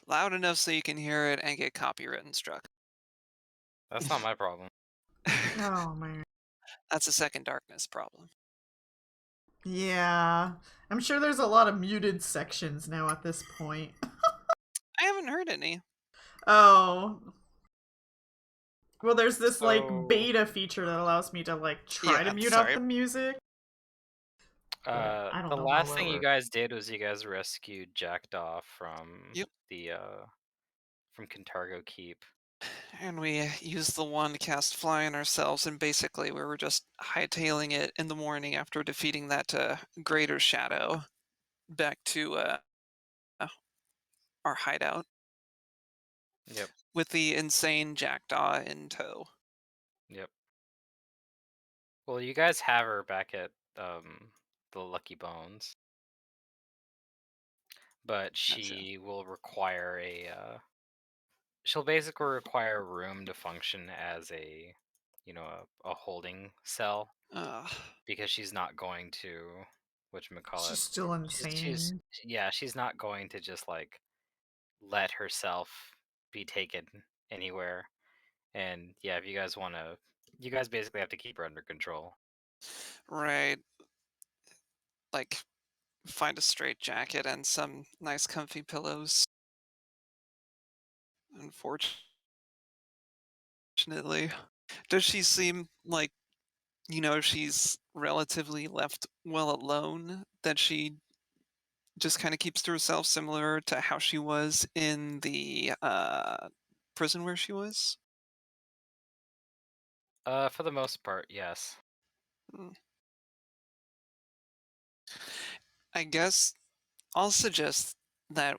Loud enough so you can hear it and get copywritten struck. That's not my problem. That's Oh, man. a second darkness problem. Yeah. I'm sure there's a lot of muted sections now at this point. I haven't heard any. Oh. Well, there's this, like, So, beta feature that allows me to, like, try to Yeah, mute out sorry. the music, but I don't the know how last well it thing you works. guys did was you guys rescued Jackdaw from Yep. the, from Cantargo Keep. And we used the one to cast fly on ourselves, and basically we were just hightailing it in the morning after defeating that greater shadow back to uh, our hideout Yep, with the insane jackdaw in tow. yep. Well, you guys have her back at, the Lucky Bones, but Gotcha. she will require she'll basically require a room to function as a holding cell Uh, because she's not going to, whatchamacallit, She's still she's insane. yeah, she's not going to just like let herself be taken anywhere. And yeah, if you guys want to, you guys basically have to keep her under control. right. Like, find a straight jacket and some nice comfy pillows. Unfortunately. Does she seem like, she's relatively left well alone? That she just kind of keeps to herself, similar to how she was in the prison where she was? For the most part, yes. Mm. I guess I'll suggest that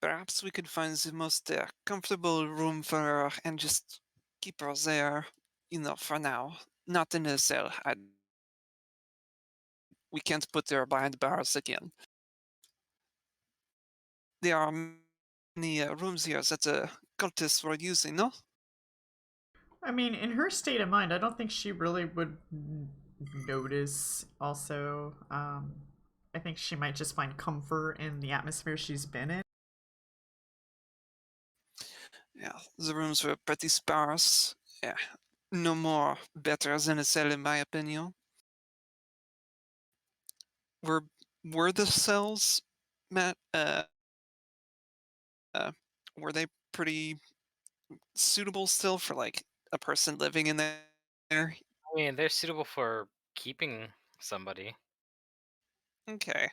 perhaps we could find the most comfortable room for her and just keep her there, for now. Not in a cell. We can't put her behind bars again. There are many rooms here that the cultists were using, no? I mean, in her state of mind, I don't think she really would notice also. I think she might just find comfort in the atmosphere she's been in. Yeah, the rooms were pretty sparse. Yeah, no more better than a cell, in my opinion. Were were the cells, Matt? Uh, were they pretty suitable still for like a person living in there? I mean, they're suitable for keeping somebody. Okay,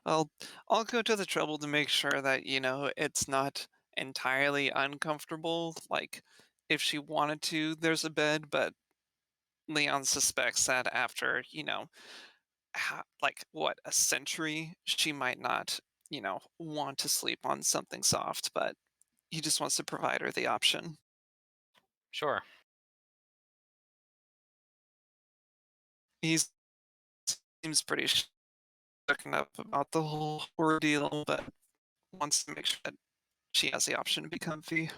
I'll I'll go to the trouble to make sure that it's not entirely uncomfortable. Like, if she wanted to, there's a bed, but Leon suspects that after like what, a century, she might not want to sleep on something soft, but he just wants to provide her the option. Sure. He seems pretty shooken up about the whole ordeal, but wants to make sure that she has the option to be comfy.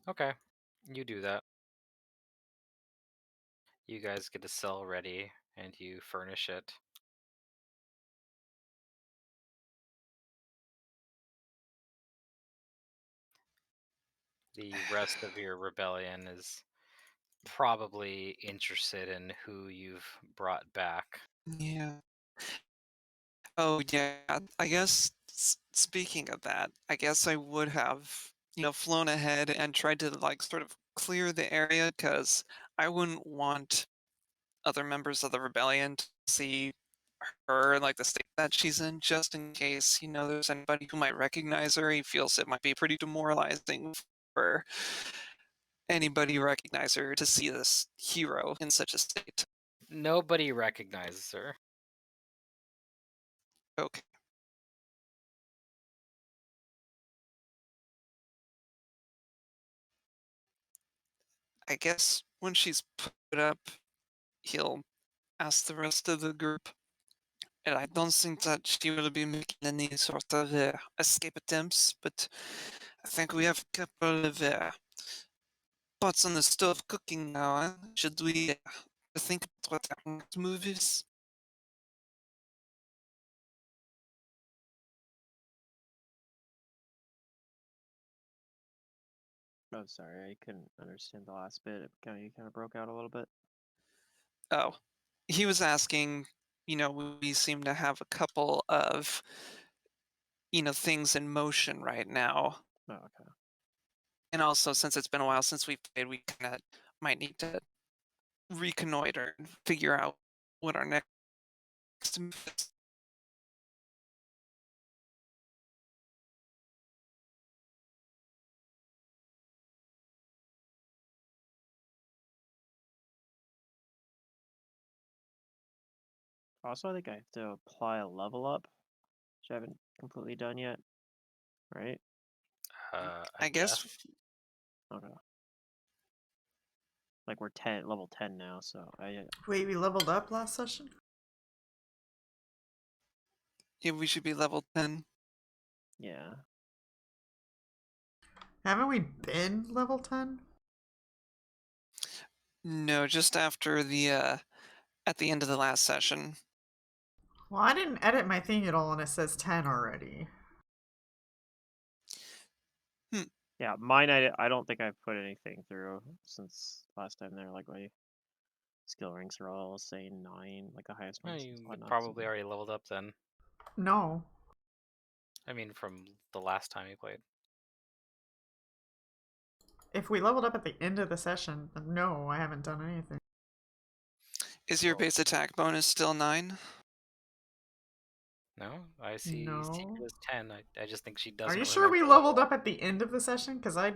Okay. You do that. You guys get a cell ready and you furnish it. The rest of your rebellion is probably interested in who you've brought back. Yeah. Oh yeah, I guess, speaking of that, I guess I would have flown ahead and tried to like sort of clear the area, because I wouldn't want other members of the rebellion to see her in like the state that she's in, just in case there's anybody who might recognize her. He feels it might be pretty demoralizing for anybody who recognize her to see this hero in such a state. Nobody recognizes her. Okay. I guess when she's put up, he'll ask the rest of the group. And I don't think that she will be making any sort of escape attempts, but I think we have a couple of pots on the stove cooking now. Huh? Should we think about what our next move is? Oh, sorry, I couldn't understand the last bit. You kind of broke out a little bit. Oh, he was asking, we seem to have a couple of, things in motion right now. Oh, okay. And also, since it's been a while since we played, we kind of might need to reconnoiter and figure out what our next move is. Also, I think I have to apply a level up, which I haven't completely done yet. Right? I I guess. guess, Okay. Like we're level 10 now, so Wait, we leveled up last session? yeah, we should be level 10. yeah. Haven't we been level 10? No, just after at the end of the last session. Well, I didn't edit my thing at all and it says 10 already. Yeah, mine I don't think I've put anything through since last time there. Like my skill ranks are all saying 9, like the highest Yeah, ones you and whatnot. probably already leveled up then. No. I mean, from the last time you played. If we leveled up at the end of the session, then no, I haven't done anything. Is your Oh. base attack bonus still 9? No, I see No. Secret is 10. I just think she Are doesn't you sure remember we level leveled up. up at the end of the session? Because I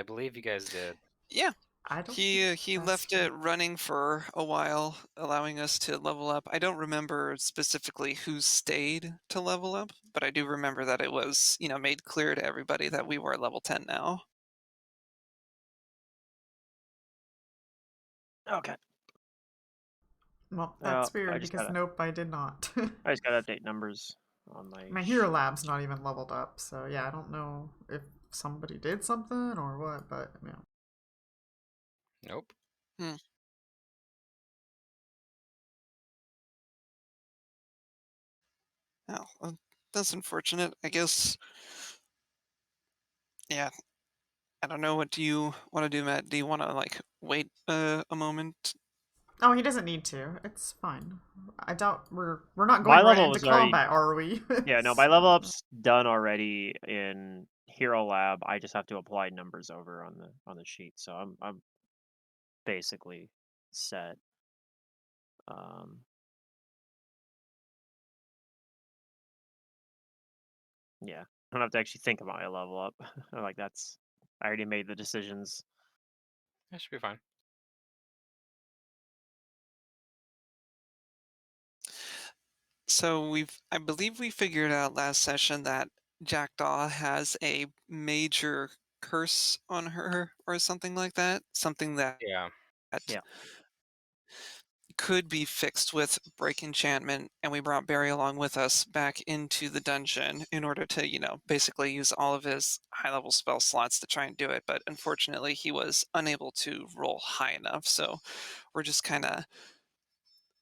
believe you guys did. Yeah. I don't think He that's left true. it running for a while, allowing us to level up. I don't remember specifically who stayed to level up, but I do remember that it was, made clear to everybody that we were level 10 now. Okay. Well, Well, that's weird because nope, I did not. I just gotta update numbers on my. My hero lab's not even leveled up, so yeah, I don't know if somebody did something or what, but yeah. Nope. Hmm. Oh, well, that's unfortunate. I guess, yeah, I don't know. What do you want to do, Matt? Do you want to, wait a moment? Oh, he doesn't need to. It's fine. I doubt we're not My going right level into was already. combat, are we? Yeah, no, my level up's done already in Hero Lab. I just have to apply numbers over on the sheet, so I'm basically set. Yeah, I don't have to actually think about my level up. Like I already made the decisions. That should be fine. So I believe we figured out last session that Jackdaw has a major curse on her or something like that. Something that Yeah. Yeah. could be fixed with break enchantment, and we brought Barry along with us back into the dungeon in order to, basically use all of his high level spell slots to try and do it. But unfortunately, he was unable to roll high enough. So we're just kind of,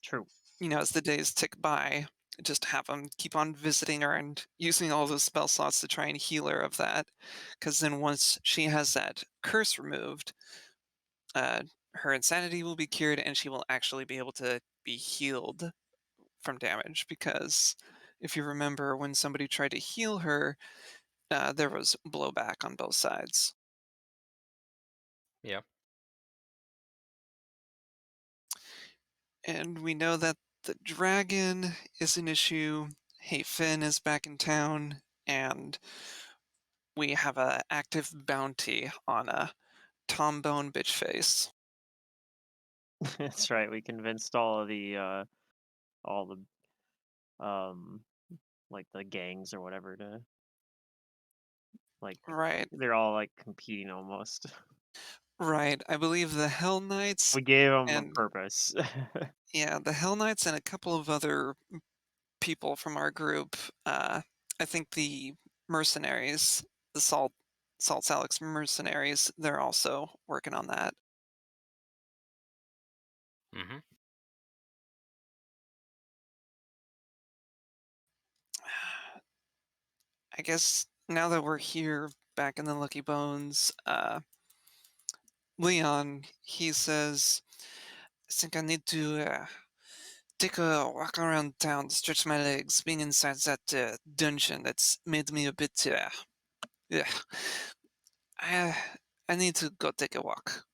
True. as the days tick by, just have him keep on visiting her and using all those spell slots to try and heal her of that. Because then once she has that curse removed, uh, her insanity will be cured and she will actually be able to be healed from damage. Because if you remember, when somebody tried to heal her, there was blowback on both sides. Yeah. And we know that the dragon is an issue. Hey, Finn is back in town, and we have a active bounty on a Tom Bone Bitchface. That's right. We convinced all the um like the gangs or whatever to like Right, they're all like competing almost. right. I believe the Hell Knights We gave them a and purpose. yeah, the Hell Knights and a couple of other people from our group. I think the mercenaries, the Salt Salix mercenaries, they're also working on that. Mm-hmm. I guess now that we're here, back in the Lucky Bones, Leon, he says, I think I need to take a walk around town to stretch my legs. Being inside that dungeon, that's made me a bit. Yeah. I, I need to go take a walk.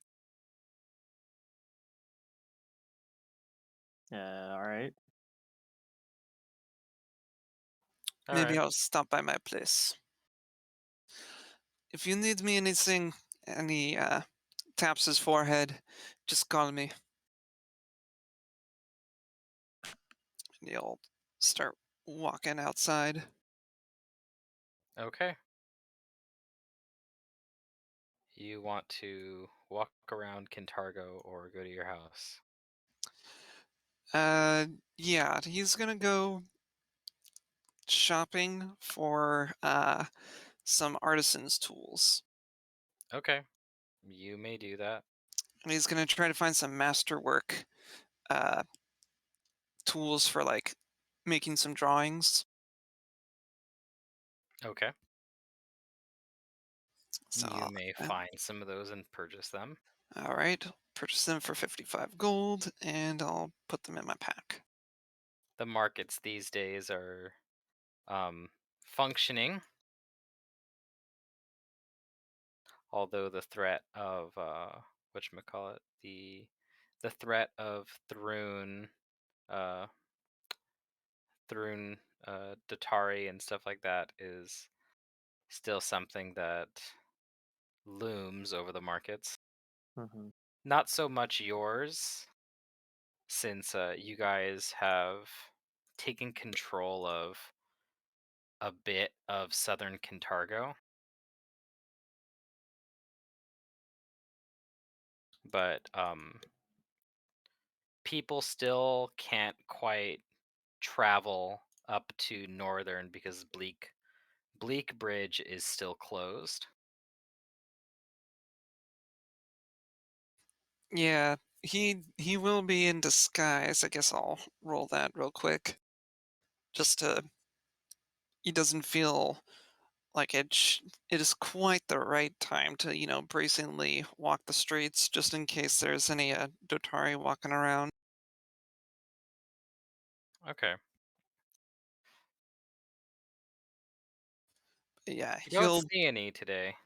All right. All Maybe right. I'll stop by my place. If you need me anything, any taps his forehead, just call me. And he'll start walking outside. Okay. You want to walk around Kintargo or go to your house? Uh, yeah, he's gonna go shopping for some artisan's tools. Okay. You may do that. And he's gonna try to find some masterwork uh, tools for like making some drawings. Okay. You So, may uh, find some of those and purchase them. all right, purchase them for 55 gold, and I'll put them in my pack. The markets these days are functioning, although the threat of whatchamacallit, the threat of uh Thrune Datari and stuff like that is still something that looms over the markets. Hmm. Not so much yours, since you guys have taken control of a bit of southern Kintargo, but people still can't quite travel up to northern because Bleak Bridge is still closed. Yeah, he will be in disguise. I guess I'll roll that real quick. Just to he doesn't feel like it is quite the right time to, bracingly walk the streets just in case there's any Dotari walking around. Okay. But yeah, You don't he'll see any today.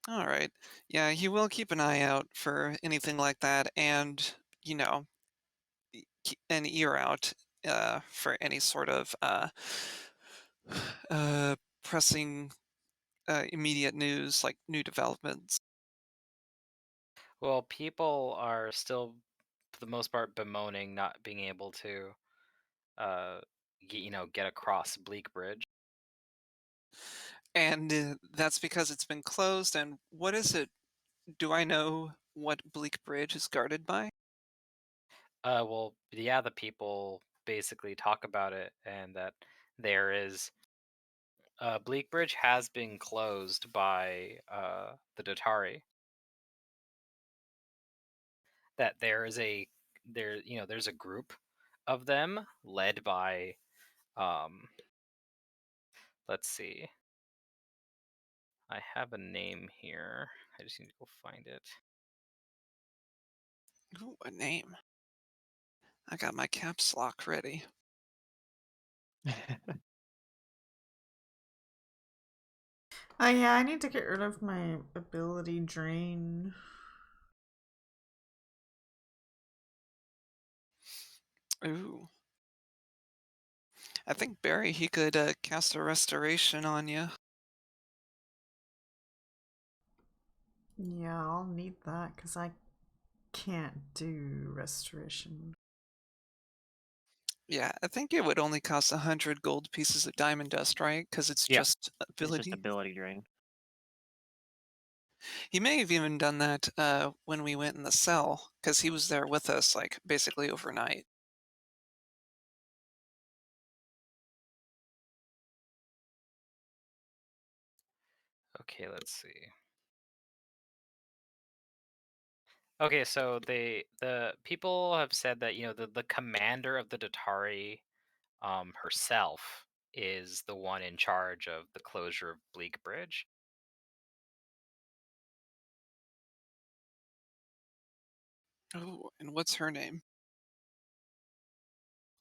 all right. Yeah, he will keep an eye out for anything like that and, you know, an ear out for any sort of pressing immediate news like new developments. Well, people are still, for the most part, bemoaning not being able to, get across Bleak Bridge. And that's because it's been closed. And what is it? Do I know what Bleak Bridge is guarded by? Well, yeah, the people basically talk about it, and that there is Bleak Bridge has been closed by the Datari. That there's a group of them led by, um, let's see, I have a name here. I just need to go find it. Ooh, a name. I got my caps lock ready. Oh yeah, I need to get rid of my ability drain. Ooh. I think Barry, he could cast a restoration on you. Yeah, I'll need that because I can't do restoration. Yeah, I think it would only cost 100 gold pieces of diamond dust, right? Because it's Yeah, just it's just ability. ability drain. He may have even done that when we went in the cell, because he was there with us, like, basically overnight. Okay, let's see. Okay, so the people have said that the commander of the Datari, herself, is the one in charge of the closure of Bleak Bridge. Oh, and what's her name?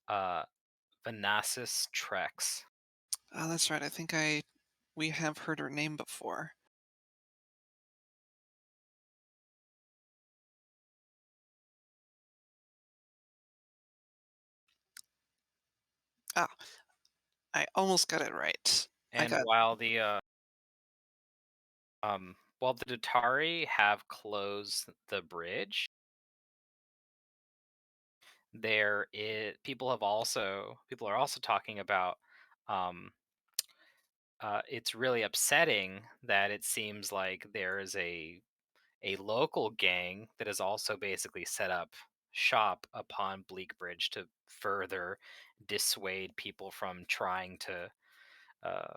Uh, Vanasis Trex. Oh, that's right. I think we have heard her name before. Ah, I almost got it right. I And got while the Tatari have closed the bridge, people are also talking about um, it's really upsetting that it seems like there is a local gang that has also basically set up shop upon Bleak Bridge to further dissuade people from trying uh,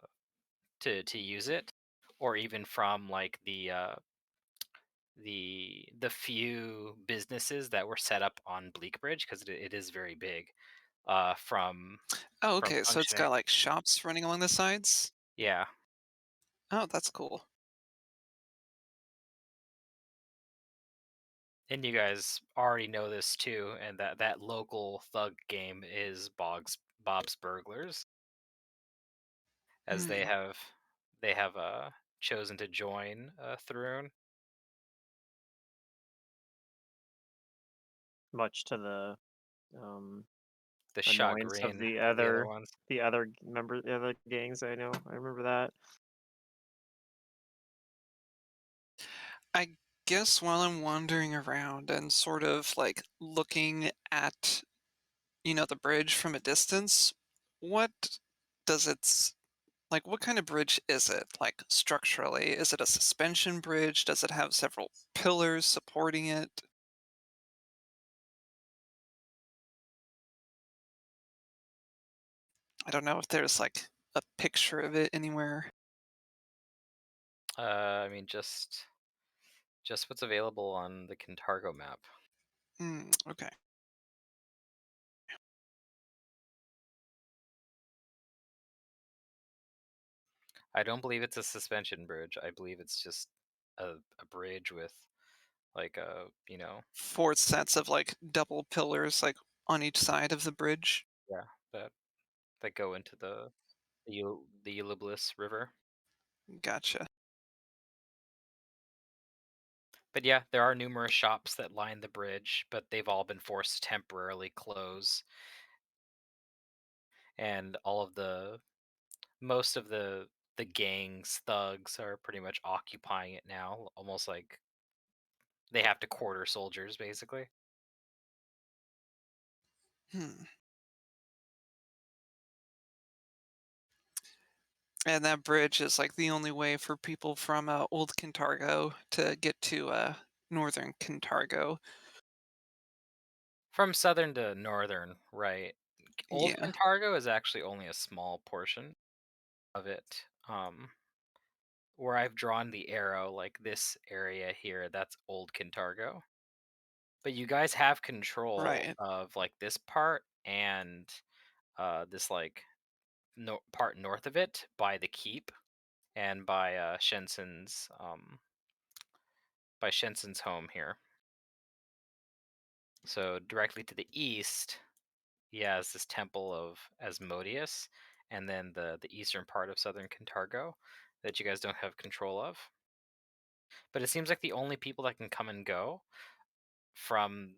to use it, or even from like the few businesses that were set up on Bleak Bridge because it is very big. Oh, From okay, so it's functioning, got, like, shops running along the sides? yeah. Oh, that's cool. And you guys already know this too, and that local thug game is Bob's Burglars, as Hmm. they have chosen to join Thrune. much to the um, The annoyance of chagrin of the other ones. the other gangs. I know. I remember that. I guess while I'm wandering around and sort of, like, looking at, the bridge from a distance, what does its like, what kind of bridge is it, like, structurally? Is it a suspension bridge? Does it have several pillars supporting it? I don't know if there's, like, a picture of it anywhere. I mean, just what's available on the Kintargo map. Okay. I don't believe it's a suspension bridge. I believe it's just a bridge with like a Four sets of, like, double pillars, like, on each side of the bridge? yeah, that that go into the Ulublis River. Gotcha. But yeah, there are numerous shops that line the bridge, but they've all been forced to temporarily close, and all of the most of the gangs thugs are pretty much occupying it now, almost like they have to quarter soldiers basically. Hmm. And that bridge is, like, the only way for people from, Old Kintargo to get to, Northern Kintargo. From southern to northern, right? Old Yeah, Kintargo is actually only a small portion of it. Where I've drawn the arrow, like this area here, that's Old Kintargo. But you guys have control right. of like this part and this like part north of it by the keep and by Shensen's home here. So directly to the east, he has this temple of Azmodius, and then the eastern part of southern Kintargo that you guys don't have control of. But it seems like the only people that can come and go from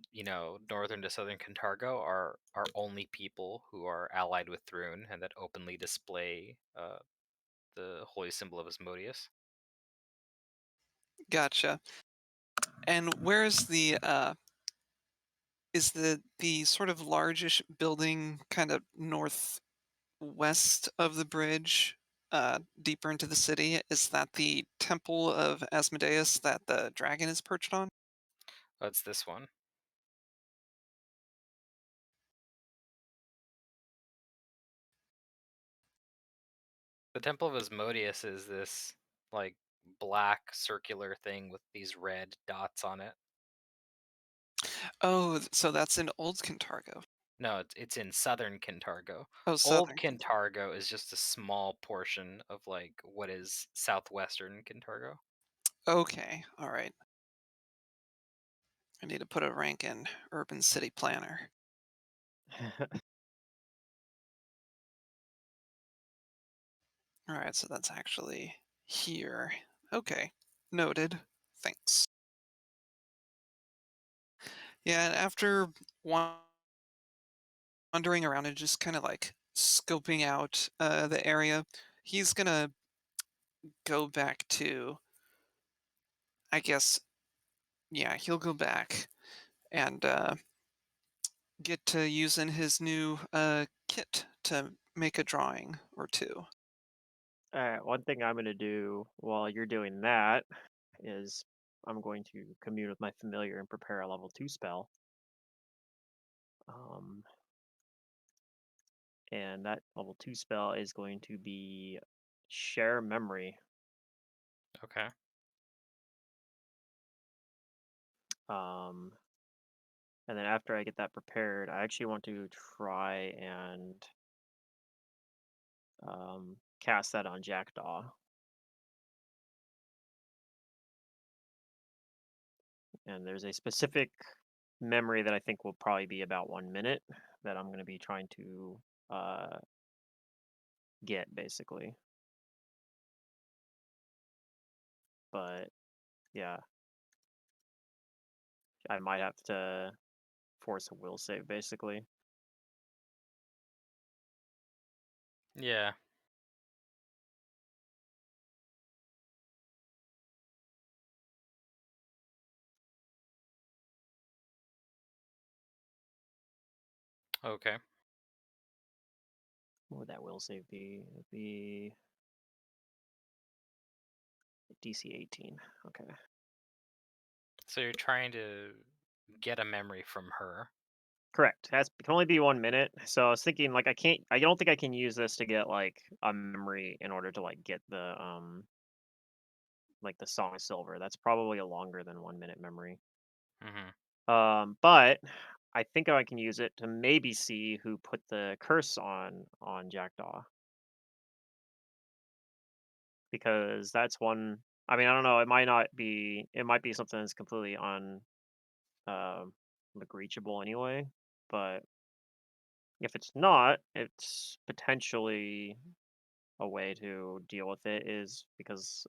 northern to southern Kintargo are only people who are allied with Thrune and that openly display the holy symbol of Asmodeus. Gotcha. And where's is the sort of largish building kind of northwest of the bridge, deeper into the city? Is that the Temple of Asmodeus that the dragon is perched on? That's this one. The temple of Asmodeus is this like black circular thing with these red dots on it. Oh, so that's in Old Kintargo. No, it's in southern Kintargo. Oh, Old Southern Kintargo. Kintargo is just a small portion of like what is southwestern Kintargo. Okay, all right. I need to put a rank in urban city planner. All right, so that's actually here. Okay, noted. Thanks. Yeah, and after wandering around and just kind of like scoping out the area, he's gonna go back to, I guess, yeah, he'll go back and get to using his new kit to make a drawing or two. Alright, one thing I'm gonna do while you're doing that is I'm going to commune with my familiar and prepare a level 2 spell. Um, and that level 2 spell is going to be Share Memory. Okay. Um, and then after I get that prepared, I actually want to try and cast that on Jackdaw. And there's a specific memory that I think will probably be about 1 minute that I'm going to be trying to uh, get, basically. But yeah, I might have to force a will save, basically. Yeah. Okay. What would that will save be? It'd be DC 18. Okay. So you're trying to get a memory from her. Correct. Has can only be 1 minute. So I was thinking like I don't think I can use this to get like a memory in order to like get the Song of Silver. That's probably a longer than 1 minute memory. Hmm. But I think I can use it to maybe see who put the curse on Jackdaw. Because that's one. I mean, I don't know. It might not be. It might be something that's completely um like reachable anyway. But if it's not, it's potentially a way to deal with it. Is because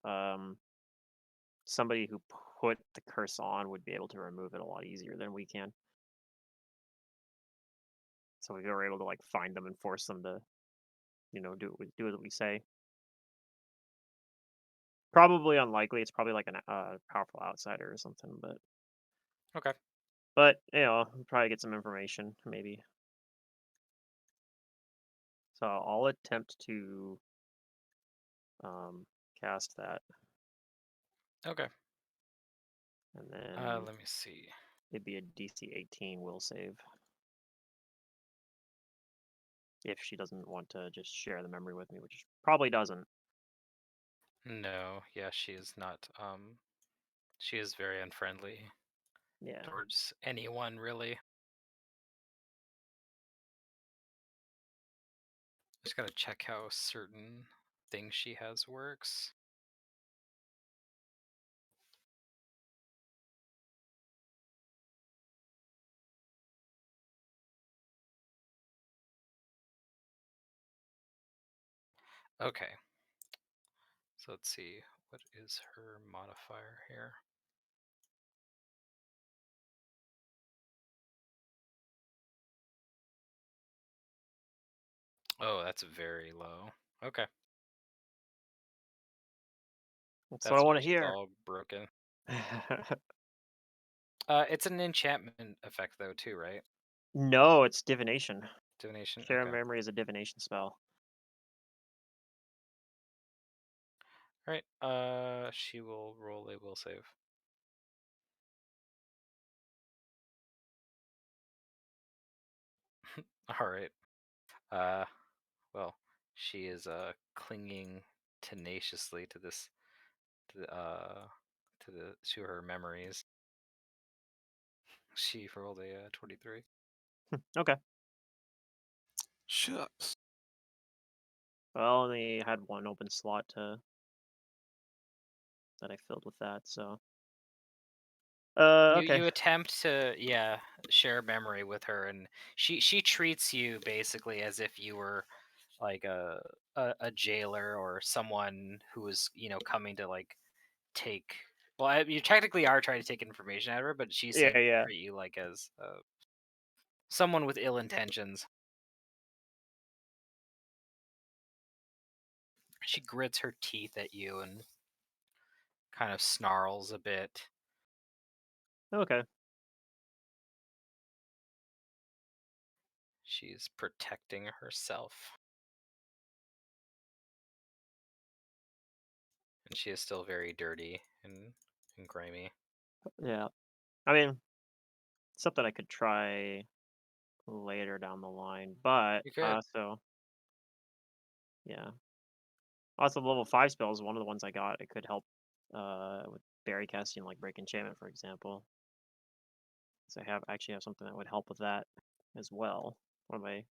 somebody who put the curse on would be able to remove it a lot easier than we can. So we were able to like find them and force them to, do what we say. Probably unlikely. It's probably like a powerful outsider or something, Okay. we'll probably get some information maybe. So I'll attempt to cast that, Okay. and then Let me see. it'd be a DC 18 will save if she doesn't want to just share the memory with me, which probably doesn't. No, yeah, she is not. She is very unfriendly Yeah. towards anyone, really. Just gotta check how certain things she has works. Okay, so let's see. What is her modifier here? Oh, that's very low. Okay, That's what I that's why want to she's hear. all broken. It's an enchantment effect though, too, right? No, it's divination. Divination. Share Okay. memory is a divination spell. All right. She will roll a will save. All right. Uh, well, she is clinging tenaciously to this to the, to her memories. She rolled a 23. Okay. Shucks. Well, they had one open slot that I filled with that, so Okay. You attempt to, yeah, share memory with her, and she treats you basically as if you were like a jailer or someone who is, coming to like take. Well, you technically are trying to take information out of her, but she seems Yeah, to yeah. treat you like as someone with ill intentions. She grits her teeth at you and kind of snarls a bit. Okay. She's protecting herself, and she is still very dirty and grimy. Yeah. I mean, something I could try later down the line, but You could. so yeah. Also, the level 5 spell is one of the ones I got. It could help with berry casting, like break enchantment, for example. So I actually have something that would help with that as well. One of my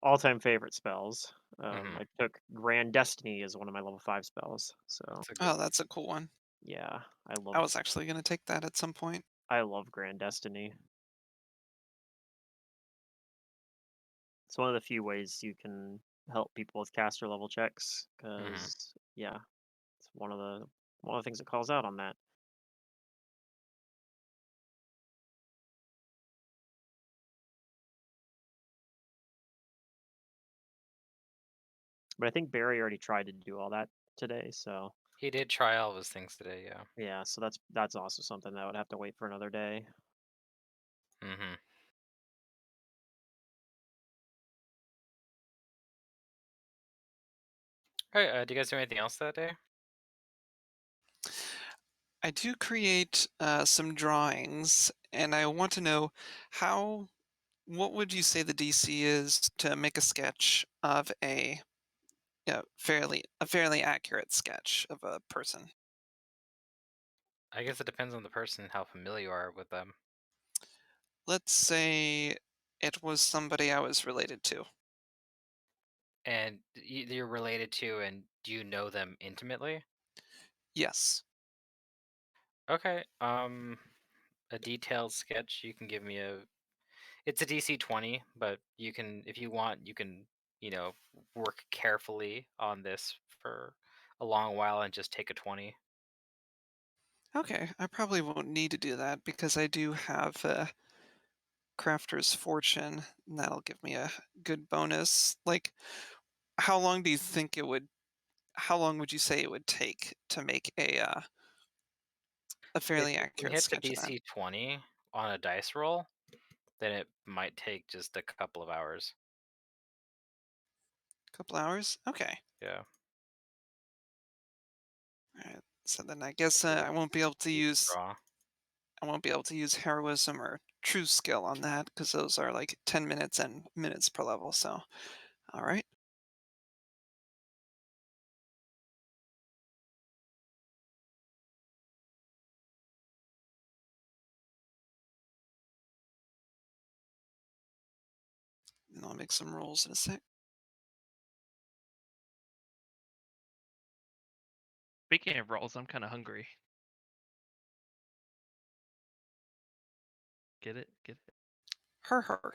all-time favorite spells. Hmm. I took Grand Destiny as one of my level 5 spells. So That's a good Oh, one. that's a cool one. yeah, I was actually gonna take that at some point. I love Grand Destiny. It's one of the few ways you can help people with caster level checks. Hmm. Because yeah, it's one of the things that calls out on that. But I think Barry already tried to do all that today, so He did try all of his things today, yeah. yeah, so that's also something that would have to wait for another day. Hmm. Alright, do you guys do anything else that day? I do create some drawings, and I want to know how. What would you say the DC is to make a sketch of a fairly accurate sketch of a person? I guess it depends on the person, how familiar you are with them. Let's say it was somebody I was related to. And you're related to, and do you know them intimately? Yes. Okay, a detailed sketch, you can give me it's a DC 20, but you can, if you want, you can, you know, work carefully on this for a long while and just take a 20. Okay, I probably won't need to do that because I do have Crafter's Fortune, and that'll give me a good bonus. Like, how long do you think it would? How long would you say it would take to make a If fairly you can accurate hit the sketch of that? DC 20 on a dice roll, then it might take just a couple of hours. Couple hours? Okay. Yeah. All right. So then I guess Really I won't be able to easy use draw. heroism or true skill on that because those are like 10 minutes and minutes per level. So, all right. And I'll make some rolls in a sec. Speaking of rolls, I'm kind of hungry. Get it? Get it? Her.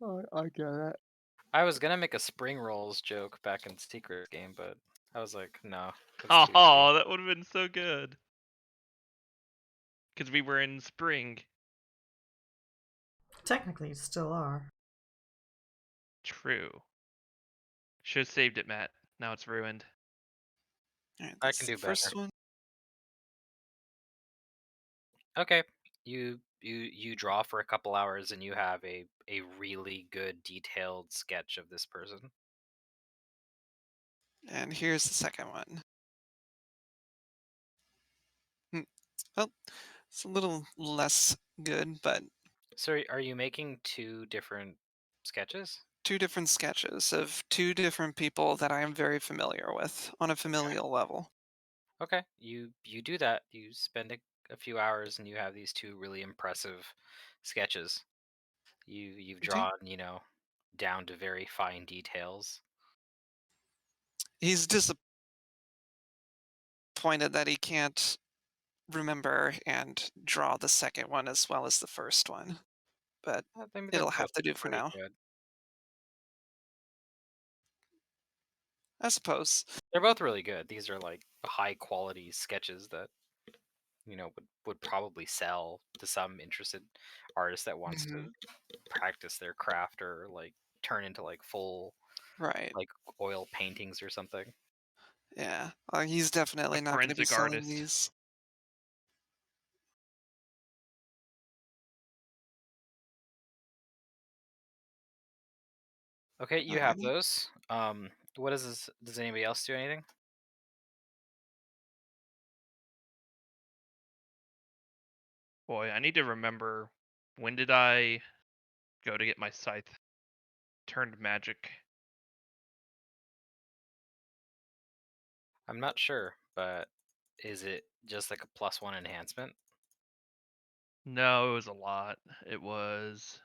Oh, I get it. I was gonna make a spring rolls joke back in Secret game, but I was like, no, that's too easy. Oh, that would have been so good. Because we were in spring. Technically, you still are. True. Should have saved it, Matt. Now it's ruined. All right. I That's can the do better. first one. Okay. You draw for a couple hours and you have a really good detailed sketch of this person. And here's the second one. Hmm, Well, it's a little less good, but So are you making two different sketches? two different sketches of two different people that I am very familiar with on a familial level. Okay. You do that. You spend a few hours and you have these two really impressive sketches. You've I do. drawn, down to very fine details. He's disappointed that he can't remember and draw the second one as well as the first one, but I think they're it'll both have to do for pretty now, good. I suppose. They're both really good. These are like high quality sketches that would probably sell to some interested artist that wants to Mhm. practice their craft or like turn into like full Right. like oil paintings or something. Yeah. He's A definitely not gonna be forensic selling artist. these. Okay, you have Alrighty. those. What is this? Does anybody else do anything? Boy, I need to remember, when did I go to get my scythe turned magic? I'm not sure, but is it just like a +1 enhancement? No, it was a lot. It was,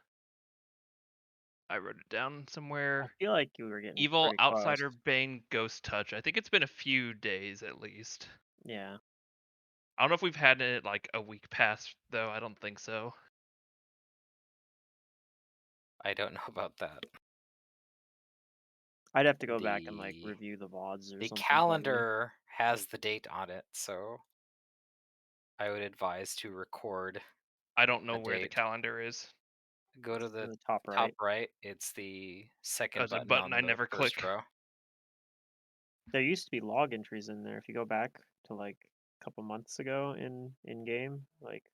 I wrote it down I somewhere. feel like you were getting Evil, pretty close. Outsider, Bane, Ghost Touch. I think it's been a few days at least. Yeah. I don't know if we've had it like a week past though. I don't think so. I don't know about that. I'd have to go back and like The review the VODs or the something probably. calendar has the date on it, so I would advise to record I don't know a where the date. calendar is. Go to In the the top top right. right. It's the Oh, second it's a button button on I the never first click. row. There used to be log entries in there. If you go back to like a couple months ago in game, like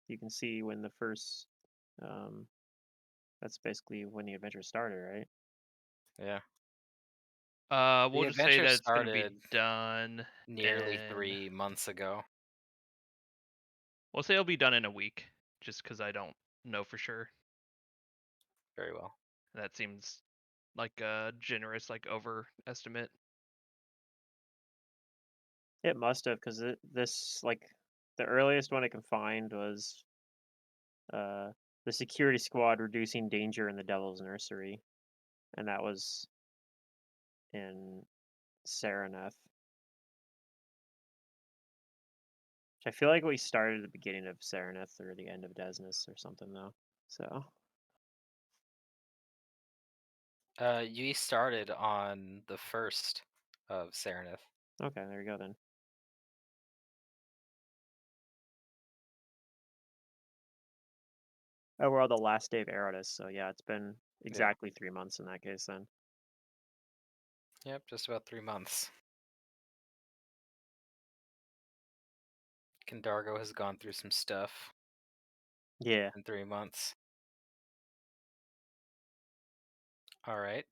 you can see when the first um that's basically when the adventure started, right? Yeah. We'll The just say adventure that it's gonna be started done nearly in. 3 months ago. We'll say it'll be done in a week, just because I don't know for sure. Very well. That seems like a generous, like overestimate. It must have because this like the earliest one I can find was uh the security squad reducing danger in the Devil's Nursery, and that was in Saraneth. Which I feel like we started at the beginning of Saraneth or the end of Desnus or something though. So You started on the first of Saraneth. okay, there you go then. Oh, we're on the last day of Erodus, so yeah, it's been Yeah. exactly 3 months in that case then. Yep, just about 3 months. Kendargo has gone through some stuff Yeah. in 3 months. All right.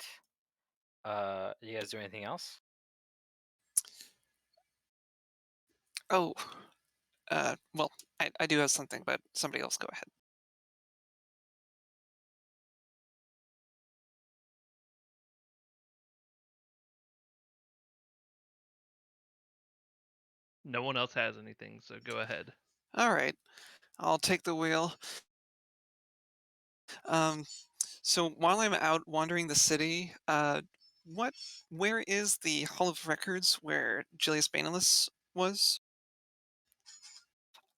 You guys do anything else? Oh, well, I do have something, but somebody else go ahead. No one else has anything, so go ahead. All right, I'll take the wheel. Um, so while I'm out wandering the city, what, where is the Hall of Records where Julius Banalus was?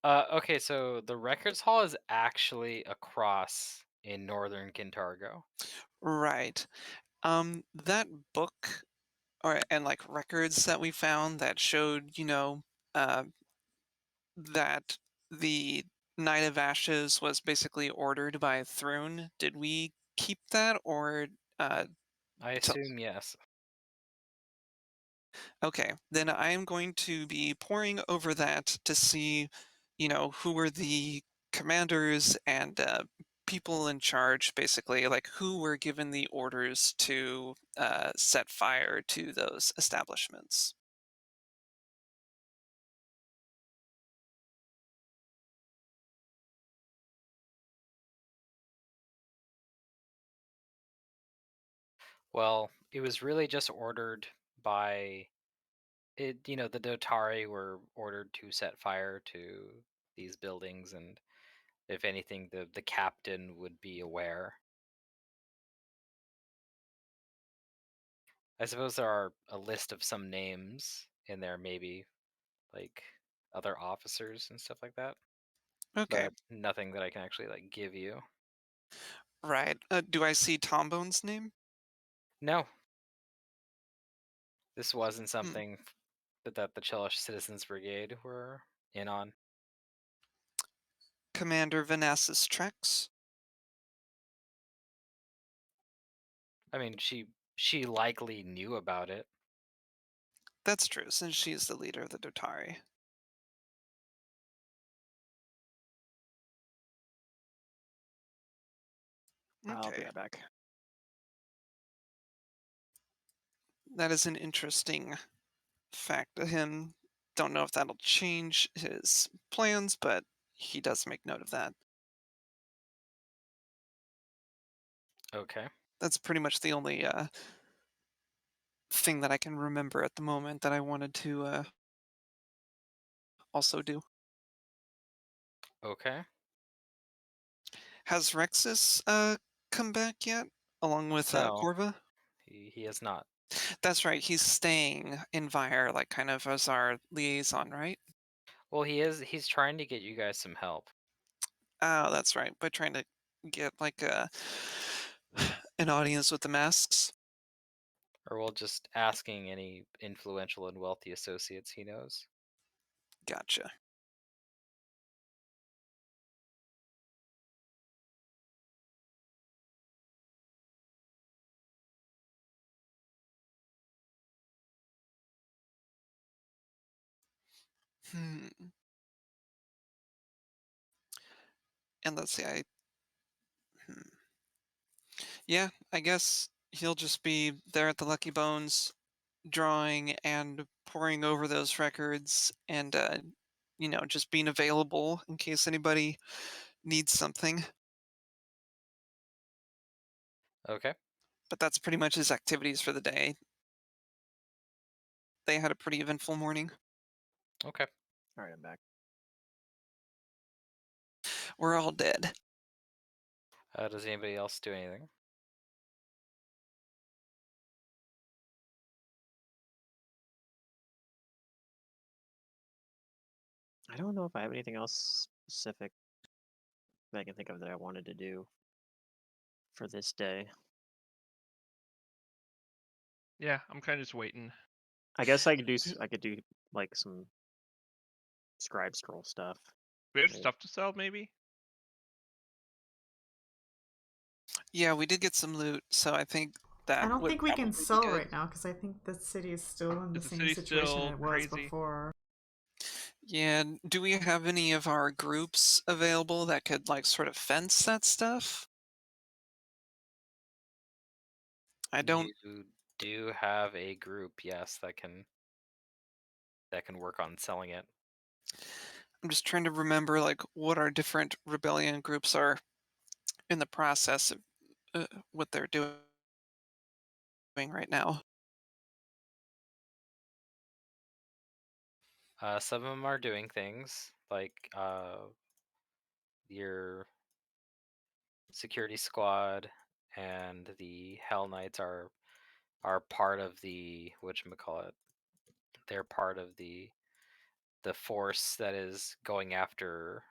Okay, so the records hall is actually across in northern Kintargo. Right. That book, or and like records that we found that showed, uh, that the Night of Ashes was basically ordered by Thrune. Did we keep that, or uh, I t- assume yes. okay? Then I am going to be poring over that to see, who were the commanders and people in charge, basically, like who were given the orders to set fire to those establishments. Well, it was really just ordered by it. The Dotari were ordered to set fire to these buildings, and if anything, the captain would be aware. I suppose there are a list of some names in there, maybe like other officers and stuff like that, Okay, but nothing that I can actually like give you. right. Do I see Tombone's name? No, this wasn't Hmm. something that the Chelish Citizens Brigade were in on. Commander Vanessa's Trex? I mean, she likely knew about it. That's true, since she's the leader of the Dotari. I'll be Okay, right back. that is an interesting fact to him. Don't know if that'll change his plans, but he does make note of that. Okay. That's pretty much the only thing that I can remember at the moment that I wanted to also do. Okay. Has Rexus come back yet, along with No, Corva? he has not. That's right. He's staying in Vire, like kind of as our liaison, right? Well, he's trying to get you guys some help. Oh, that's right. By trying to get like a an audience with the masks. Or well, just asking any influential and wealthy associates he knows. Gotcha. Hmm. And let's see. Hmm. Yeah, I guess he'll just be there at the Lucky Bones, drawing and poring over those records, and just being available in case anybody needs something. Okay. But that's pretty much his activities for the day. They had a pretty eventful morning. Okay. All right, I'm back. We're all dead. Does anybody else do anything? I don't know if I have anything else specific that I can think of that I wanted to do for this day. Yeah, I'm kind of just waiting. I guess I could do I could do like some scribe scroll stuff. We have Maybe. stuff to sell, maybe. Yeah, we did get some loot, so I think I that don't would think we can probably be sell good. right now because I think the city is still in the Is the same city situation still it was crazy? before. Yeah, do we have any of our groups available that could like sort of fence that stuff? I don't. You do have a group, yes, that can work on selling it. I'm just trying to remember like what our different rebellion groups are in the process of what they're doing right now. Some of them are doing things like your security squad and the Hell Knights are part of the whatchamacallit. They're part of the force that is going after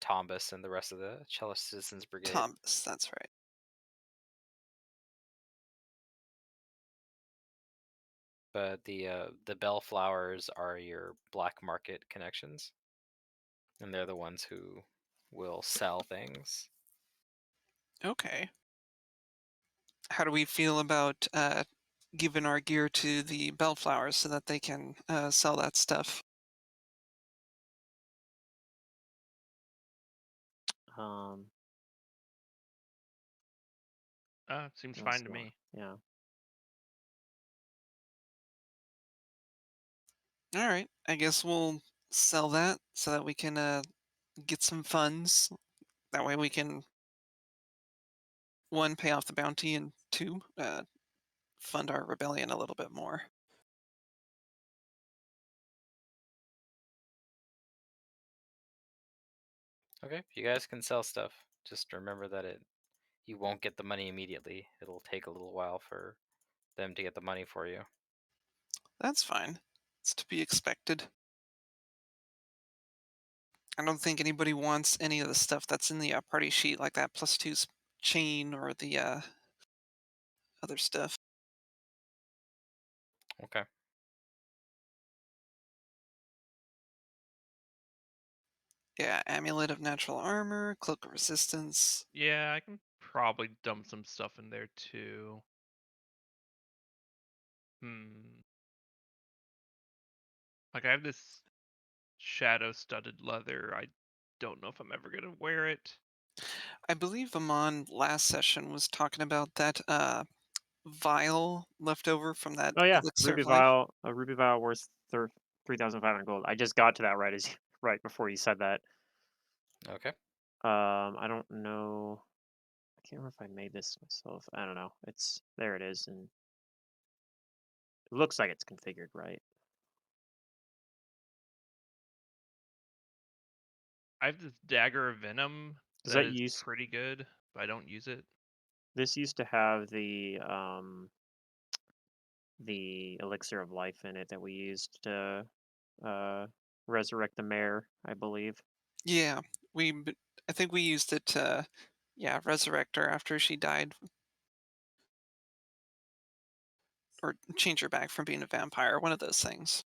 Tombus and the rest of the Chalice Citizens Brigade. Thomas, that's right. But the Bellflowers are your black market connections, and they're the ones who will sell things. Okay. How do we feel about giving our gear to the Bellflowers so that they can sell that stuff? Um, Seems what else fine to do you want? me. Yeah. All right. I guess we'll sell that so that we can get some funds. That way we can, one, pay off the bounty, and two, fund our rebellion a little bit more. Okay, you guys can sell stuff. Just remember that you won't get the money immediately. It'll take a little while for them to get the money for you. That's fine. It's to be expected. I don't think anybody wants any of the stuff that's in the party sheet, like that +2 chain or the other stuff. Okay. Yeah, Amulet of Natural Armor, Cloak of Resistance. Yeah, I can probably dump some stuff in there too. Hmm. Like I have this shadow studded leather. I don't know if I'm ever gonna wear it. I believe Amon last session was talking about that vial left over from that Oh yeah, elixir ruby of life. vial. A ruby vial worth 3,500 gold. I just got to that right as right before you said that. Okay. I don't know. I can't remember if I made this myself. I don't know. It's there. It is, and it looks like it's configured right. I have this Dagger of Venom Does that that is use pretty good, but I don't use it. this used to have the elixir of life in it that we used to uh resurrect the mayor, I believe. Yeah, I think we used it to, yeah, resurrect her after she died, or change her back from being a vampire. One of those things.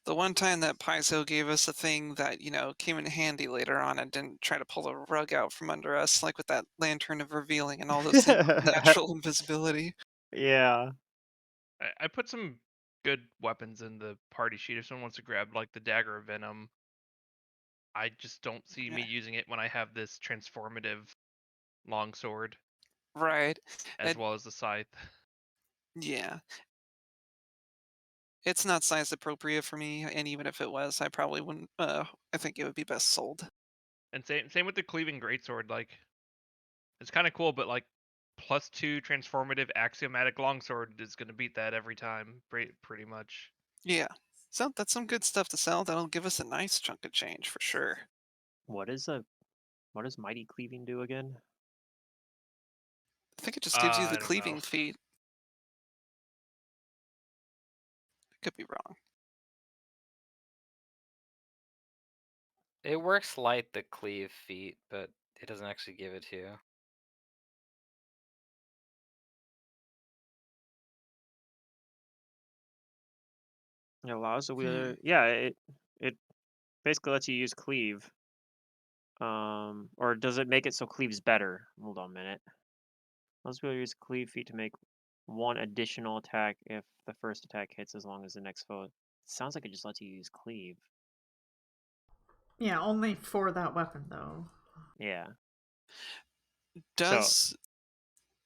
The one time that Paizo gave us a thing that, came in handy later on and didn't try to pull the rug out from under us, like with that lantern of revealing and all those things with natural invisibility. Yeah. I put some good weapons in the party sheet. If someone wants to grab like the Dagger of Venom, I just don't see me Yeah. using it when I have this transformative longsword Right. as It, well as the scythe. yeah. It's not size appropriate for me, and even if it was, I probably wouldn't. I think it would be best sold. And same with the cleaving greatsword. Like it's kind of cool, but like +2 transformative axiomatic longsword is gonna beat that every time, pretty much. Yeah. So that's some good stuff to sell. That'll give us a nice chunk of change for sure. What does mighty cleaving do again? I think it just gives you the I don't know. cleaving feat. I could be wrong. It works like the cleave feat, but it doesn't actually give it to you. It allows the Hmm. wielder. Yeah, it basically lets you use cleave. Or does it make it so cleave's better? Hold on a minute. Allows the wielder use cleave feat to make one additional attack if the first attack hits, as long as the next foe. It sounds like it just lets you use cleave. Yeah, only for that weapon though. Yeah. So Does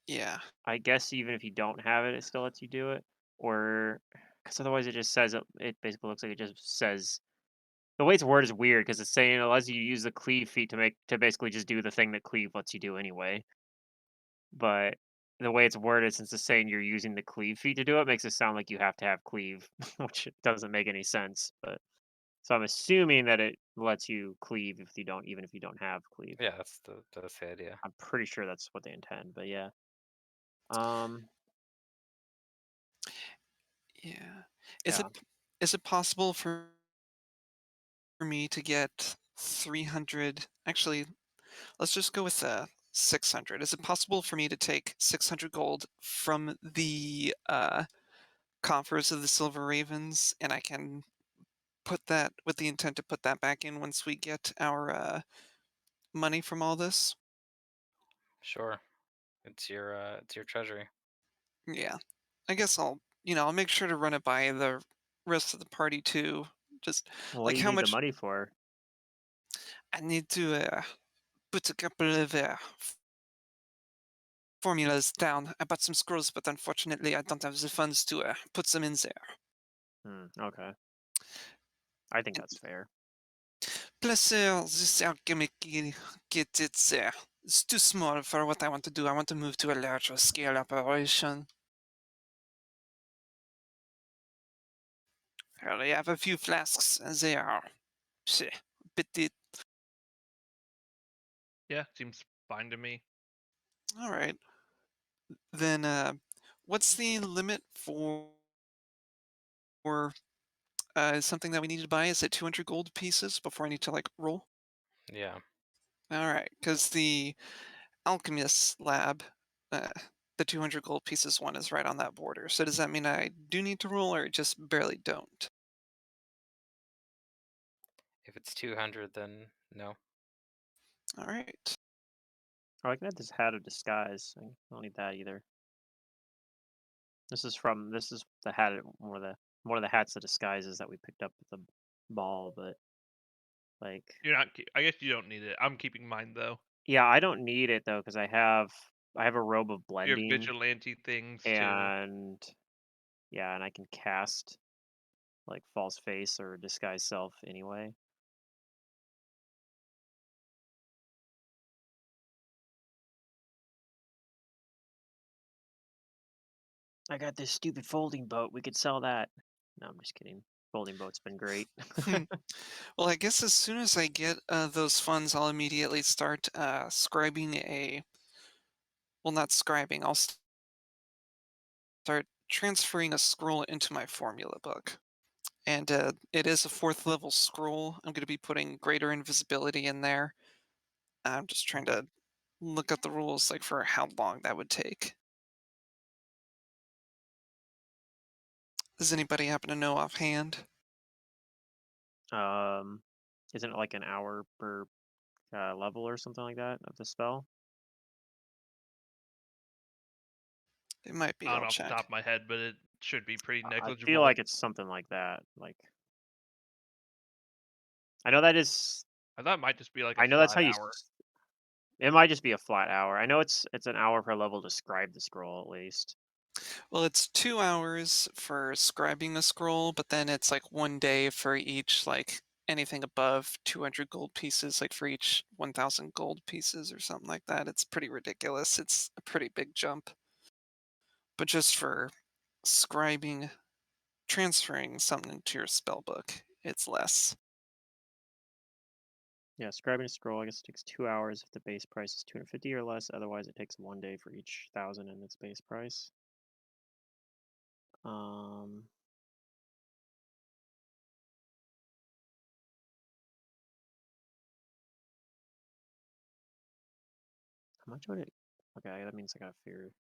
yeah. I guess even if you don't have it, it still lets you do it, or because otherwise it just says it. It basically looks like it just says the way it's worded is weird because it's saying it lets you use the cleave feat to basically just do the thing that cleave lets you do anyway. But the way it's worded, since it's saying you're using the cleave feat to do it, makes it sound like you have to have cleave, which doesn't make any sense. But so I'm assuming that it lets you cleave if you don't, even if you don't have cleave. Yeah, that's the idea. I'm pretty sure that's what they intend. But yeah, um, Yeah. Is yeah. it is it possible for me to get 300? Actually, let's just go with 600. Is it possible for me to take 600 gold from the coffers of the Silver Ravens, and I can put that with the intent to put that back in once we get our money from all this? Sure. It's your treasury. Yeah. I guess I'll make sure to run it by the rest of the party too. Just What do like you how need the much money for? I need to put a couple of formulas down. I bought some scrolls, but unfortunately, I don't have the funds to put them in there. Okay, I think And that's fair. plus, this alchemic kit, it's too small for what I want to do. I want to move to a larger scale operation. I already have a few flasks, and they are psh, petit. Yeah, seems fine to me. All right. Then, what's the limit for is something that we need to buy. Is it 200 gold pieces before I need to like roll? Yeah. All right, because the alchemist lab, uh, the 200 gold pieces one is right on that border. So does that mean I do need to roll or just barely don't? If it's 200, then no. All right. Oh, I can add this hat of disguise. I don't need that either. This is the hat, one of the hats of disguises that we picked up at the ball, but like, You're not. I guess you don't need it. I'm keeping mine though. yeah, I don't need it though because I have a robe of You have blending, vigilante things too. and yeah, and I can cast like false face or disguise self anyway. I got this stupid folding boat. We could sell that. No, I'm just kidding. Folding boat's been great. Hmm. Well, I guess as soon as I get those funds, I'll immediately start scribing a. Well, not scribing. I'll start transferring a scroll into my formula book. And it is a fourth level scroll. I'm going to be putting greater invisibility in there. I'm just trying to look at the rules, like for how long that would take. Does anybody happen to know offhand? um, isn't it like an hour per level or something like that of the spell? It might be. Not I'll off the top check. of my head, but it should be pretty I feel negligible. like it's something like that. Like, I know that is. I thought it might just be like a I know that's flat how you. hour. It might just be a flat hour. I know it's an hour per level to scribe the scroll at least. Well, it's 2 hours for scribing the scroll, but then it's like 1 day for each, like anything above 200 gold pieces, like for each 1,000 gold pieces or something like that. It's pretty ridiculous. It's a pretty big jump. But just for scribing, transferring something to your spell book, it's less. Yeah, scribing a scroll I guess takes 2 hours if the base price is 250 or less. Otherwise, it takes 1 day for each 1,000 in its base price. Um, how much would it? Okay, that means I gotta figure.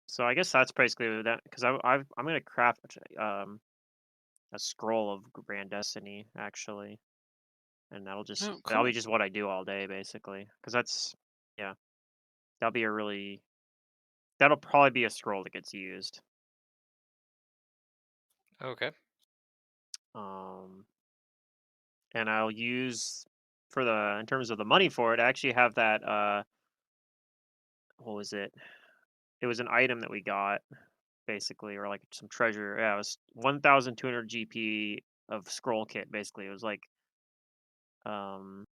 So I guess that's basically that because I'm gonna craft a scroll of Grand Destiny actually, and Oh, that'll be cool. just what I do all day basically. Because that's yeah, that'll be a really that'll probably be a scroll that gets used. Okay. Um, and I'll use for the in terms of the money for it. I actually have that what was it? It was an item that we got basically, or like some treasure. Yeah, it was 1,200 GP of scroll kit. Basically, um,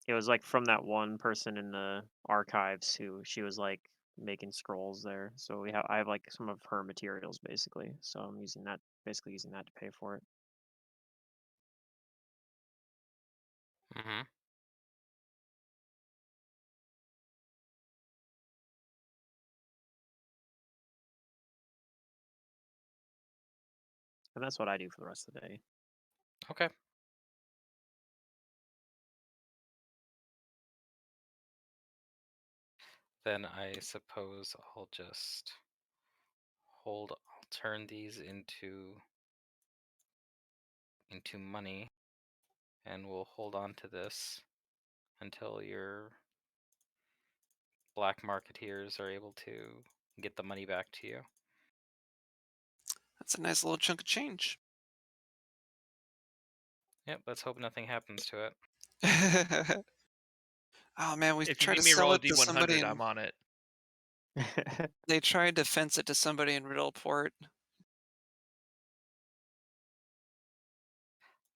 it was like from that one person in the archives who she was like making scrolls there. So I have like some of her materials basically. So I'm using that basically using that to pay for it. Mm-hmm. And that's what I do for the rest of the day. Okay. Then I suppose I'll just hold. I'll turn these into money, and we'll hold on to this until your black marketeers are able to get the money back to you. That's a nice little chunk of change. Yep. Let's hope nothing happens to it. Oh man, we If you tried to need me to sell roll a it to somebody D100, and I'm on it. They tried to fence it to somebody in Riddleport.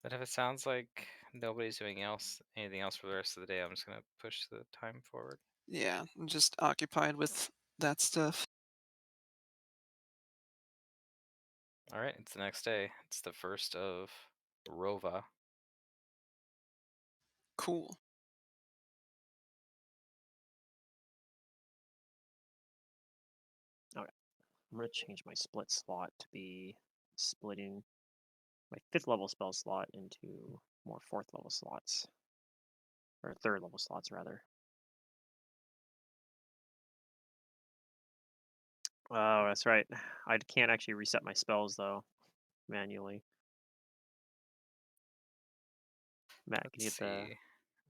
But if it sounds like nobody's doing anything else for the rest of the day, I'm just gonna push the time forward. Yeah, I'm just occupied with that stuff. All right, it's the next day. It's the first of Rova. Cool. Okay. I'm gonna change my split slot to be splitting my 5th level spell slot into more 4th level slots. Or 3rd level slots, rather. Oh, that's right. I can't actually reset my spells, though, manually. Matt, can Let's you hit the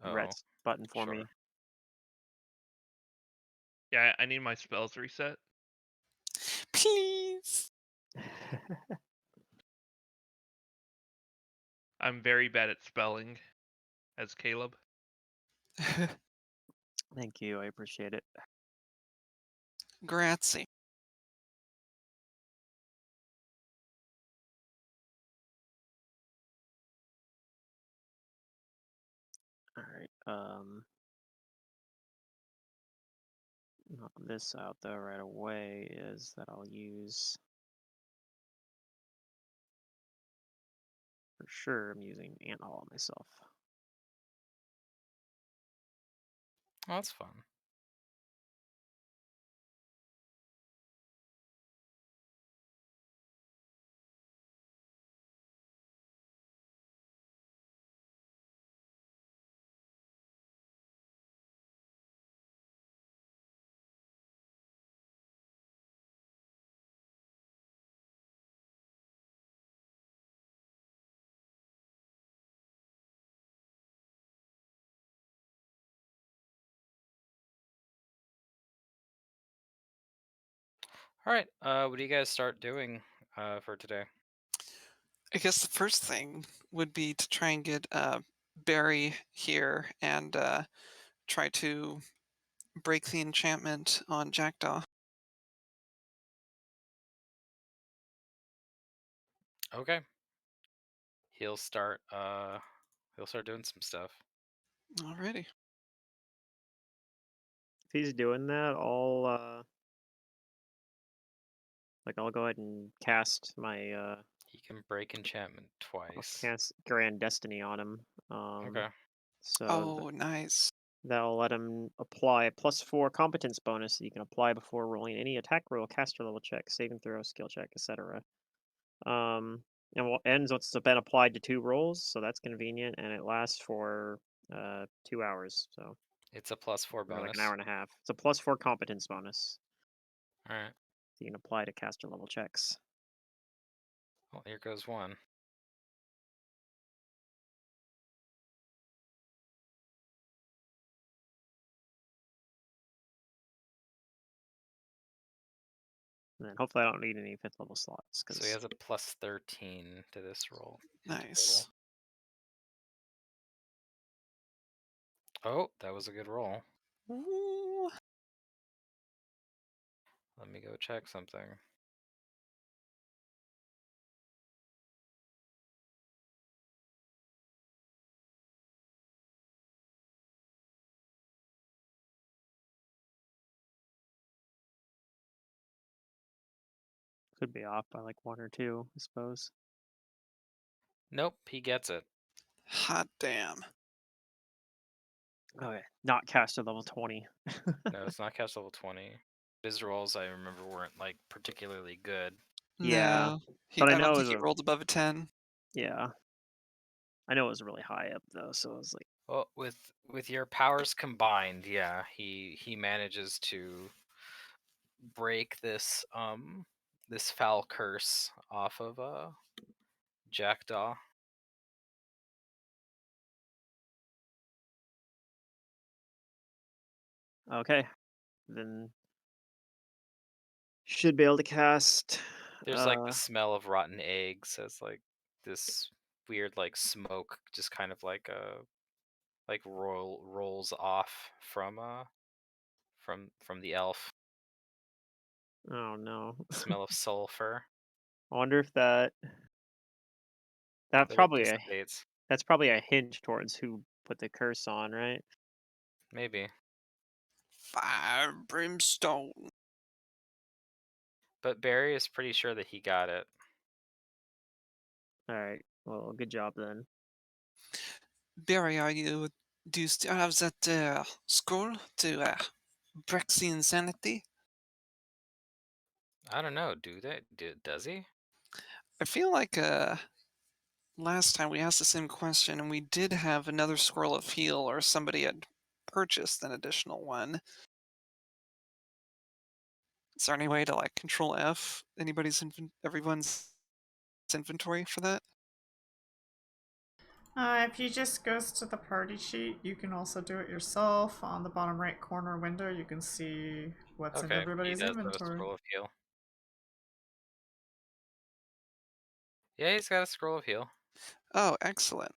see. red Oh, button for sure. me? Yeah, I need my spells reset. Please. I'm very bad at spelling, as Caleb. Thank you, I appreciate it. Grazie. Alright, knock this out, though, right away, is that I'll use... For sure, I'm using Ant Hall on myself. Oh, that's fun. All right. What do you guys start doing for today? I guess the first thing would be to try and get Barry here and try to break the enchantment on Jackdaw. Okay. He'll start. He'll start doing some stuff. Alrighty. If he's doing that, I'll go ahead and cast my, He can break enchantment I'll twice. cast Grand Destiny on him. Okay. So Oh, nice. that'll let him apply a +4 competence bonus that you can apply before rolling any attack roll, caster level check, saving throw, skill check, etc. And what ends once it's been applied to 2 rolls, so that's convenient, and it lasts for 2 hours, so It's a +4 or like an bonus. hour and a half. It's a +4 competence bonus All right. that you can apply to caster level checks. Well, here goes one. And then hopefully I don't need any 5th level slots So he because has a +13 to this roll. Nice. Total. Oh, that was a good roll. Ooh. Let me go check something. could be off by like 1 or 2, I suppose. Nope, he gets it. Hot damn. Okay, not caster level 20. No, it's not cast level 20. His rolls, I remember, weren't like particularly good. Yeah, No. but I I don't know it think was he rolled above a 10. yeah. I know it was really high up though, so I was like, Well, with your powers combined, yeah, he manages to break this foul curse off of Jackdaw. okay, then should be able to cast. There's like the smell of rotten eggs as like this weird like smoke just kind of like rolls off from the elf. Oh no. Smell of sulfur. I wonder if that But it probably dissipates. that's probably a hint towards who put the curse on, right? Maybe. Fire brimstone. But Barry is pretty sure that he got it. All right. Well, good job then. Barry, do you still have that scroll to break the insanity? I don't know. Does he? I feel like last time we asked the same question and we did have another scroll of heal or somebody had purchased an additional one. Is there any way to like control F everyone's inventory for that? If you just goes to the party sheet, you can also do it yourself. On the bottom right corner window, you can see what's in Okay, he everybody's does have a inventory. scroll of heal. Yeah, he's got a scroll of heal. Oh, excellent.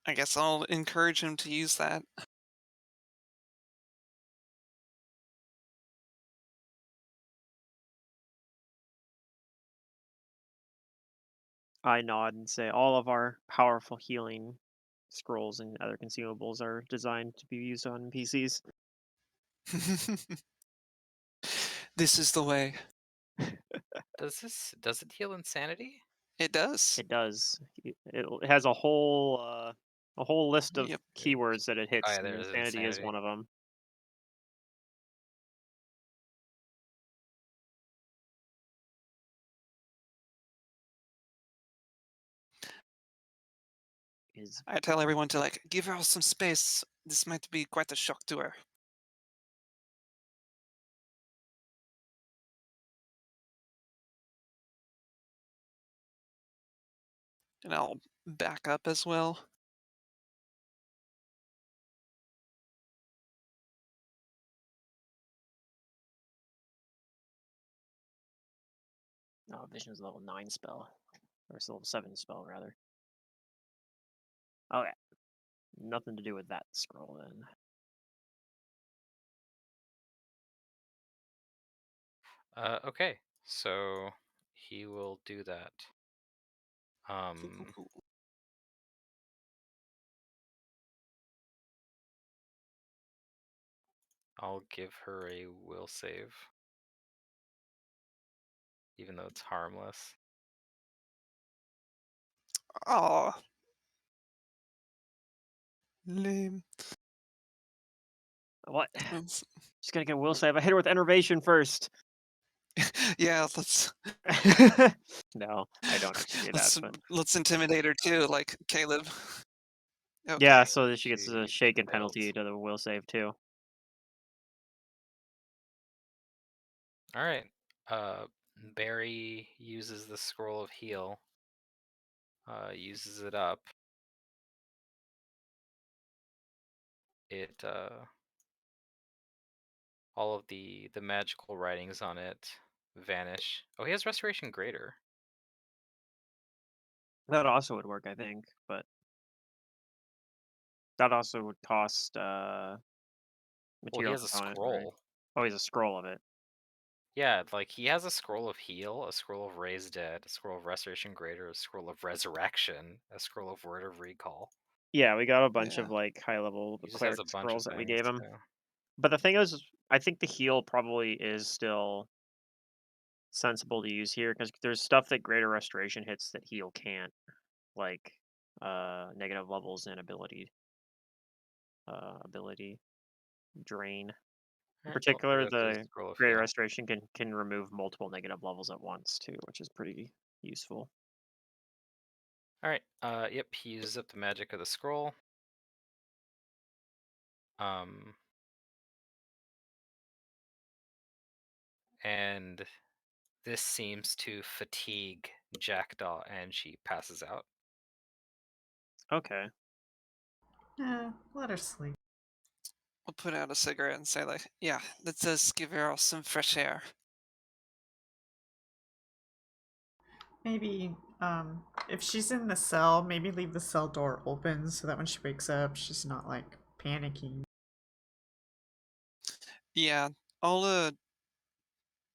I guess I'll encourage him to use that. I nod and say all of our powerful healing scrolls and other consumables are designed to be used on PCs. This is the way. Does it heal insanity? It does. It does. It has a whole list of Yep. keywords that it Oh hits, yeah, and there is insanity is insanity. one of them. Is I tell everyone to like give her some space. This might be quite a shock to her. And I'll back up as well. Vision is a level 9 spell, or it's a level 7 spell rather. Okay, nothing to do with that scroll then. Okay, so he will do that. Cool. I'll give her a will save, even though it's harmless. Oh, lame. What? That's- Just gonna get a will save. I hit her with enervation first. yeah, let's No, I don't actually do that, let's but let's intimidate her too, like Caleb. yeah, Okay. so that she gets a She shaken fails. penalty to the will save too. All right. Barry uses the scroll of heal. Uses it up. It all of the magical writings on it vanish. Oh, he has restoration greater. That also would work, I think, but that also would cost Well, he material has a component, right? scroll. Oh, he's a scroll of it. Yeah, like he has a scroll of heal, a scroll of raise dead, a scroll of restoration greater, a scroll of resurrection, a scroll of word of recall. Yeah, we got a bunch Yeah. of like high level He just has cleric a bunch of scrolls that we things gave him. too. But the thing is, I think the heal probably is still sensible to use here because there's stuff that greater restoration hits that heal can't, like negative levels and ability drain. In Alright, well, there particular, goes the the scroll of greater heal. restoration can remove multiple negative levels at once too, which is pretty useful. Alright, yep, he uses up the magic of the scroll. Um, and this seems to fatigue Jackdaw, and she passes out. Okay. Let her sleep. We'll put out a cigarette and say like, yeah, let's just give her some fresh air. Maybe, if she's in the cell, maybe leave the cell door open so that when she wakes up, she's not like panicking. Yeah, I'll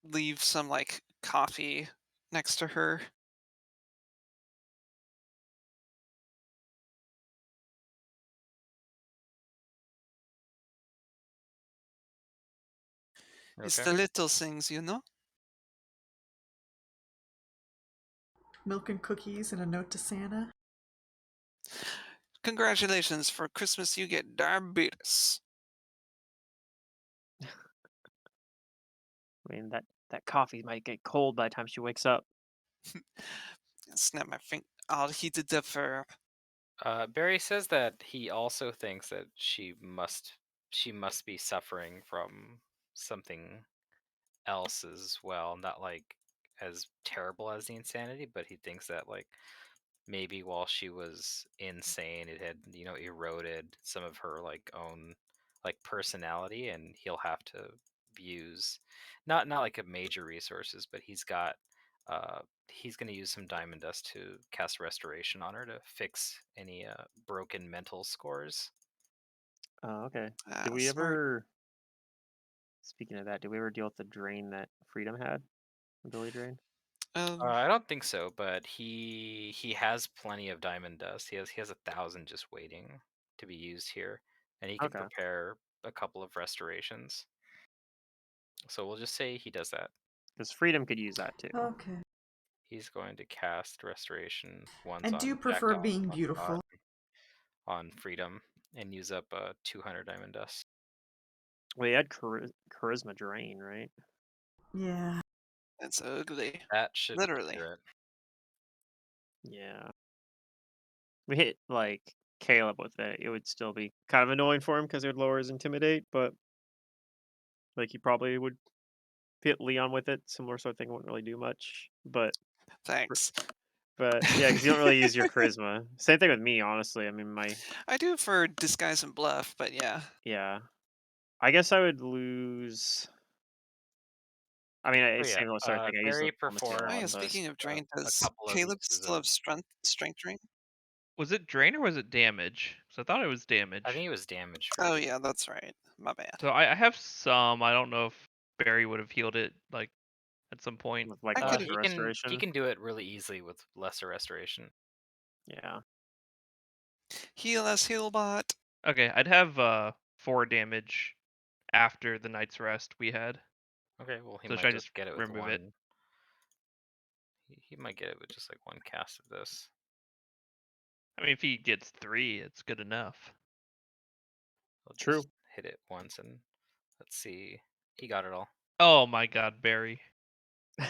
leave some like coffee next to her. It's Okay. the little things, you know? Milk and cookies and a note to Santa. Congratulations, for Christmas you get diabetes. I mean, that coffee might get cold by the time she wakes up. Snap my finger. I'll heat it up for. Barry says that he also thinks that she must be suffering from something else as well, not like as terrible as the insanity, but he thinks that like maybe while she was insane, it had eroded some of her like own like personality, and he'll have to use not like a major resources, but he's going to use some diamond dust to cast restoration on her to fix any broken mental scores. Oh, okay. Ah, Did we smart. ever, speaking of that, did we ever deal with the drain that Freedom had? Ability drain? I don't think so, but he has plenty of diamond dust. He has 1,000 just waiting to be used here, and he could Okay. prepare a couple of restorations. So we'll just say he does that. Because Freedom could use that too. Okay. He's going to cast restoration I once do on prefer Jackdaw being on, beautiful. on Freedom and use up 200 diamond dust. Well, he had charisma drain, right? Yeah. That's ugly. That should Literally. cure it. Yeah. We hit like Caleb with it. It would still be kind of annoying for him because it would lower his intimidate, but like he probably would hit Leon with it. Similar sort of thing wouldn't really do much. Thanks. But yeah, because you don't really use your charisma. Same thing with me, honestly. I mean, I do for disguise and bluff, but yeah. yeah. I guess I would lose. I mean, Oh it's yeah, same sort of thing. I use Barry diplomacy a Oh yeah, lot, but performs speaking of drain, a does couple of Caleb uses still of. have strength drain? Was it drain or was it damage? So I thought it was I think damage. it was damage for Oh you. yeah, that's right. My bad. So I have some. I don't know if Barry would have healed it like at some point. with like I could lesser He restoration. can do it really easily with lesser restoration. Yeah. heal us, healbot. Okay, I'd have 4 damage after the night's rest we had. Okay, well he So might should I just just get it with remove it? one. He might get it with just like one cast of this. I mean, if he gets 3, it's good enough. I'll True. just hit it once and let's see. He got it all. Oh my God, Barry, you're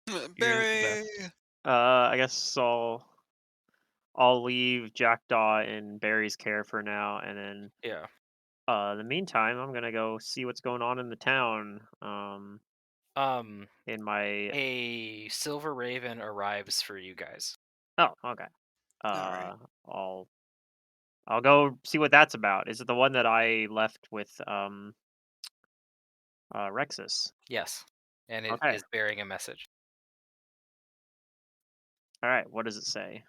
the Barry. best. I guess I'll leave Jackdaw in Barry's care for now, and then Yeah. in the meantime, I'm gonna go see what's going on in the town. Um, In my a silver raven arrives for you guys. oh, okay. All right. Uh, I'll I'll go see what that's about. Is it the one that I left with Rexus? Yes, and it Okay. is bearing a message. All right. What does it say?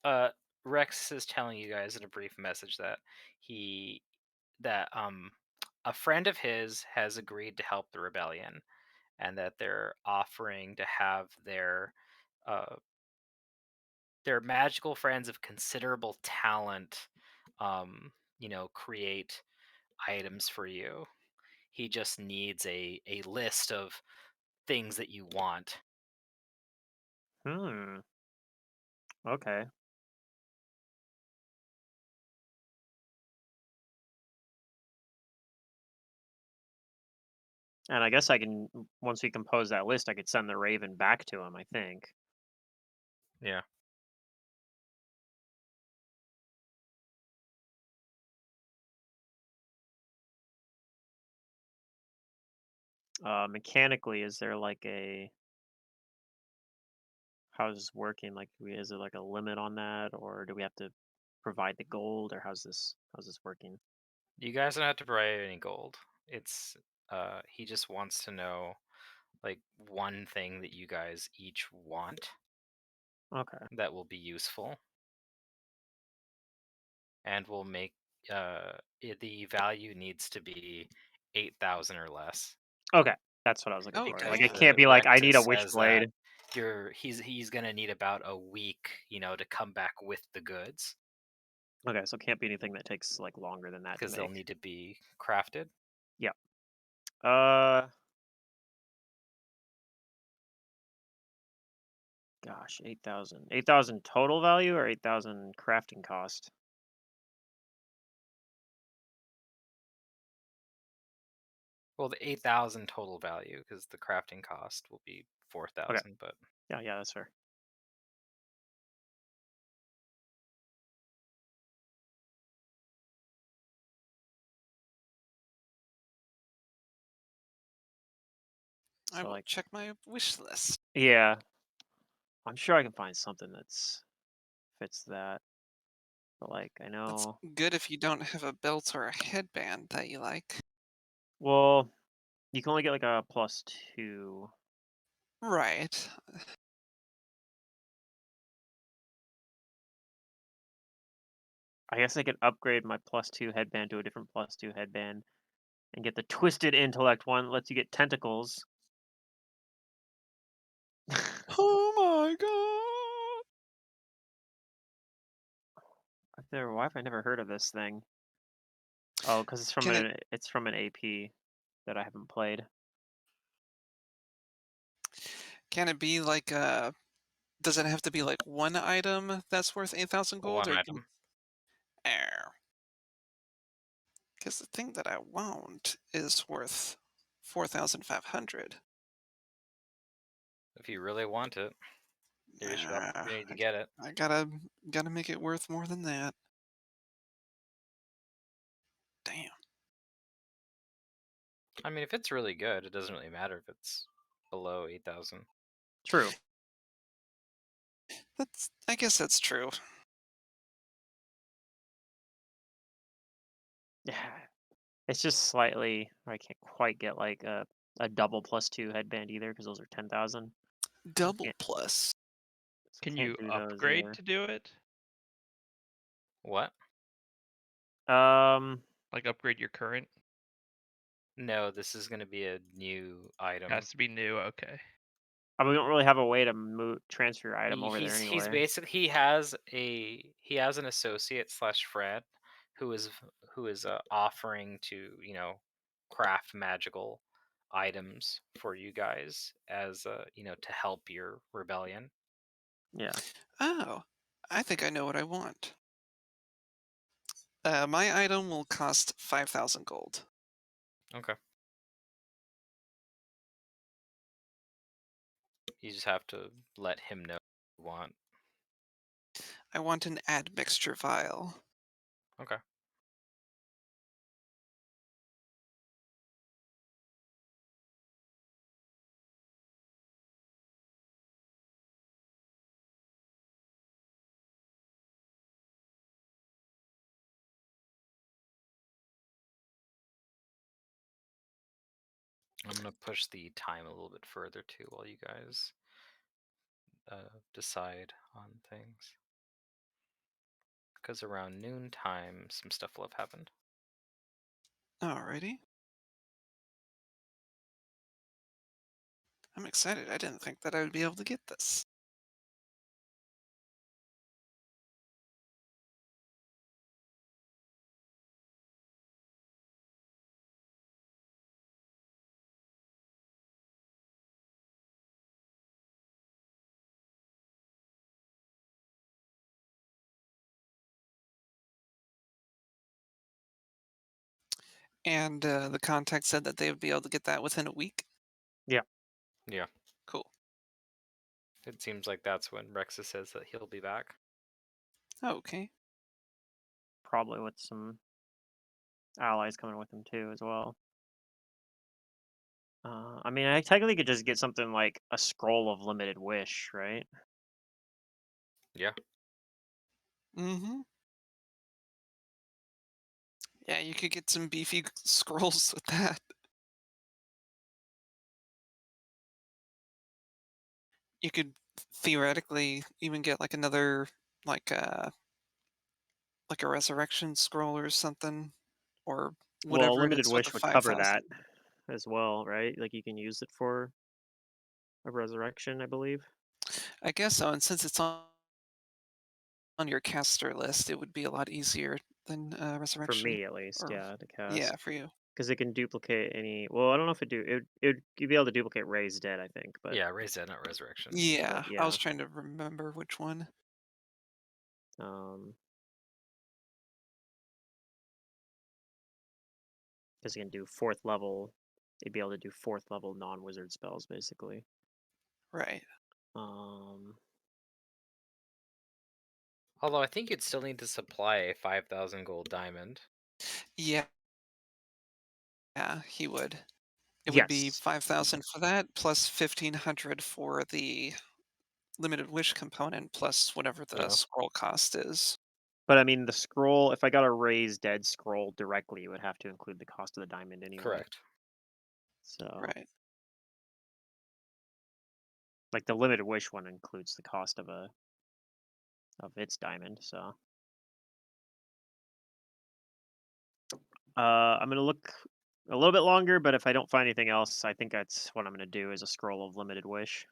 Uh, Rex is telling you guys in a brief message that he that a friend of his has agreed to help the rebellion, and that they're offering to have uh their magical friends of considerable talent, create items for you. He just needs a list of things that you want. Hmm. Okay. And I guess I can once we compose that list, I could send the Raven back to him. I think. Yeah. Mechanically, is there like a how's this working? Like, is it like a limit on that, or do we have to provide the gold, or how's this working? You guys don't have to provide any gold. It's he just wants to know like one thing that you guys each want Okay. that will be useful and will make the value needs to be 8,000 or less. Okay, that's what I was looking for. Okay. Like, Because it can't be like, I need a Rexus says that wishblade. he's gonna need about a week, to come back with the goods Okay, so it can't be anything that takes, like, longer than that to because they'll make. need to be crafted. Yeah. Uh, Gosh, 8,000. 8,000 total value or 8,000 crafting cost? Well, the 8,000 total value because the crafting cost will be Okay. 4,000, but Yeah, that's fair. I So, will like, check my wish list. yeah, I'm sure I can find something that's fits that. But, like, I That's know. good if you don't have a belt or a headband that you like. Well, you can only get like a +2. Right. I guess I could upgrade my +2 headband to a different +2 headband and get the twisted intellect one. Lets you get tentacles. Oh my god. Why have I never heard of this thing? Oh, because Can it it's from an AP that I haven't played. can it be like does it have to be like one item that's worth 8,000 gold one or can item. air? Because the thing that I want is worth 4,500. If you really want it, here's your Nah, opportunity to get it. I gotta make it worth more than that. Damn. I mean, if it's really good, it doesn't really matter if it's below 8,000. True. I guess that's true. Yeah. It's just slightly. I can't quite get like a double +2 headband either because those are 10,000. So Double plus. Can can't you do those upgrade either. to do it? What? Um, Like upgrade your current? No, this is going to be a new item. Has to be new. Okay. we don't really have a way to transfer your item He, over there he's anyway. basically he has an associate slash friend who is offering to craft magical items for you guys as to help your rebellion. Yeah. Oh, I think I know what I want. My item will cost 5,000 gold. Okay. You just have to let him know what you want. I want an admixture vial. Okay. I'm gonna push the time a little bit further too while you guys decide on things. Because around noon time, some stuff will have happened. Alrighty. I'm excited. I didn't think that I would be able to get this. And the contact said that they would be able to get that within a week. Yeah. Yeah. Cool. It seems like that's when Rexa says that he'll be back. Okay. Probably with some allies coming with him too as well. I mean, I technically could just get something like a scroll of limited wish, right? Yeah. Mm-hmm. Yeah, you could get some beefy scrolls with that. You could theoretically even get like another like a resurrection scroll or something, or Well, whatever it limited is with wish the would cover 5,000. that as well, right? Like you can use it for a resurrection, I believe. I guess so, and since it's on your caster list, it would be a lot easier than For resurrection. me, at least, Or yeah, to yeah, cast for you. because it can duplicate any. Well, I don't know if you'd be able to duplicate Raised Dead, I think, Yeah, raise that, not resurrection. but Yeah, I yeah, was trying to remember which one. um, because you can do fourth level. You'd be able to do fourth level non-wizard spells, basically. Right. Um, Although I think you'd still need to supply a 5,000 gold diamond. Yeah, he would. It would be yes, 5,000 for that, plus 1,500 for the limited wish component, plus whatever the True. scroll cost is. but I mean the scroll. If I got a Raised Dead scroll directly, it would have to include the cost of the diamond anyway. Correct. So, Right. like the limited wish one includes the cost of its diamond. So, I'm gonna look a little bit longer, but if I don't find anything else, I think that's what I'm gonna do is a scroll of limited wish.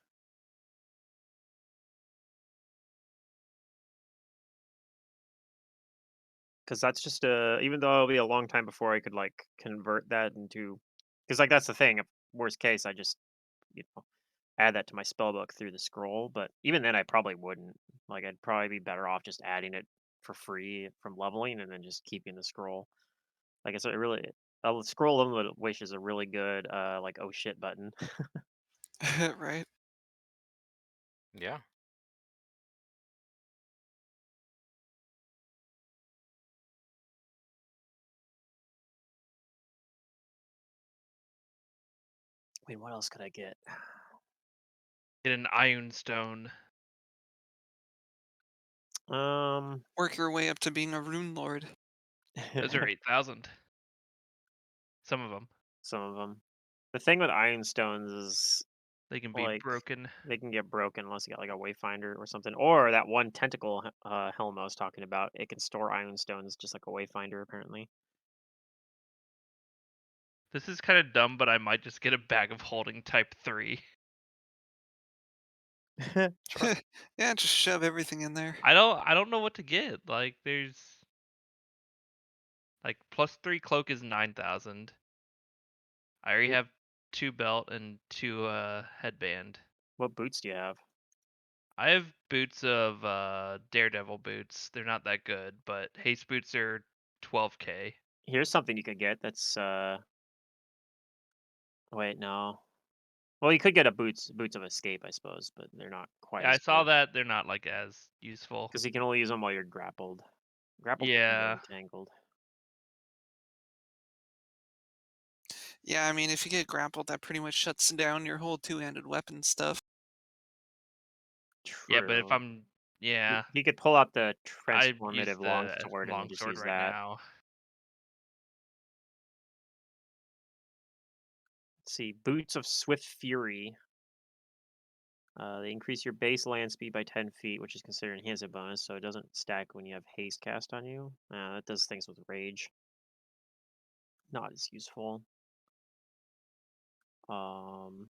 Because that's just even though it'll be a long time before I could like convert that into, because like that's the thing. If worst case, I just you know add that to my spell book through the scroll. But even then, I probably wouldn't. Like I'd probably be better off just adding it for free from leveling and then just keeping the scroll. Like it's a really a scroll of limited wish is a really good like oh shit button. Right. Yeah. I mean, what else could I get? Get an iron stone. Um, Work your way up to being a rune lord. Those are 8,000. Some of them. some of them. The thing with ironstones is They can be like broken. they can get broken unless you got like a wayfinder or something, or that one tentacle helm I was talking about. It can store ironstones just like a wayfinder, apparently. This is kind of dumb, but I might just get a bag of holding type 3. Sure. Yeah, just shove everything in there. I don't know what to get. Like there's like plus 3 cloak is 9,000. I already Wh- have 2 belt and 2 headband. What boots do you have? I have boots of Daredevil boots. They're not that good, but haste boots are 12k. Here's something you could get. That's wait, no. Well, you could get a boots of escape, I suppose, but they're not quite Yeah, I as saw good that they're not like as useful. because you can only use them while you're grappled. Grappled can get Yeah. entangled. Yeah, I mean, if you get grappled, that pretty much shuts down your whole two-handed weapon stuff. Yeah, but if True. I'm yeah, You could pull out the I use transformative the longsword and then just longsword use right that. now. Let's see, Boots of Swift Fury. They increase your base land speed by 10 feet, which is considered an enhancement bonus, so it doesn't stack when you have haste cast on you. That does things with rage. Not as useful. Um,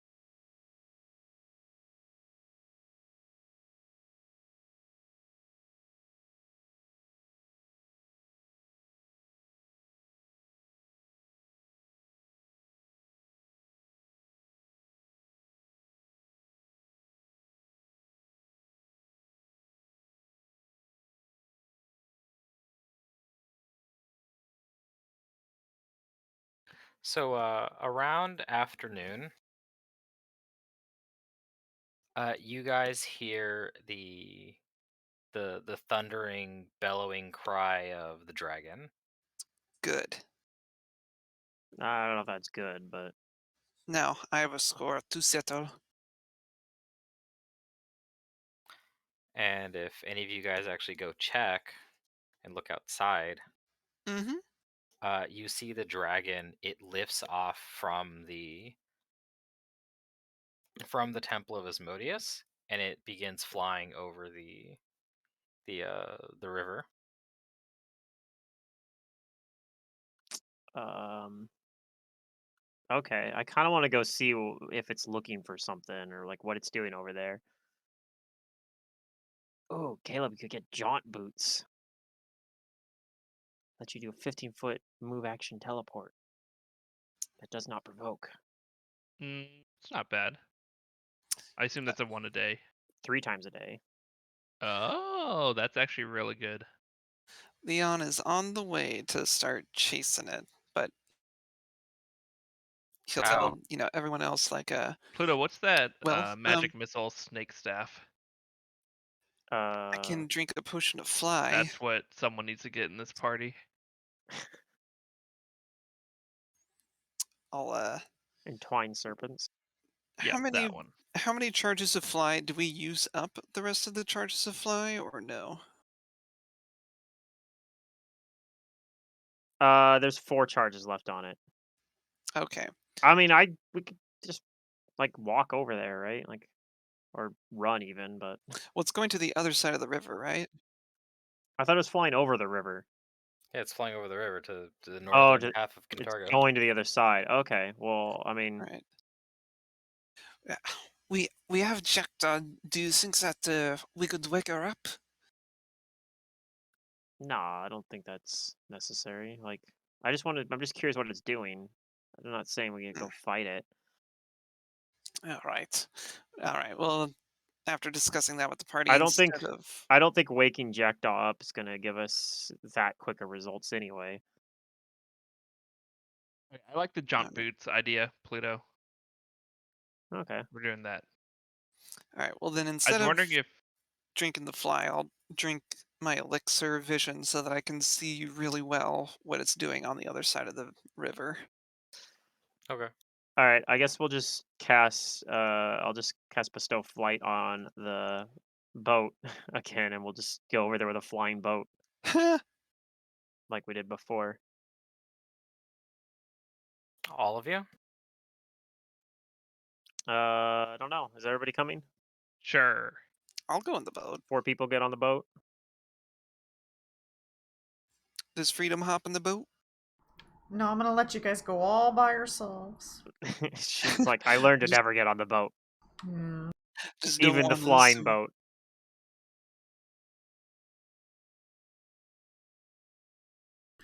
So around afternoon, you guys hear the thundering, bellowing cry of the dragon. Good. I don't know if that's good, but Now, I have a score to settle. And if any of you guys actually go check and look outside, Mm-hmm. you see the dragon. It lifts off from the temple of Asmodius, and it begins flying over the river. Um. Okay, I kind of want to go see if it's looking for something or like what it's doing over there. Oh, Caleb, you could get jaunt boots. Let you do a 15-foot move action teleport. That does not provoke. It's not bad. I assume that's a 1 a day. 3 times a day. Oh, that's actually really good. Leon is on the way to start chasing it, but he'll Wow. tell, everyone else like, Pluto, what's that well, magic missile snake staff? I Uh, can drink a potion to fly. That's what someone needs to get in this party. I'll entwined serpents. Yeah, how many that one. how many charges of fly do we use up the rest of the charges of fly or no? There's 4 charges left on it. Okay. I mean, we could just like walk over there, right? Like, or run even. But Well, it's going to the other side of the river, right? I thought it was flying over the river. Yeah, it's flying over the river to the Oh, northern half of it's Kintargo. going to the other side. Okay. Well, I mean, Right. Yeah. We have Jacta. Do you think that we could wake her up? nah, I don't think that's necessary. Like, I'm just curious what it's doing. I'm not saying we can Mm, go fight it. All right. All right. Well, after discussing that with the party, I don't think instead of I don't think waking Jackdaw up is gonna give us that quick of results anyway. I like the all jaunt boots idea, Pluto. Okay. We're doing that. right. Well, then I was instead of wondering if drinking the fly, I'll drink my elixir vision so that I can see really well what it's doing on the other side of the river. Okay. All right. I guess we'll just cast. I'll just cast bestow flight on the boat again, and we'll just go over there with a flying boat like we did before. All of you? I don't know. Is everybody coming? sure. I'll go in the boat. 4 people get on the boat. Does Freedom hop in the boat? No, I'm gonna let you guys go all by yourselves. She's like, I learned to Just, never get on the boat, Yeah. just don't even the want to lose flying some. boat.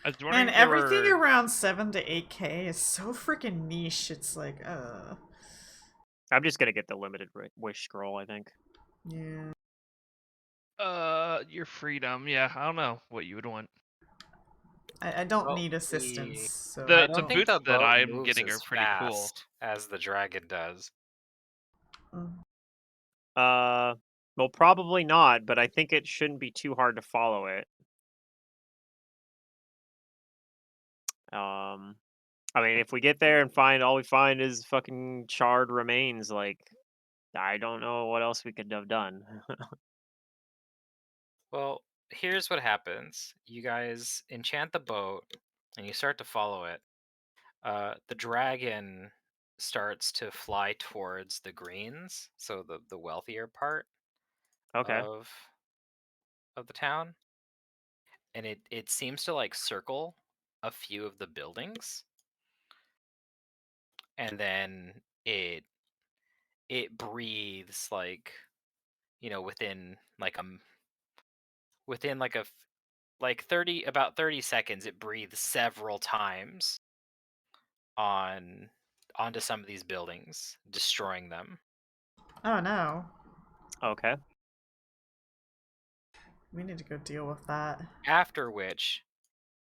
I was wondering Man, if there everything were. around 7 to 8K is so freaking niche. It's like, I'm just gonna get the limited wish scroll. I think. yeah. Your freedom. Yeah, I don't know what you would want. I don't Well, need assistance, the so I The don't the don't. think boots the that boat I'm moves getting are as pretty cool. fast as the dragon does. Mm. Uh, well, probably not, but I think it shouldn't be too hard to follow it. Um, I mean, if we get there and find all we find is fucking charred remains, like I don't know what else we could have done. Well, here's what happens. You guys enchant the boat and you start to follow it. The dragon starts to fly towards the greens, so the wealthier part Okay. of the town, and it seems to like circle a few of the buildings, and then it breathes like within like within like like 30 about 30 seconds it breathes several times on onto some of these buildings, destroying them. Oh no. Okay. We need to go deal with that. After which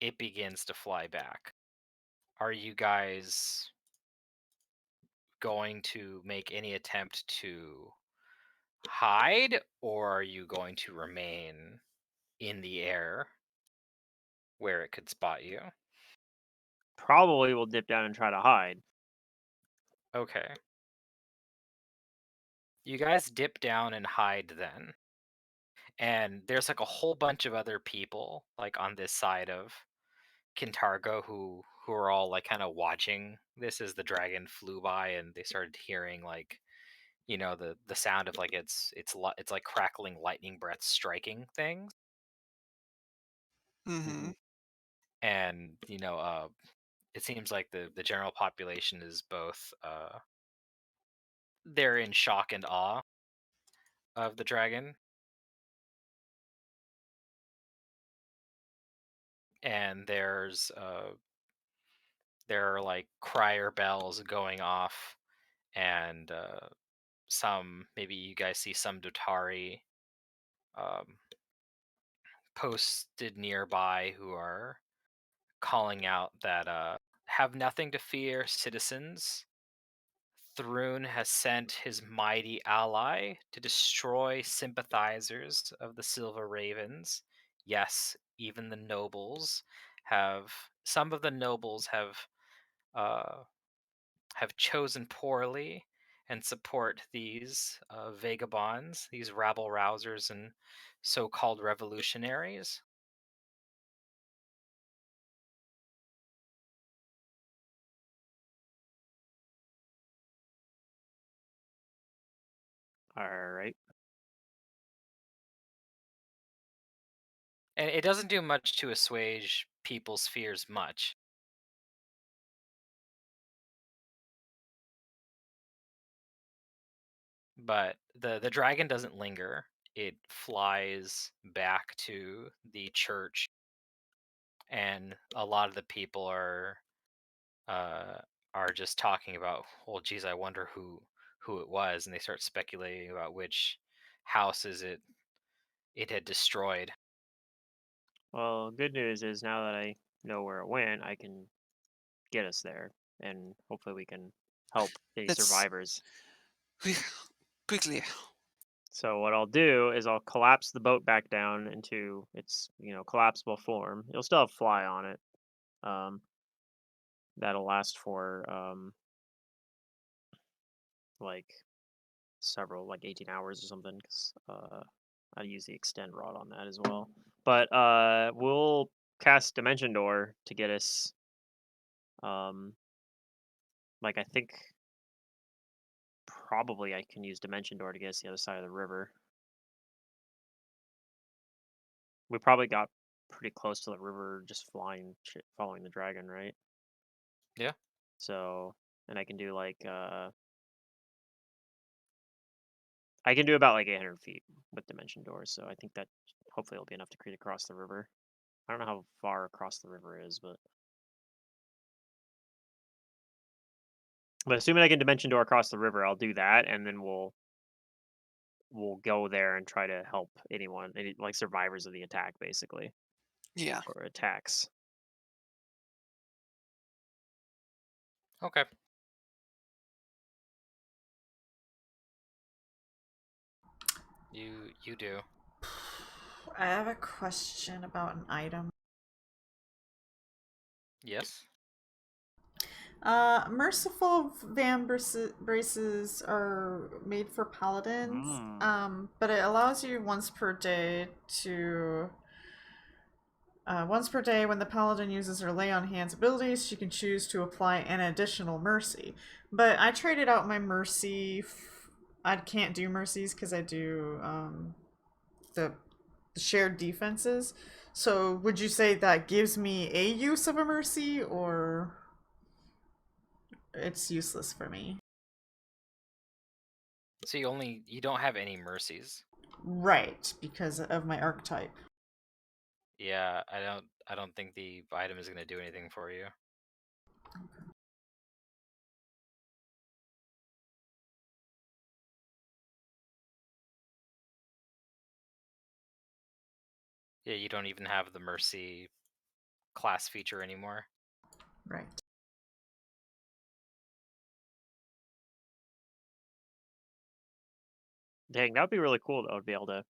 it begins to fly back. Are you guys going to make any attempt to hide, or are you going to remain in the air where it could spot you? Probably we'll dip down and try to hide. Okay. You guys dip down and hide then. And there's like a whole bunch of other people like on this side of Kintargo who are all like kind of watching this as the dragon flew by, and they started hearing like the sound of like it's like crackling lightning breaths striking things. Mm-hmm. Hmm. And it seems like the general population is both they're in shock and awe of the dragon, and there are like crier bells going off, and some maybe you guys see some Dotari um, posted nearby who are calling out that have nothing to fear, citizens. Thrune has sent his mighty ally to destroy sympathizers of the Silver Ravens. Yes, even the nobles some of the nobles uh, have chosen poorly and support these vagabonds, these rabble rousers and so-called revolutionaries. All right. And it doesn't do much to assuage people's fears much. But the dragon doesn't linger. It flies back to the church, and a lot of the people uh, are just talking about, well, geez, I wonder who it was, and they start speculating about which houses it had destroyed. Well, good news is now that I know where it went, I can get us there, and hopefully we can help any Let's survivors. quickly. So what I'll do is I'll collapse the boat back down into its, collapsible form. It'll still have fly on it. Um, that'll last for like several, like 18 hours or something, because I use the extend rod on that as well. But we'll cast Dimension Door to get us. Like I think probably I can use Dimension Door to get us the other side of the river. We probably got pretty close to the river just flying, following the dragon, right? Yeah. So, and I can do I can do about like 800 feet with Dimension Doors. So I think that hopefully it'll be enough to create across the river. I don't know how far across the river is, but assuming I can Dimension Door across the river, I'll do that, and then we'll go there and try to help any like survivors of the attack, basically, Yeah. or attacks. Okay. You do. I have a question about an item. Yes. Merciful braces are made for paladins, but it allows you once per day when the paladin uses her lay on hands abilities, she can choose to apply an additional mercy. But I traded out my mercy. I can't do mercies because I do the shared defenses. So would you say that gives me a use of a mercy, or it's useless for me? So you don't have any mercies. Right, because of my archetype. Yeah, I don't think the item is going to do anything for you. Yeah, you don't even have the mercy class feature anymore. Right. Dang, that would be really cool though, to be able to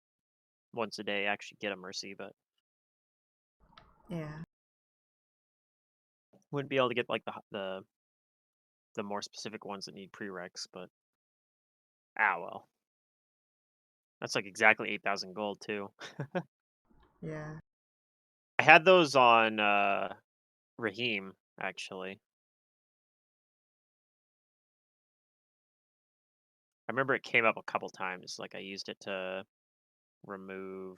once a day actually get a mercy, but Yeah. wouldn't be able to get like the more specific ones that need prereqs, but well. That's like exactly 8,000 gold too. Yeah. I had those on Raheem, actually. I remember it came up a couple times. Like I used it to remove.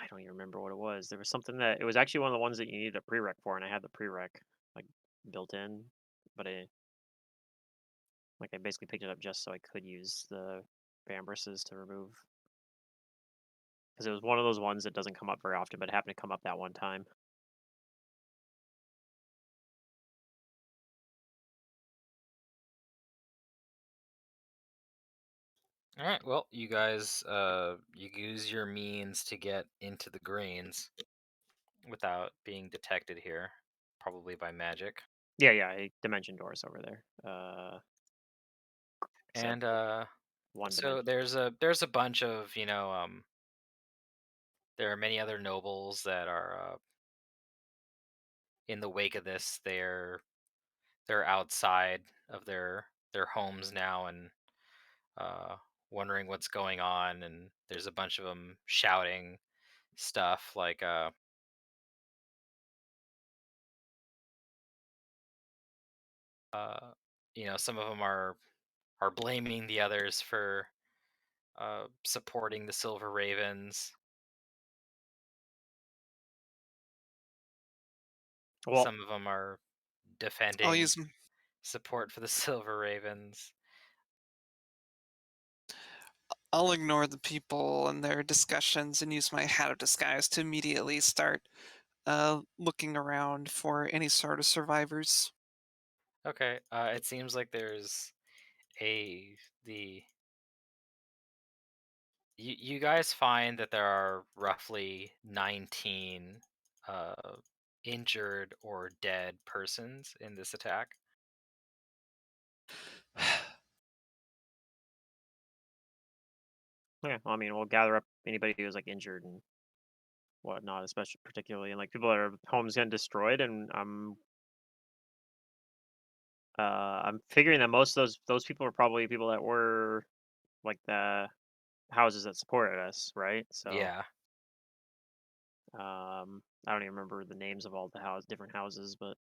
I don't even remember what it was. There was something that it was actually one of the ones that you needed a prereq for, and I had the prereq like built in, but I basically picked it up just so I could use the Vambraces to remove, because it was one of those ones that doesn't come up very often, but it happened to come up that one time. All right. Well, you guys, you use your means to get into the grains without being detected here, probably by magic. Yeah, dimension doors over there. Except And one so dimension. there's a bunch of there are many other nobles that are in the wake of this. They're outside of their homes now and uh, wondering what's going on. And there's a bunch of them shouting stuff like uh, some of them are blaming the others for supporting the Silver Ravens. Well, Some of them are I'll defending use support for the Silver Ravens. I'll ignore the people and their discussions and use my hat of disguise to immediately start looking around for any sort of survivors. Okay, it seems like there's a the you guys find that there are roughly 19 uh, injured or dead persons in this attack. yeah. I mean, we'll gather up anybody who's like injured and whatnot, especially particularly and like people that are homes getting destroyed, and I'm figuring that most of those people are probably people that were like the houses that supported us, right? So Yeah. I don't even remember the names of all the different houses, but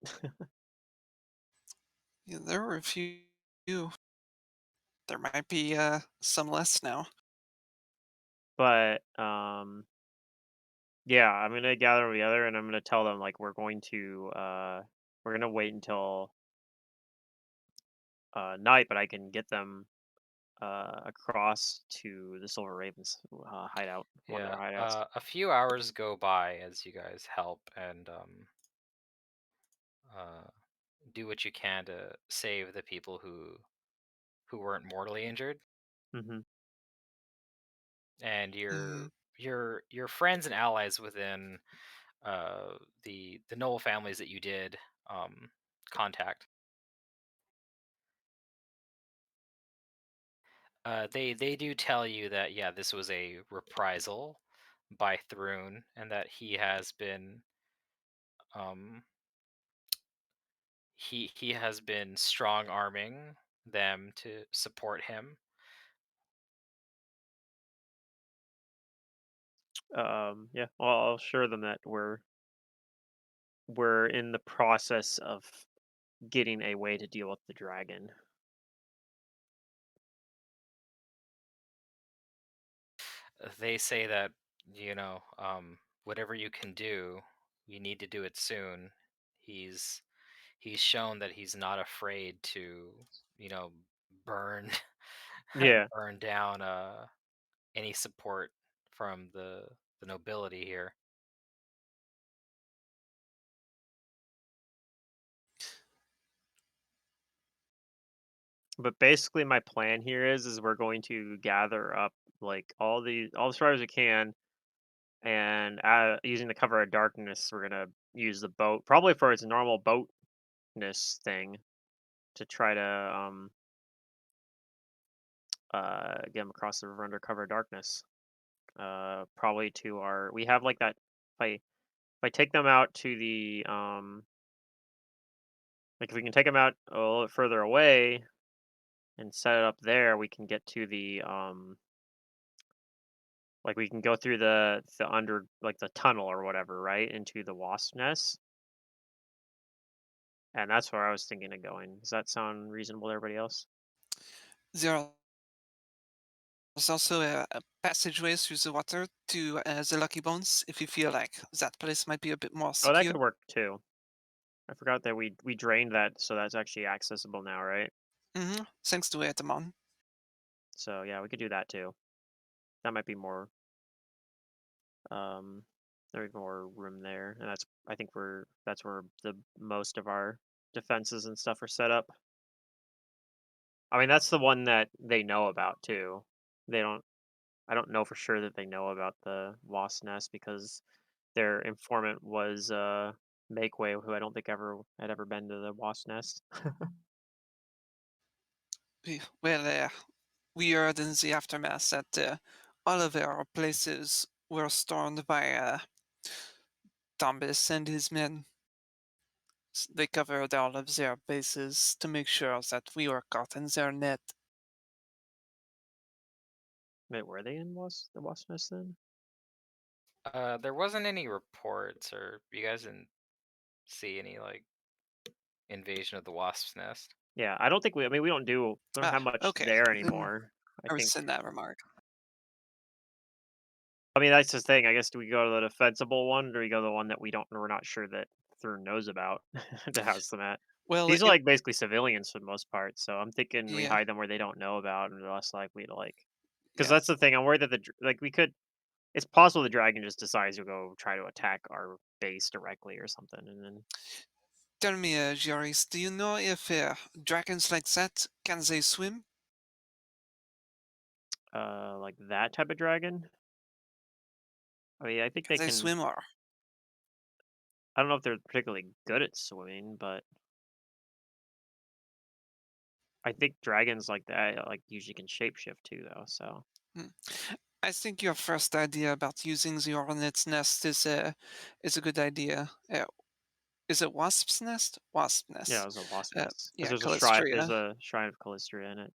Yeah, there were a few. There might be some less now. but yeah, I'm gonna gather them together and I'm gonna tell them like we're gonna wait until night, but I can get them across to the Silver Ravens hideout, one of Yeah. their hideouts. A few hours go by as you guys help and uh, do what you can to save the people who weren't mortally injured. Hmm. And Hmm. your friends and allies within the noble families that you did um, contact. They do tell you that yeah, this was a reprisal by Thrune, and that um, he has been strong arming them to support him. Yeah, well, I'll assure them that we're in the process of getting a way to deal with the dragon. They say that whatever you can do, you need to do it soon. He's he's shown that he's not afraid to you know burn Yeah, burn down any support from the nobility here. but basically my plan here is we're going to gather up like all the survivors we can, and using the cover of darkness, we're gonna use the boat probably for its normal boatness thing to try to get them across the river under cover of darkness. Probably to our we have like that. If I take them out to the like if we can take them out a little bit further away and set it up there, we can get to the like we can go through the under like the tunnel or whatever, right, into the wasp nest. And that's where I was thinking of going. Does that sound reasonable to everybody else? Zero. There's also a passageway through the water to the Lucky Bones if you feel like that place might be a bit more Oh, that secure. could work too. I forgot that we drained that, so that's actually accessible now, right? Thanks to Etamon. So yeah, we could do that too. That might be more. Um, there's more room there, and I think that's where the most of our defenses and stuff are set up. I mean, that's the one that they know about too. They don't. I don't know for sure that they know about the wasp nest because their informant was Makeway, who I don't think ever had ever been to the wasp nest. Well, we heard in the aftermath that all of our places were stormed by Tombus and his men. They covered all of their bases to make sure that we were caught in their net. Wait, were they in the wasp nest then? There wasn't any reports, or you guys didn't see any like invasion of the wasp's nest. Yeah, I don't think we. I mean, we don't Ah, have much okay. there Then anymore. I I think. rescind that remark. I mean, that's the thing. I guess do we go to the defensible one, or do we go to the one that we're not sure that Thurn knows about to house them at? Well, These are it like basically civilians for the most part, so I'm thinking we yeah, hide them where they don't know about, and they're less likely to like. Because yeah. that's the thing. I'm worried that like we could. It's possible the dragon just decides to go try to attack our base directly or something, and then Tell me, Joris, do you know if dragons like that can they swim? like that type of dragon. I mean, I think Can they they can. swim or I don't know if they're particularly good at swimming, but I think dragons like that like usually can shapeshift too, though. So hmm. I think your first idea about using the hornet's nest is a good idea. Is it wasp's nest? Wasp yeah, it nest. was a wasp nest because Yeah, Calistria. there's a shrine of Calistria in it.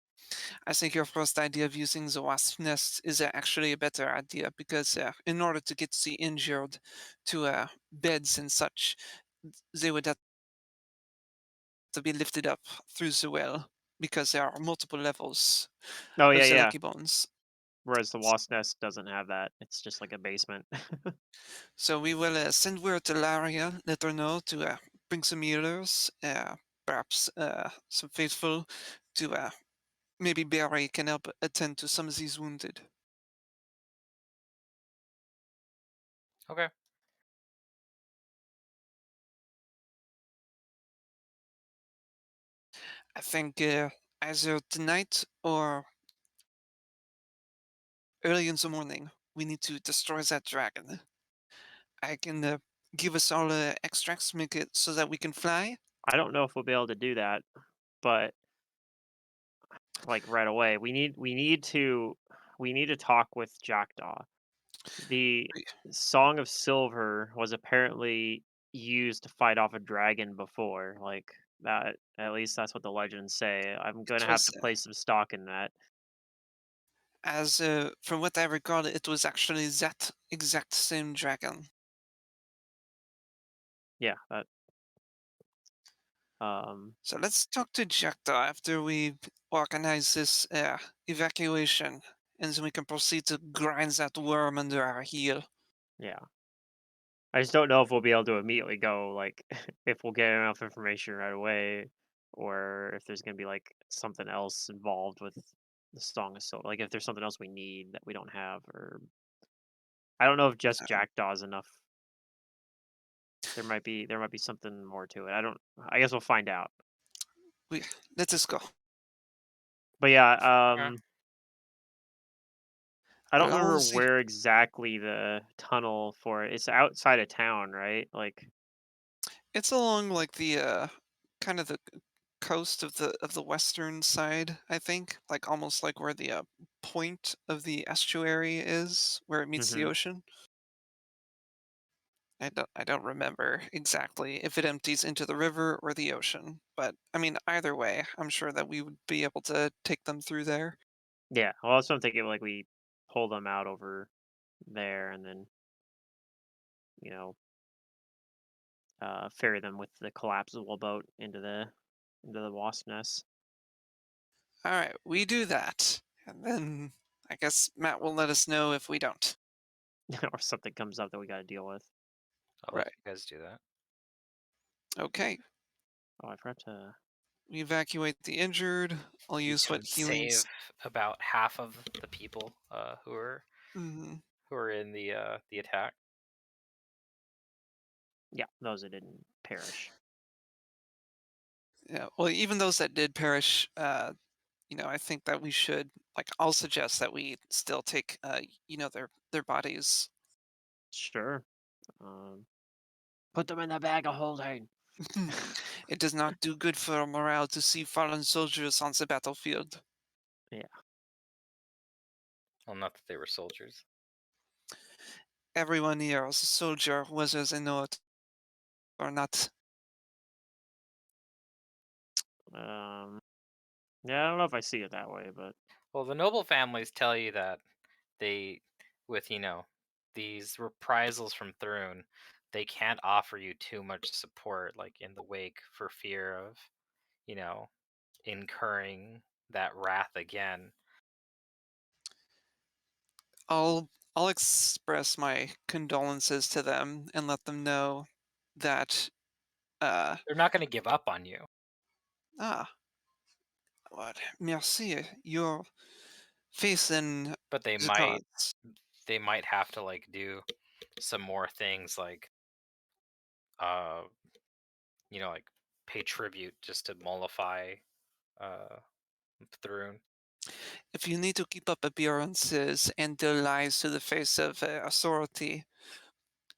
I think your first idea of using the wasp nest is actually a better idea because in order to get the injured to beds and such, they would have to be lifted up through the well because there are multiple levels Oh of yeah, the yeah. lucky bones. Whereas the wasp nest doesn't have that. It's just like a basement. So we will send word to Laria, let her know to bring some healers, perhaps some faithful, to maybe Barry can help attend to some of these wounded. Okay. I think either tonight or early in the morning, we need to destroy that dragon. I can give us all extracts, make it so that we can fly. I don't know if we'll be able to do that, but like right away, we need to talk with Jackdaw. The Song of Silver was apparently used to fight off a dragon before, like that. At least that's what the legends say. I'm It gonna have was, to place some stock in that. as from what I recall, it was actually that exact same dragon. Yeah, that um So let's talk to Jackdaw after we organize this evacuation, and then we can proceed to grind that worm under our heel. yeah. I just don't know if we'll be able to immediately go like if we'll get enough information right away, or if there's gonna be like something else involved with the Song of Silver. Like if there's something else we need that we don't have, or I don't know if just Uh, Jackdaw is enough. There might be something more to it. I don't. I guess we'll find out. we let us go. But yeah, Okay. I don't Well, remember where exactly the tunnel for it. It's outside of town, right? Like, it's along like the kind of the coast of the western side, I think, like almost like where the point of the estuary is, where it meets the hmm ocean. I don't remember exactly if it empties into the river or the ocean, but I mean either way, I'm sure that we would be able to take them through there. yeah. Well, that's what I'm thinking. Like, we pull them out over there, and then you know, ferry them with the collapsible boat into the wasp nest. All right, we do that, and then I guess Matt will let us know if we don't. or something comes up that we got to deal with. I'll let Right. you guys do that. Okay. Oh, I forgot to. We evacuate the injured. I'll You use what can save healings. about half of the people Mhm. who are in the attack. Yeah, those that didn't perish. Yeah. Well, even those that did perish, I think that we should like. I'll suggest that we still take, their bodies. Sure. Um, put them in the bag of holding. It does not do good for morale to see fallen soldiers on the battlefield. Yeah. Well, not that they were soldiers. Everyone here is a soldier, whether they know it or not. Um, yeah, I don't know if I see it that way, but Well, the noble families tell you that they, with these reprisals from Thrune, they can't offer you too much support, like in the wake, for fear of, you know, incurring that wrath again. I'll express my condolences to them and let them know that uh They're not going to give up on you, ah what merci, you're facing but the gods. they might have to like do some more things, like uh, like pay tribute just to mollify uh Thrune. If you need to keep up appearances and tell lies to the face of authority,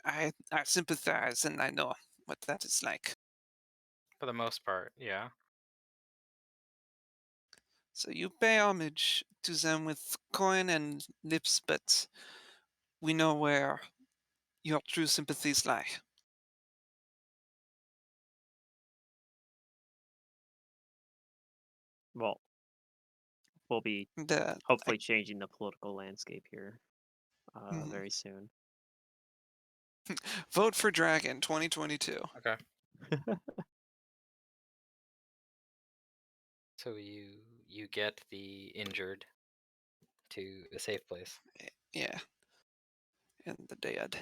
I sympathize and I know what that is like. For the most part, yeah. So you pay homage to them with coin and lips, but we know where your true sympathies lie. well, we'll be The I, hopefully changing the political landscape here mhm. very soon. Vote for Dragon 2022. Okay. So you get the injured to a safe place. Yeah, and the dead.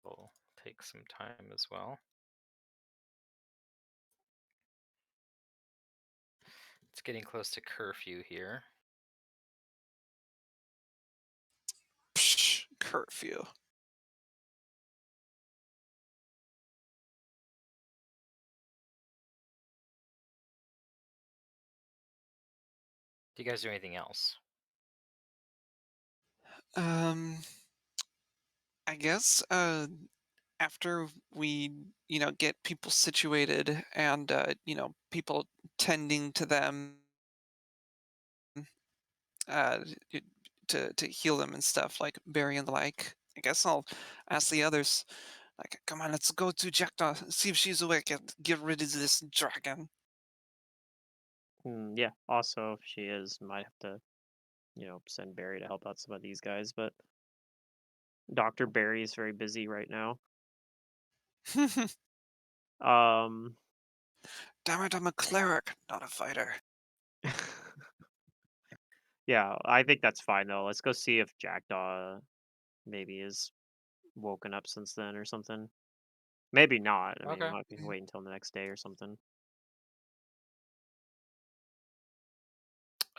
Will take some time as well. It's getting close to curfew here. Psh, curfew. Do you guys do anything else? Um, I guess after we get people situated and people tending to them uh y- to heal them and stuff like Barry and the like. I guess I'll ask the others like, come on, let's go to Jackdaw, see if she's awake and get rid of this dragon. Yeah. Also, if she is, might have to, send Barry to help out some of these guys. But Doctor Barry is very busy right now. Um, Damn it, I'm a cleric, not a fighter. yeah, I think that's fine though. Let's go see if Jackdaw maybe is woken up since then or something. Maybe not. I mean, it Okay. might be wait until the next day or something.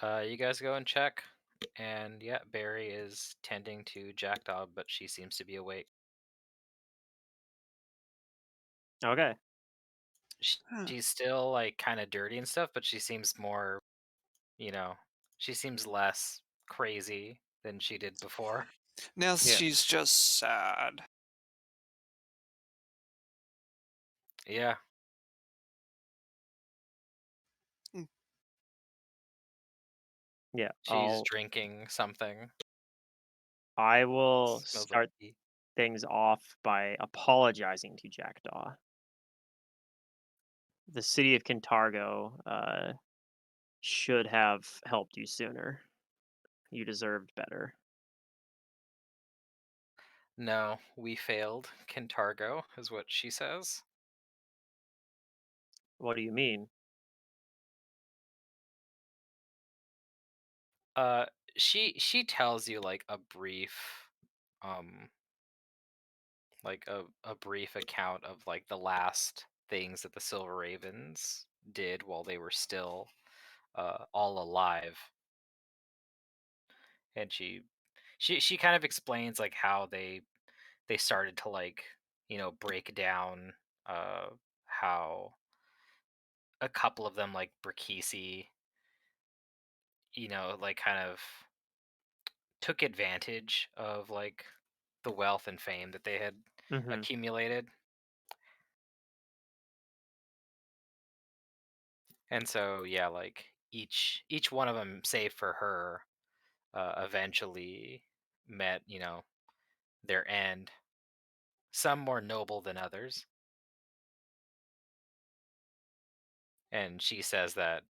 You guys go and check, and yeah, Barry is tending to Jackdaw, but she seems to be awake. Okay. Huh. She's still like kind of dirty and stuff, but she seems more, you know, she seems less crazy than she did before. Now Yeah. she's just sad. Yeah, Mm. Yeah. she's drinking something. I will Smells like start tea. things off by apologizing to Jackdaw. The city of Kintargo should have helped you sooner. You deserved better. No, we failed. Kintargo is what she says. What do you mean? Uh, she tells you like a brief, um, like a brief account of like the last things that the Silver Ravens did while they were still all alive, and she kind of explains like how they started to like break down uh how a couple of them like Brikisi, like kind of took advantage of like the wealth and fame that they had Mm-hmm. accumulated. And so yeah, like each one of them, save for her, eventually met their end. Some more noble than others. And she says that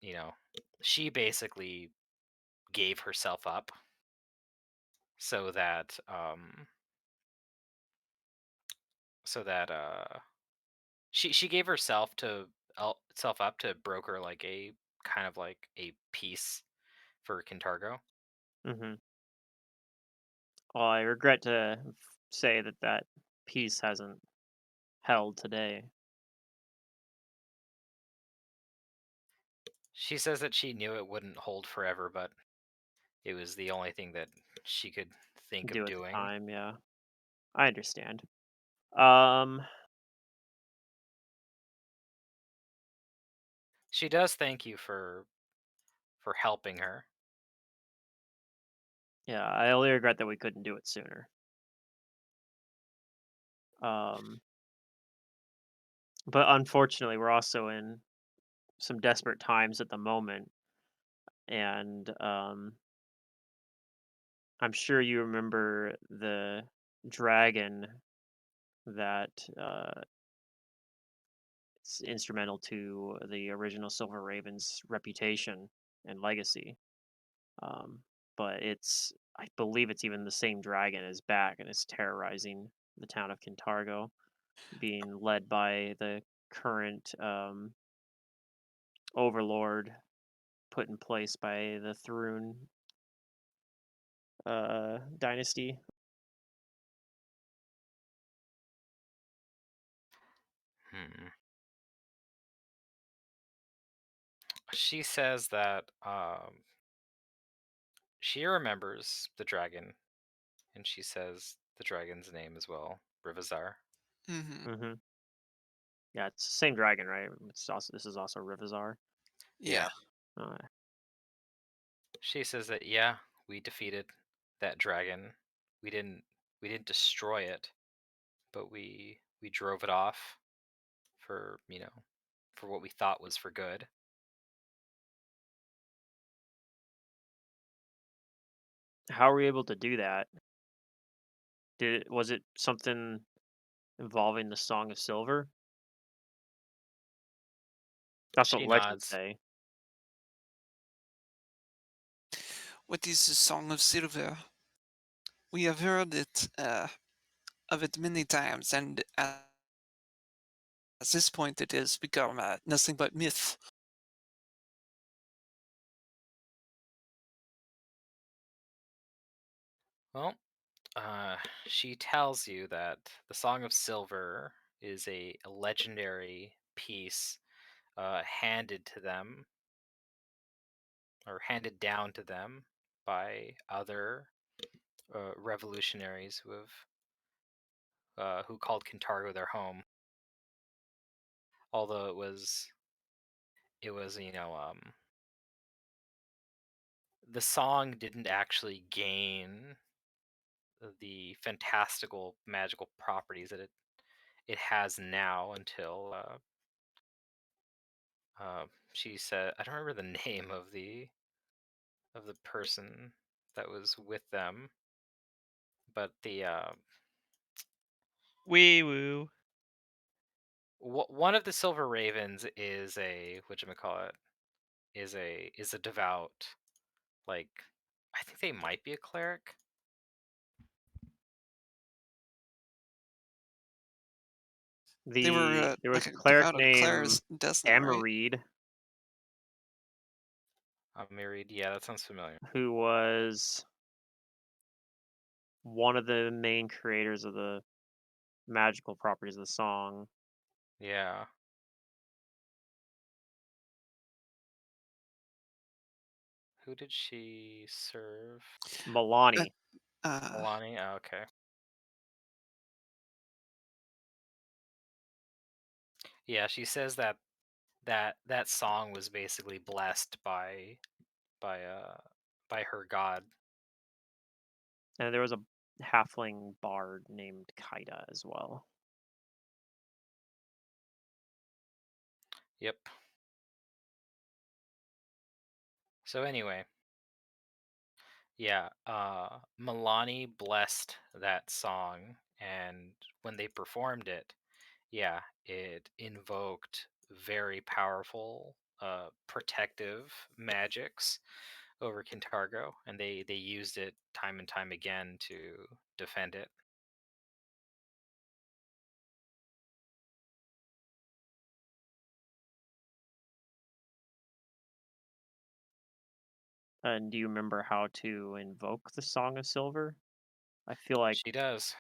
she basically gave herself up so that she gave herself to self up to broker like a kind of like a peace for Kintargo. Mm-hmm. Well, I regret to say that that piece hasn't held today. She says that she knew it wouldn't hold forever, but it was the only thing that she could think of Do at the doing. time, yeah. I understand. Um, She does thank you for helping her. yeah, I only regret that we couldn't do it sooner. Um, but unfortunately, we're also in some desperate times at the moment, and I'm sure you remember the dragon that is instrumental to the original Silver Raven's reputation and legacy. Um, but I believe it's even the same dragon is back and is terrorizing the town of Kintargo, being led by the current overlord put in place by the Thrune dynasty. Hmm. She says that she remembers the dragon, and she says the dragon's name as well, Rivazar. Hmm. Hmm. Yeah, it's the same dragon, right? It's also this is also Rivazar. Yeah. Uh, She says that yeah, we defeated that dragon. We didn't we didn't destroy it, but we drove it off for for what we thought was for good. how were we able to do that? Was it something involving the Song of Silver? That's what She legends nods. say. What is the Song of Silver? We have heard of it many times, and at this point, it has become nothing but myth. Well, she tells you that the Song of Silver is a legendary piece handed to them or handed down to them by other revolutionaries who called Kintargo their home. Although it was the song didn't actually gain the fantastical magical properties that it has now until uh, she said, I don't remember the name of the person that was with them, but the Wee woo. one of the Silver Ravens is a whatchamacallit, is a devout, like I think they might be a cleric. They were There was like a a cleric devout of named Claire's Desna, right? Amareed I'm married. Yeah, that sounds familiar. who was one of the main creators of the magical properties of the song. Yeah. Who did she serve? Uh, Milani. uh, Milani? Oh, okay. Yeah, she says that that song was basically blessed by uh by her god. And there was a halfling bard named Kaida as well. Yep. So anyway, yeah, Milani blessed that song, and when they performed it, yeah, it invoked very powerful protective magics over Kintargo, and they used it time and time again to defend it. And do you remember how to invoke the Song of Silver? I feel like She does.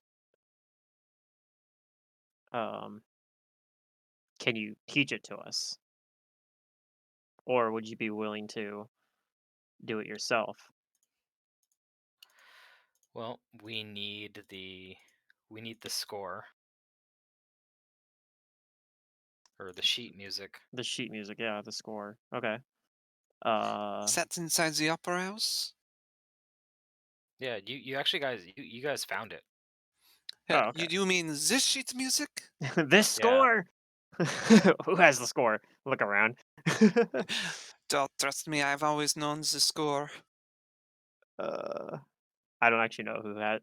um can you teach it to us? Or would you be willing to do it yourself? Well, we need the score or the sheet music. The sheet music, yeah, the score. Okay. is that inside the opera house? Yeah, you actually guys you guys found it. Yeah, Oh, okay. you mean this sheet music? This Yeah. score. Who has the score? Look around. Don't trust me, I've always known the score. uh, I don't actually know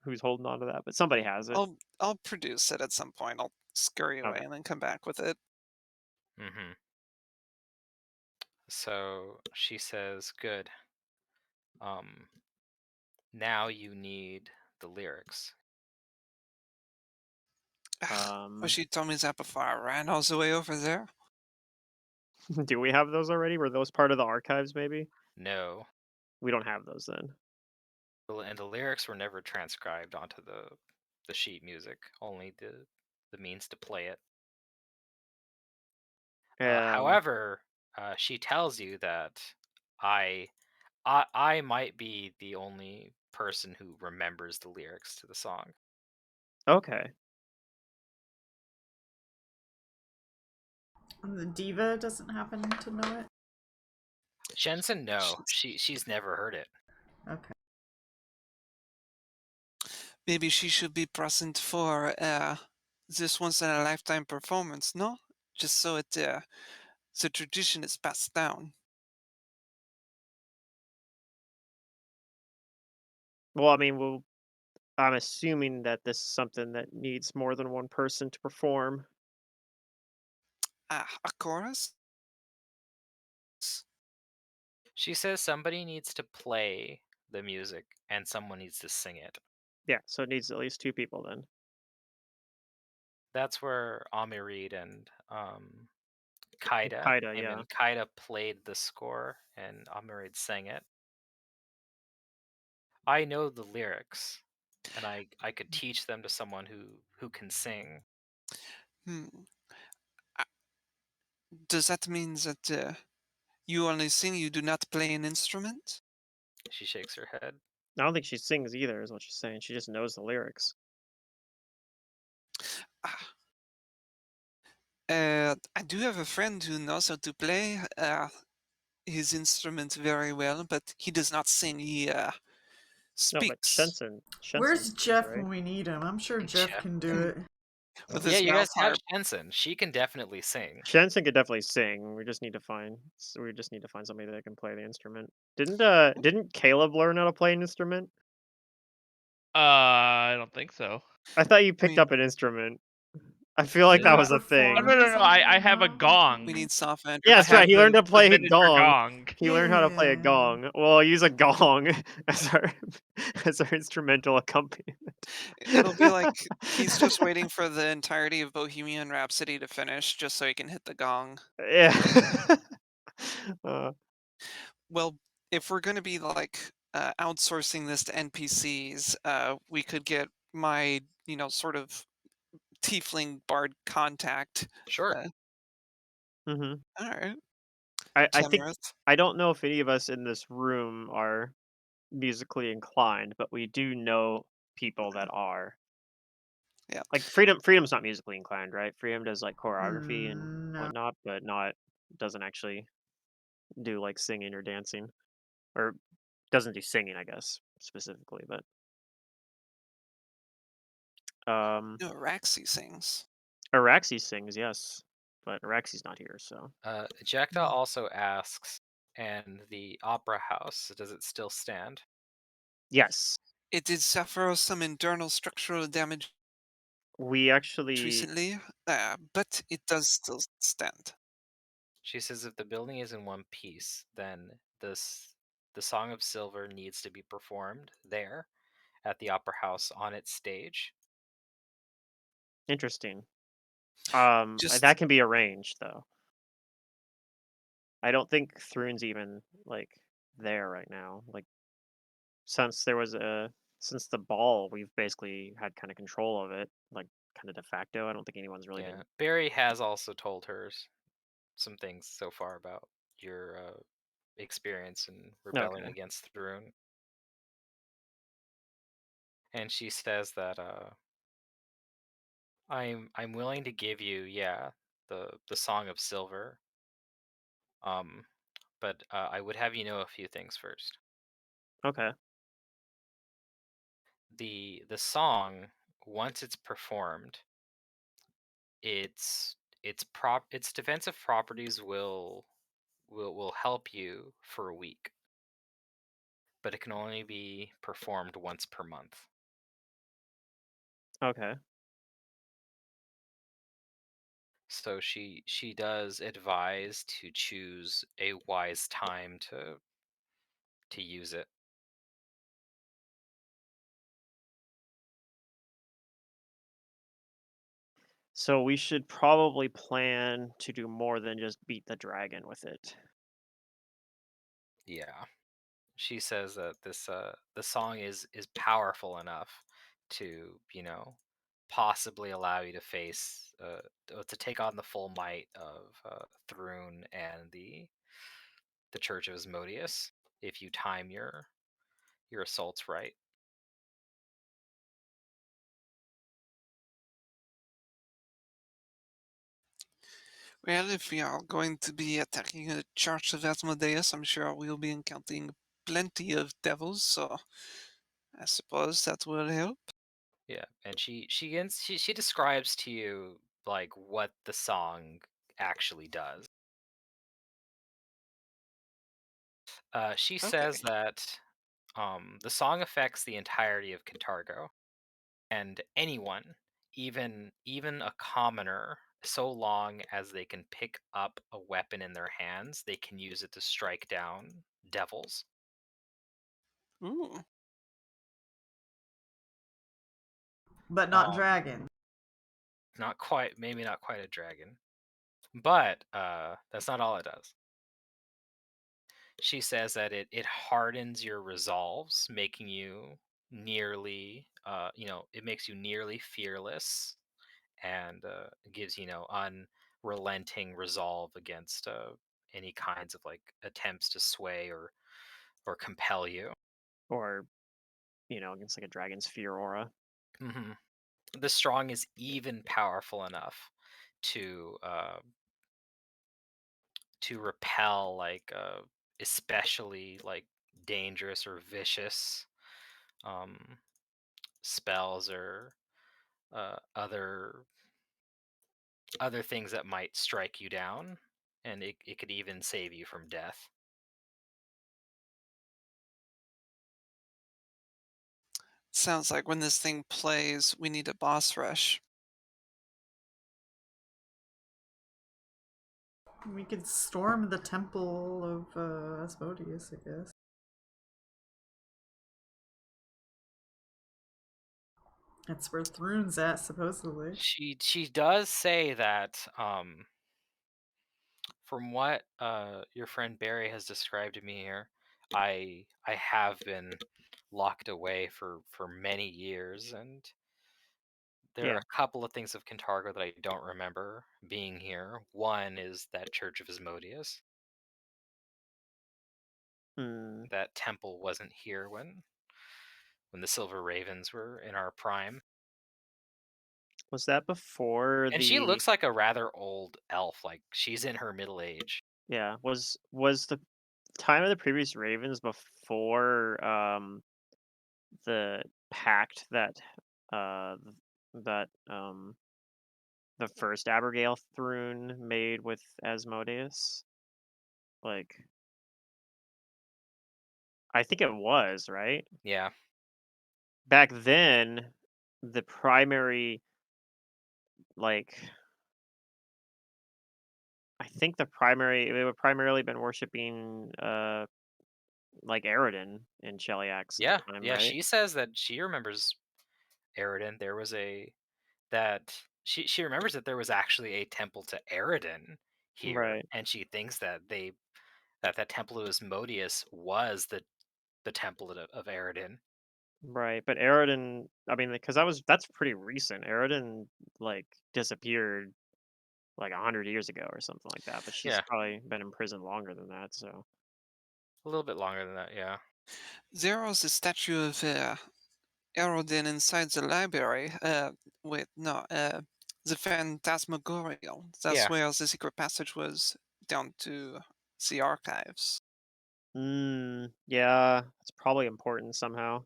who's holding on to that, but somebody has it. I'll produce it at some point. I'll scurry away Okay. and then come back with it. Mhm. So she says, "Good. Um now you need the lyrics." Oh, Um, she told me that before I ran all the way over there. do we have those already? Were those part of the archives? Maybe No. we don't have those then. And the lyrics were never transcribed onto the sheet music, only the means to play it. Um, However, she tells you that I, I might be the only person who remembers the lyrics to the song. okay. And the diva doesn't happen to know it. Jensen, no, She's- she's never heard it. Okay. Maybe she should be present for this once in a lifetime performance, no? Just so the tradition is passed down. Well, I mean, I'm assuming that this is something that needs more than one person to perform. A chorus? She says somebody needs to play the music and someone needs to sing it. Yeah, so it needs at least two people then. That's where Amirid and Kaida Kaida, came yeah. in. Kaida played the score and Amirid sang it. I know the lyrics, and I could teach them to someone who can sing. Hmm. Uh, Does that mean that you only sing, you do not play an instrument? She shakes her head. I don't think she sings either, is what she's saying. She just knows the lyrics. Ah, I do have a friend who knows how to play his instrument very well, but he does not sing. He No, but speaks Shensen Where's sings, Jeff right? when we need him? I'm sure Jeff Jeff. can do it. with Yeah, his you guys mouth have harp. Shensen. She can definitely sing. Shensen could definitely sing. We just need to find somebody that can play the instrument. Didn't Caleb learn how to play an instrument? I don't think so. I thought you I picked mean, up an instrument. I feel like Did that he was a Oh perform thing. no, the no, no! song I in have a gong? We gong. need soft I Yes, entries. right. have He learned to the play miniature gong. gong. He learned how to play a Yeah. gong. Well, use a gong as our as our instrumental accompaniment. It'll be like he's just waiting for the entirety of Bohemian Rhapsody to finish just so he can hit the gong. Yeah. Uh, Well, if we're gonna be like outsourcing this to NPCs, we could get my, sort of tiefling bard contact. Sure. Uh, mhm. all right, I think generous. I don't know if any of us in this room are musically inclined, but we do know people that are. Yeah. Like Freedom's not musically inclined, right? Freedom does like choreography and No. whatnot, but not doesn't actually do like singing or dancing, or doesn't do singing, I guess specifically. But No, Raxi sings. Araxi sings, yes, but Araxi's not here, so Jekta also asks, and the opera house, does it still stand? yes, It did suffer some internal structural damage we actually recently, but it does still stand. She says if the building is in one piece, then the Song of Silver needs to be performed there at the opera house on its stage. interesting. Just That can be arranged though. I don't think Thrune's even like there right now. Like since there was a since the ball, we've basically had kind of control of it, like kind of de facto. I don't think anyone's really Yeah, been Barry has also told her some things so far about your experience in rebelling okay. against Thrune, and she says that I'm willing to give you, yeah, the Song of Silver, um, but I would have you know a few things first. Okay. The song, once it's performed, its defensive properties will help you for a week, but it can only be performed once per month. Okay. So she does advise to choose a wise time to use it. So we should probably plan to do more than just beat the dragon with it. Yeah. She says that the song is powerful enough to, possibly allow you to face to take on the full might of Thrune and the Church of Asmodeus if you time your assaults right. well, if we are going to be attacking a church of Asmodeus, I'm sure we'll be encountering plenty of devils, so I suppose that will help. Yeah, and she describes to you like what the song actually does. She says Okay. that the song affects the entirety of Cantargo, and anyone, even a commoner, so long as they can pick up a weapon in their hands, they can use it to strike down devils. Ooh. But not Um, dragon. not quite, maybe not quite a dragon, but that's not all it does. She says that it hardens your resolves, making you nearly, it makes you nearly fearless, and gives unrelenting resolve against any kinds of like attempts to sway or compel you. Or, against like a dragon's fear aura. hmm The strong is even powerful enough to repel like especially like dangerous or vicious um, spells or other things that might strike you down, and it could even save you from death. Sounds like when this thing plays, we need a boss rush. We could storm the temple of Asmodeus, I guess. That's where Thrune's at, supposedly. She does say that from what your friend Barry has described to me here, I have been locked away for many years, and there are Yeah. a couple of things of Kintargo that I don't remember being here. One is that Church of Asmodeus. Hmm. That temple wasn't here when the Silver Ravens were in our prime. Was that before And she the? looks like a rather old elf, like she's in her middle age. Yeah. Was the time of the previous Ravens before the pact that uh that the first Abigail Thrune made with Asmodeus? Like, I think it was, right? Yeah. Back then, the primary, like, I think they would primarily been worshiping like Eridan in Sheliax at the Yeah. time, Yeah, right? she says that she remembers Eridan. There was a that she remembers that there was actually a temple to Eridan here, Right. and she thinks that that temple of Asmodeus was the temple of Eridan. Right, but Eridan, I mean, because that's pretty recent. Eridan like disappeared like 100 years ago or something like that. But she's Yeah, probably been in prison longer than that. So a little bit longer than that. Yeah. There was a statue of Erodin inside the library. Wait, no, the Phantasmagorial. That's Yeah. where the secret passage was down to the archives. yeah, it's probably important somehow.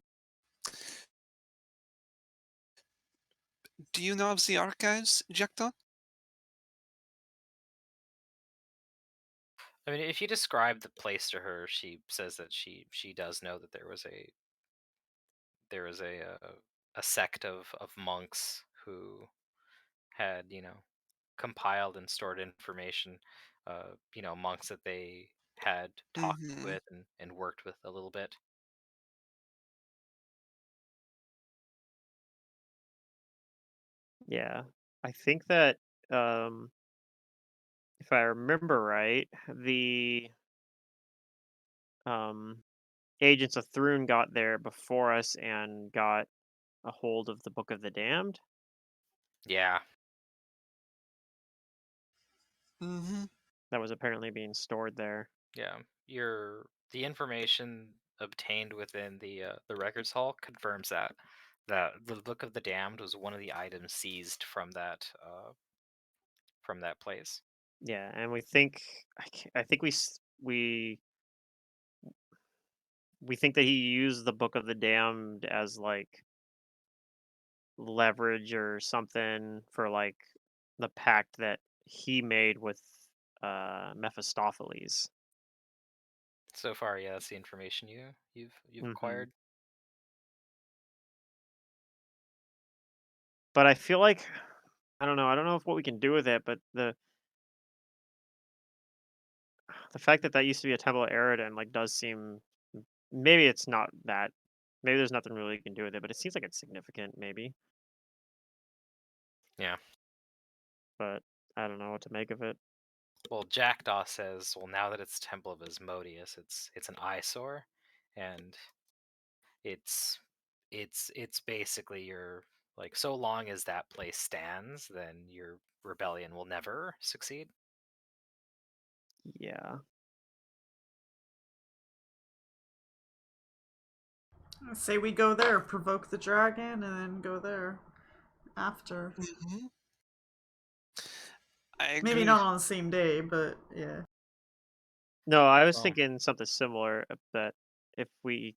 Do you know of the archives, Jekton? I mean, if you describe the place to her, she says that she does know that there was a sect of monks who had compiled and stored information. Monks that they had talked Mm-hmm. with and worked with a little bit. Yeah, I think that um, if I remember right, the um, agents of Thrune got there before us and got a hold of the Book of the Damned. Yeah. Mm-hmm. That was apparently being stored there. Yeah. The information obtained within the records hall confirms that the Book of the Damned was one of the items seized from that place. Yeah, and we think I think we think that he used the Book of the Damned as like leverage or something for like the pact that he made with Mephistopheles. So far, yeah, that's the information you've hmm acquired. But I feel like I don't know. I don't know if what we can do with it, but the fact that that used to be a temple of Eridan like does seem maybe it's not that maybe there's nothing really you can do with it, but it seems like it's significant maybe. Yeah. But I don't know what to make of it. Well, Jackdaw says, well, now that it's Temple of Asmodeus, it's an eyesore, and it's it's basically your like so long as that place stands, then your rebellion will never succeed. Yeah. I say we go there, provoke the dragon, and then go there after. Mm-hmm. I Maybe agree. not on the same day, but yeah. No, I was Well, thinking something similar that if we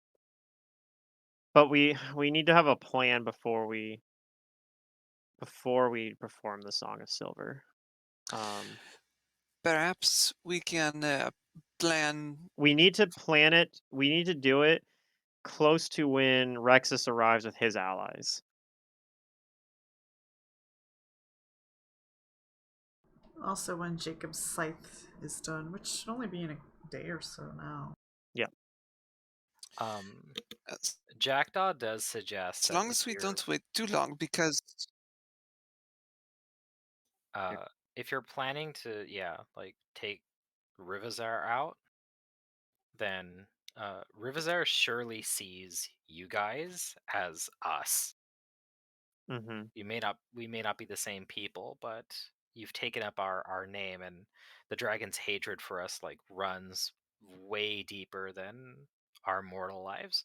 but we need to have a plan before we perform the Song of Silver. Um Perhaps we can plan. we need to plan it. We need to do it close to when Rexus arrives with his allies. Also, when Jacob's scythe is done, which should only be in a day or so now. Yeah. As Jackdaw does suggest as that long if as we you're don't wait too long, because Yep. uh if you're planning to, yeah, like take Rivazar out, then Rivazar surely sees you guys as us. Mm-hmm. We may not be the same people, but you've taken up our name, and the dragon's hatred for us like runs way deeper than our mortal lives.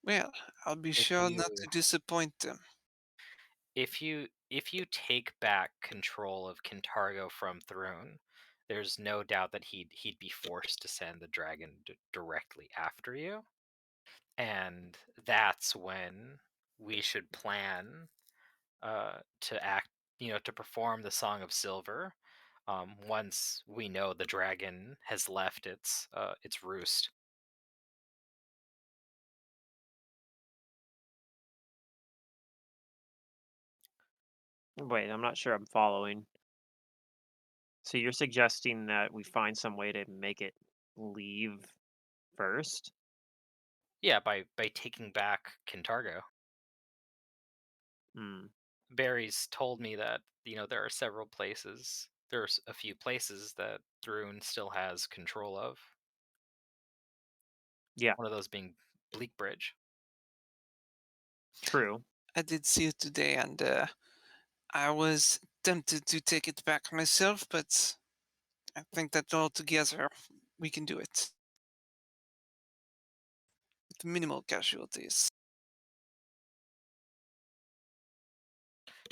well, I'll be If sure not you to disappoint them. if you take back control of Kintargo from Throne, there's no doubt that he'd be forced to send the dragon directly after you, and that's when we should plan to act, to perform the Song of Silver. Once we know the dragon has left its roost. Wait, I'm not sure I'm following. So you're suggesting that we find some way to make it leave first? Yeah, by taking back Kintargo. Hmm. Barry's told me that there are several places. There's a few places that Thrune still has control of. Yeah, One of those being Bleak Bridge. true. I did see it today, and I was tempted to take it back myself, but I think that all together we can do it with minimal casualties.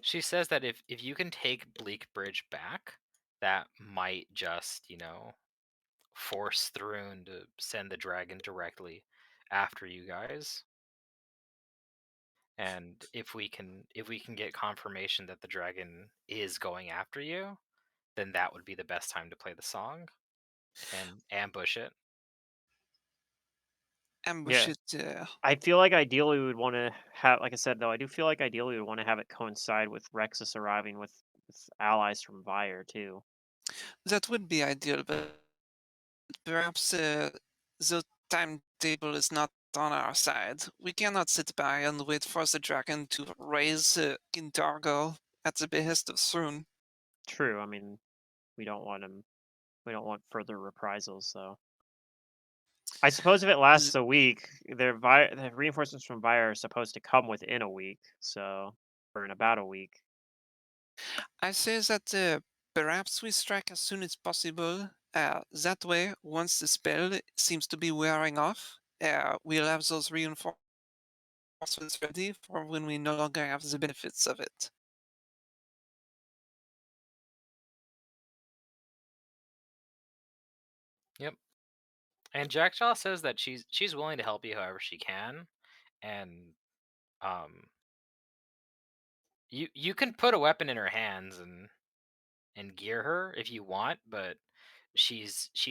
She says that if you can take Bleak Bridge back, that might just force Thrune to send the dragon directly after you guys. And if we can get confirmation that the dragon is going after you, then that would be the best time to play the song and ambush it. Ambush Yeah. it. I feel like ideally we would want to have, like I said, though, I do feel like ideally we would want to have it coincide with Rexus arriving with allies from Vire too. That would be ideal, but perhaps the timetable is not on our side. We cannot sit by and wait for the dragon to raise Kintargo at the behest of Thrune. True. I mean, we don't want him. We don't want further reprisals. So I suppose if it lasts Z- a week, the reinforcements from Vire are supposed to come within a week. So or in about a week. I say that perhaps we strike as soon as possible. That way, once the spell seems to be wearing off, we'll have those reinforcements ready for when we no longer have the benefits of it. Yep. And Jackjaw says that she's willing to help you however she can, and um, you can put a weapon in her hands and gear her if you want, but she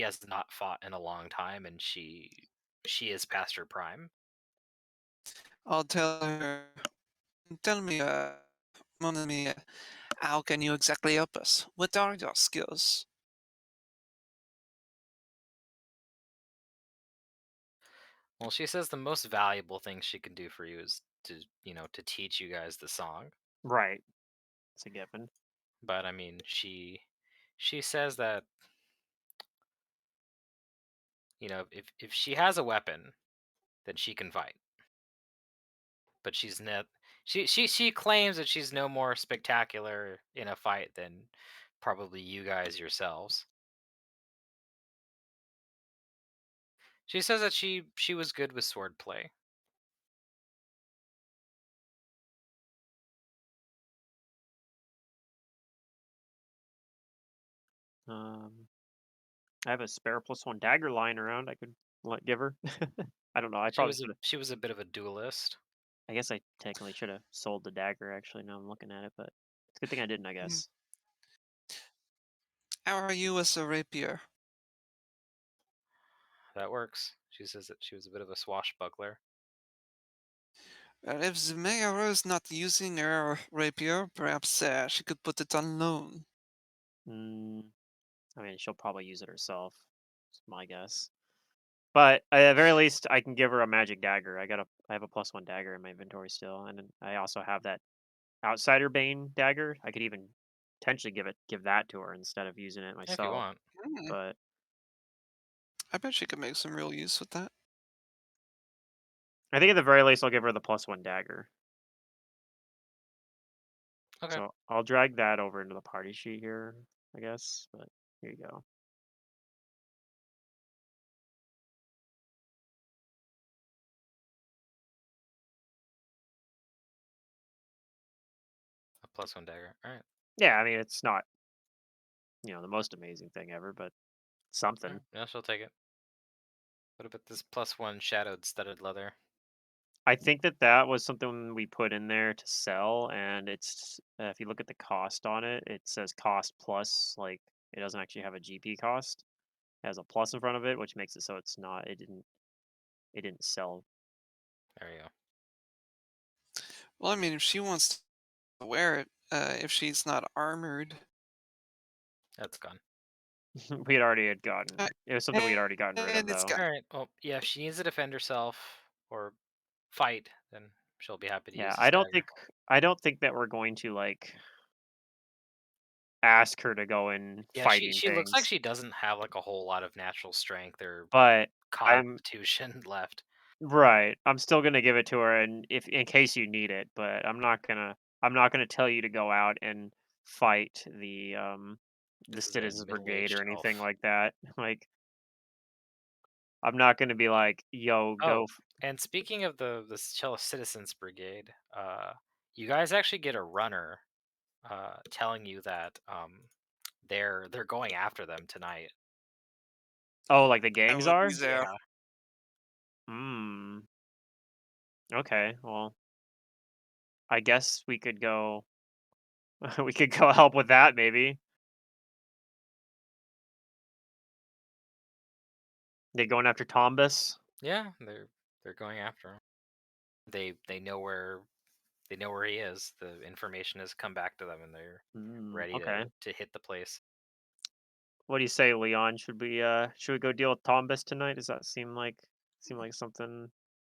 has not fought in a long time, and she is past her prime. I'll tell her. Tell me, mon ami, how can you exactly help us? What are your skills? Well, she says the most valuable thing she can do for you is to teach you guys the song. Right. It's a given. But I mean, she says that if she has a weapon, then she can fight. But she's not. She claims that she's no more spectacular in a fight than probably you guys yourselves. She says that she was good with swordplay. Um, I have a spare +1 dagger lying around. I could give her. I don't know. I probably should have. She was a bit of a duelist. I guess I technically should have sold the dagger. Actually, now I'm looking at it, but it's a good thing I didn't. I Hmm. guess. How are you as a rapier? That works. She says that she was a bit of a swashbuckler. Well, if the mayor is not using her rapier, perhaps she could put it on loan. Mm, I mean, she'll probably use it herself. Is my guess. But at the very least, I can give her a magic dagger. I have a +1 dagger in my inventory still, and then I also have that Outsider Bane dagger. I could even potentially give that to her instead of using it If you myself. want. Hmm, But I bet she could make some real use with that. I think at the very least, I'll give her the +1 dagger. Okay. So I'll drag that over into the party sheet here, I guess. But here you go. A +1 dagger. All right. Yeah, I mean, it's not the most amazing thing ever, but All something. right. Yeah, she'll take it. What about this +1 shadowed studded leather? I think that was something we put in there to sell, and it's if you look at the cost on it, it says cost plus. Like it doesn't actually have a GP cost. It has a plus in front of it, which makes it so it's not. It didn't sell. There you go. Well, I mean, if she wants to wear it, if she's not armored, That's gone. We had gotten. uh, It was something we had already gotten rid of, and it's though. got. All right. Well, yeah, if she needs to defend herself or fight, then she'll be happy to Yeah, use this dagger. I don't think that we're going to like ask her to go in Yeah, she fighting she looks like things, she doesn't have like a whole lot of natural strength or but I'm constitution left. right. I'm still gonna give it to her, and if in case you need it, but I'm not gonna tell you to go out and fight the This is a Citizens Brigade middle-aged or anything elf. like that. Like I'm not gonna be like, yo, Oh, go. and speaking of the Citizens Brigade, you guys actually get a runner telling you that they're going after them tonight. Oh, like the I gangs will be are. there. Yeah. Hmm. Okay. Well, I guess we could go. We could go help with that, maybe. They going after Tombus? Yeah, they're going after him. They know where he is. The information has come back to them, and they're ready Okay. to hit the place. What do you say, Leon? Should we go deal with Tombus tonight? Does that seem like something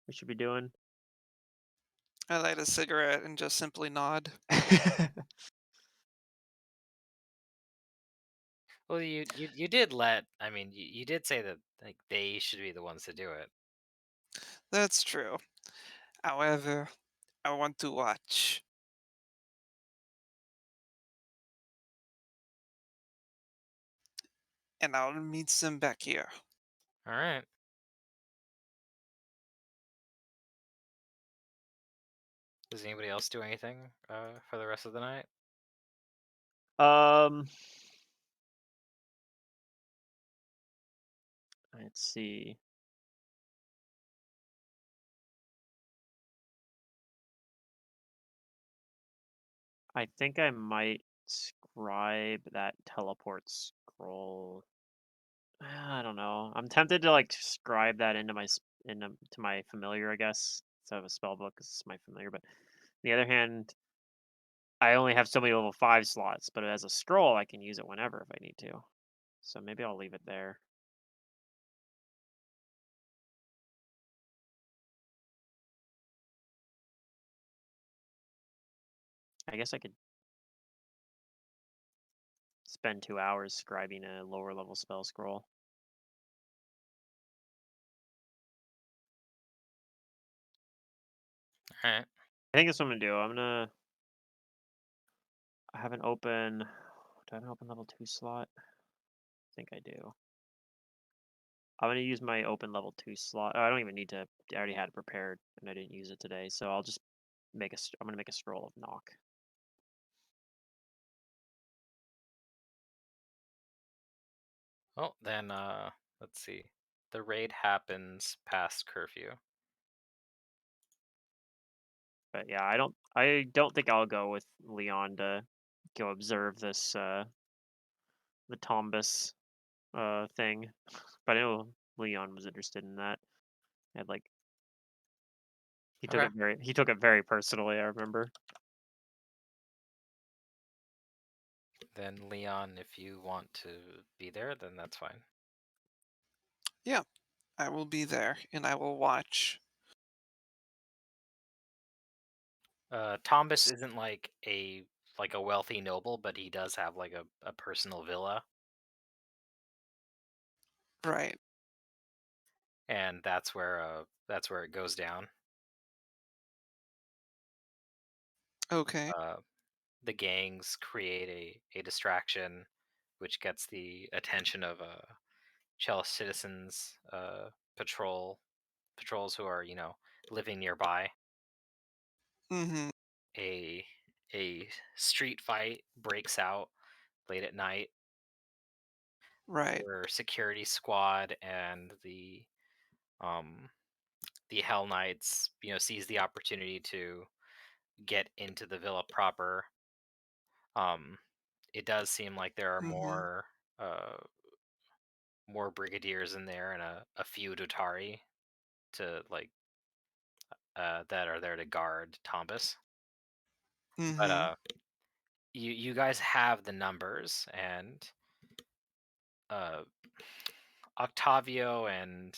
we should be doing? I light a cigarette and just simply nod. Well, you did let. I mean, you did say that like they should be the ones to do it. That's true. However, I want to watch, and I'll meet them back here. All right. Does anybody else do anything for the rest of the night? um, let's see. I think I might scribe that teleport scroll. I don't know. I'm tempted to like scribe that into to my familiar, I guess. So I have a spell book 'cause it's my familiar. But on the other hand, I only have so many level 5 slots, but as a scroll, I can use it whenever if I need to. So maybe I'll leave it there. I guess I could spend 2 hours scribing a lower level spell scroll. All right. I think that's what I'm gonna do. I have an open. Do I have an open level 2 slot? I think I do. I'm gonna use my open level 2 slot. I don't even need to. I already had it prepared, and I didn't use it today. So I'll just I'm gonna make a scroll of knock. Well, then let's see. The raid happens past curfew. But yeah, I don't think I'll go with Leon to go observe this the Tombus thing. But I know Leon was interested in that. And like Okay. he took it very personally, I remember. Then Leon, if you want to be there, then that's fine. Yeah, I will be there and I will watch. Tombus isn't like a wealthy noble, but he does have like a personal villa, Right. and that's where it goes down. Okay. Uh, the gangs create a distraction, which gets the attention of Chalice citizens, patrols who are living nearby. Mm-hmm. A a street fight breaks out late at night Right. where security squad and um the Hell Knights, seize the opportunity to get into the villa proper. Um, it does seem like there are Mm-hmm. uh, more brigadiers in there and a few Tatari to that are there to guard Tombus. But Mm-hmm. you guys have the numbers, and uh, Octavio and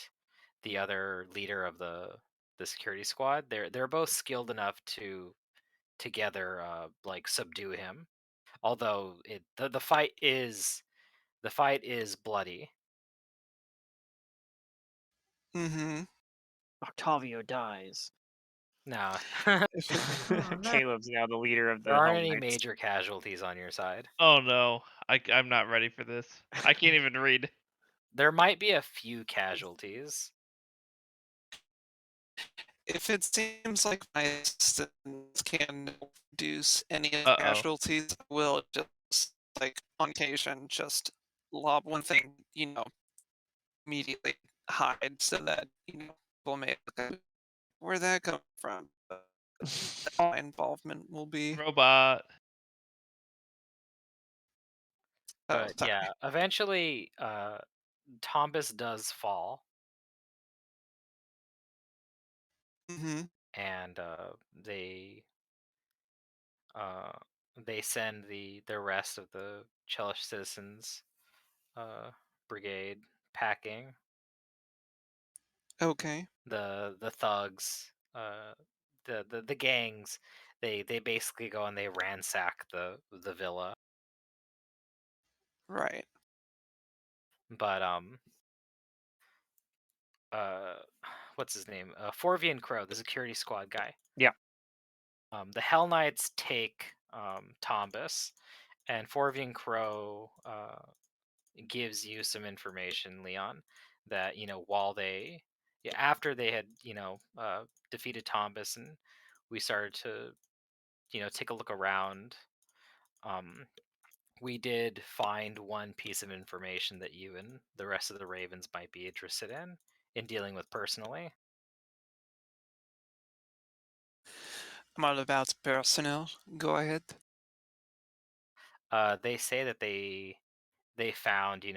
the other leader of the security squad, they're both skilled enough to together subdue him. Although the fight is bloody. Mm-hmm. Octavio dies. No, If it Oh no. Caleb's now the leader of there the aren't Hell any Knights. major casualties on your side. Oh no, I'm not ready for this. I can't even read. There might be a few casualties. if it seems like my assistants can reduce any of the Uh-oh. casualties, I will just like on occasion just lob one thing, immediately hide so that people may look at where that come from. But that's all my involvement will be. Robot. Oh, But sorry. yeah, eventually Tombus does fall, Mm-hmm. and uh, they send the rest of the Chelish citizens uh, brigade packing. Okay. The thugs, the gangs, they basically go and they ransack the villa. Right. But uh what's his name? Forvian Crow, the security squad guy. Yeah. The Hell Knights take Tombus, and Forvian Crow gives you some information, Leon, that while after they had defeated Tombus, and we started to take a look around. Um, we did find one piece of information that you and the rest of the Ravens might be interested in dealing with personally. I'm all about personnel. Go ahead. They say that they found they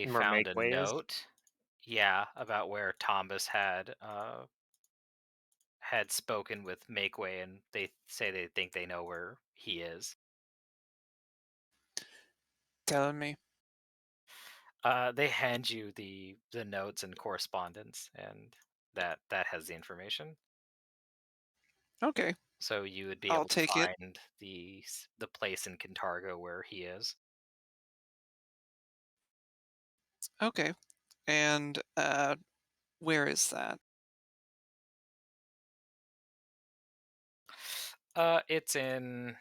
Where found a Makeway is. note, yeah, about where Tombus had spoken with Makeway, and they say they think they know where he is. Telling me. They hand you the notes and correspondence, and that has the information. Okay. So you would be I'll able to take it. find the place in Kintargo where he is. Okay. And where is that? It's in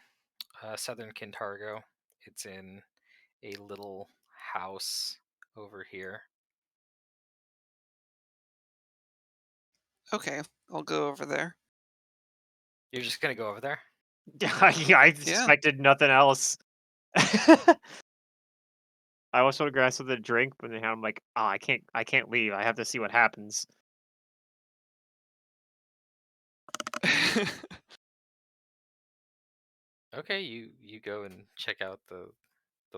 southern Kintargo. It's in a little house over here. Okay. I'll go over there. You're just gonna go over there? I Yeah. expected nothing else. I also want to grab something to drink, but then I'm like, oh, I can't leave. I have to see what happens. Okay, you go and check out the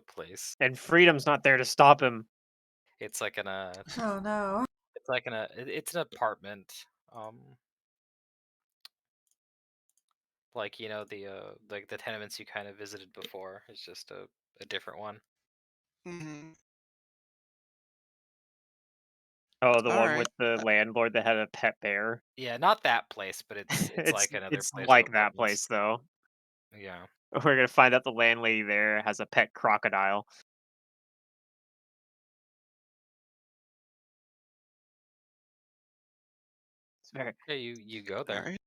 place. And Freedom's not there to stop him. It's like Oh no. it's an apartment. Um, Like like the tenements you kind of visited before. It's just a different one. Mhm. Oh, the one Alright. with the landlord that had a pet bear. Yeah, not that place, but it's it's like another it's place with like that apartments. place though. Yeah. We're gonna find out the landlady there has a pet crocodile. It's very Yeah, you go there. Alright.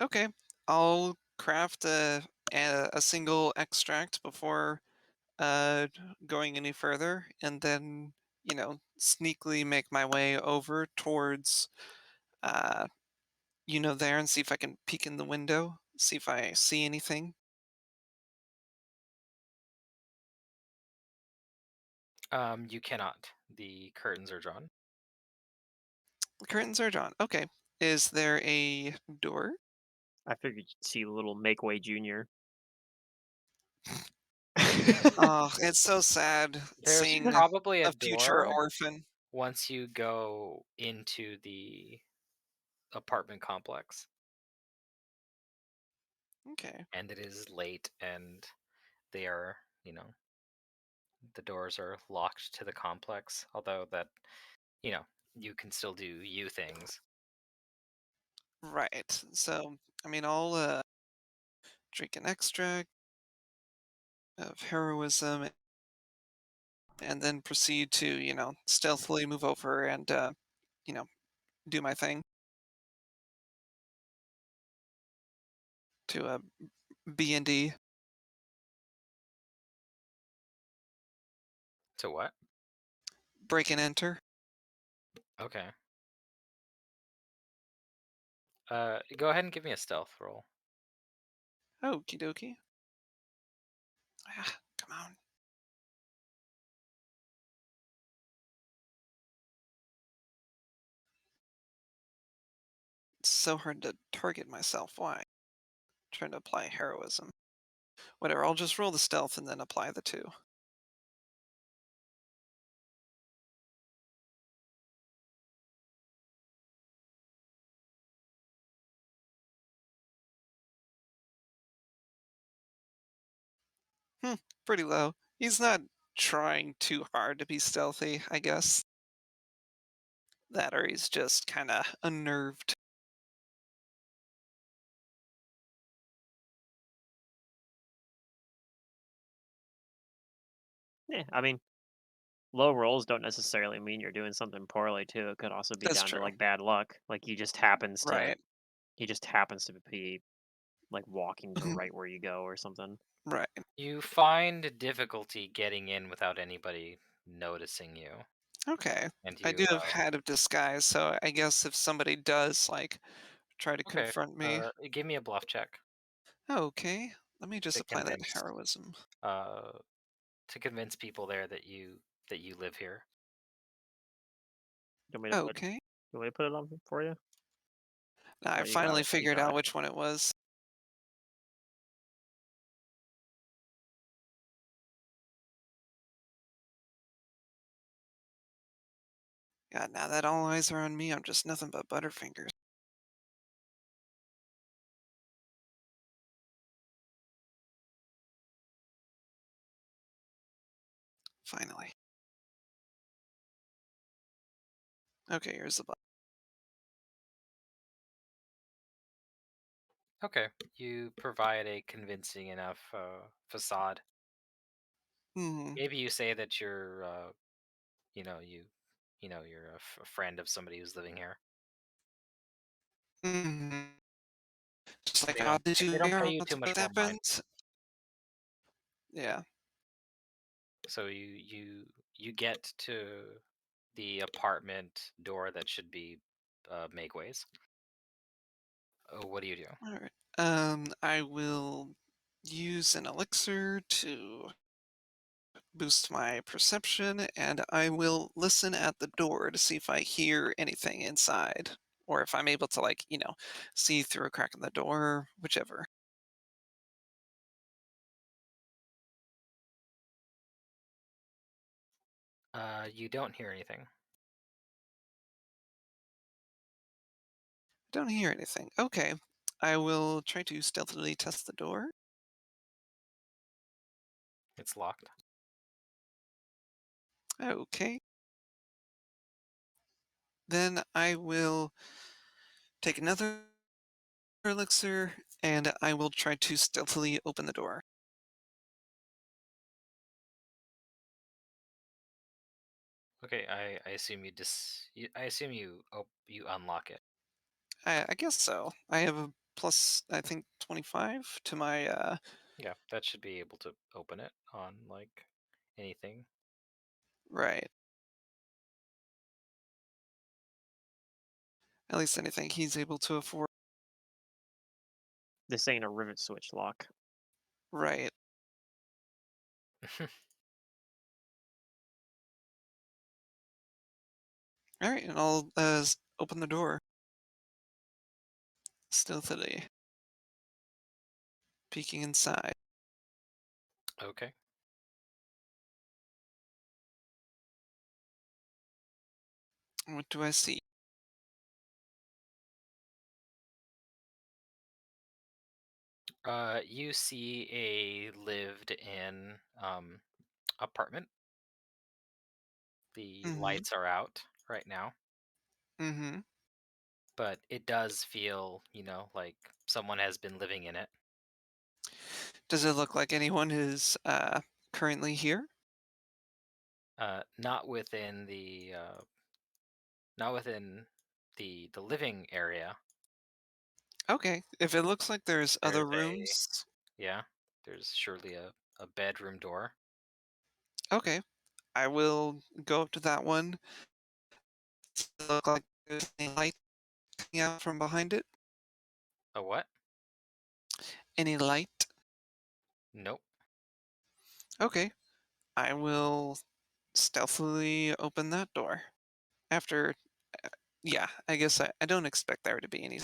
Okay. I'll craft a single extract before uh going any further, and then, sneakily make my way over towards uh there, and see if I can peek in the window, see if I see anything. You cannot. The curtains are drawn. The curtains are drawn. Okay. Is there a door? I figured you'd see little Make Way Junior. Oh, it's so sad There's seeing probably a a future door orphan. once you go into the apartment complex, Okay. and it is late, and they are, the doors are locked to the complex. Although that, you know, you can still do you things. Right. So, I mean, I'll drink an extract of heroism and then proceed to, stealthily move over and, you know, do my thing to a B&D. To what? Break and enter. Okay. Go ahead and give me a stealth roll. Okie dokie. Ah, come on. It's so hard to target myself. Why? Trying to apply heroism. Whatever, I'll just roll the stealth and then apply the two. Hmm, pretty low. He's not trying too hard to be stealthy, I guess. That or he's just kind of unnerved. Yeah, I mean, low rolls don't necessarily mean you're doing something poorly too. It could also be That's down to true. like bad luck. Like Right. he just happens to be like walking to Mhm. right where you go or something. Right. You find difficulty getting in without anybody noticing you, Okay. and I you do have hat of disguise, so I guess if somebody does, like, try to okay. confront me. Give me a bluff check Okay. Let me just to apply that convince heroism. uh to convince people there that you live here. You want me to put Okay. you want me to put it on for you? Now I Oh, you got finally it. You figured got out it. which one it was. God, now that all eyes are on me, I'm just nothing but Butterfingers. Finally. Okay, here's the button. Okay, you provide a convincing enough facade. Hmm. Maybe you say that you're, you know, you, you're a friend of somebody who's living here. Hmm. Just like, They oh, don't, did you they don't hear pay you too what much more mind. happened? Yeah. So you get to the apartment door that should be makeways. What do you do? All right. I will use an elixir to boost my perception, and I will listen at the door to see if I hear anything inside, or if I'm able to, like, see through a crack in the door, whichever. You don't hear anything. Don't hear anything. Okay. I will try to stealthily test the door. It's locked. Okay. Then I will take another elixir and I will try to stealthily open the door. Okay, I assume I assume you unlock it. I guess so. I have a plus, I think, 25 to my, Yeah, that should be able to open it on like anything. right. At least anything he's able to afford. This ain't a rivet switch lock. Right. All right, and I'll open the door stealthily, peeking inside. Okay. What do I see? You see a lived-in apartment. The Mm-hmm. lights are out right now, Mm-hmm. but it does feel, like someone has been living in it. Does it look like anyone is currently here? Not within the living area. Okay. If it looks like there's There's other a rooms, Yeah, there's surely a bedroom door. okay. I will go up to that one. Does it look like there's any light coming out from behind it? A what? Any light? Nope. Okay. I will stealthily open that door. After, yeah, I guess I don't expect there to be any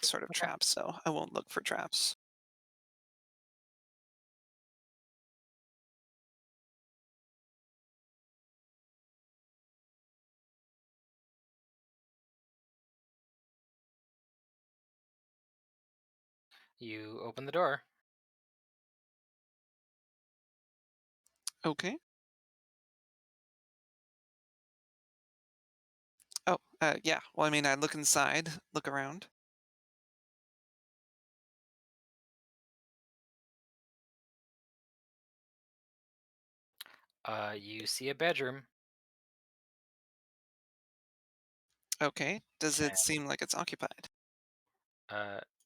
sort of Okay. traps, so I won't look for traps. You open the door. Okay. Oh, yeah. Well, I mean, I look inside, look around. You see a bedroom. Okay. Does it seem like it's occupied?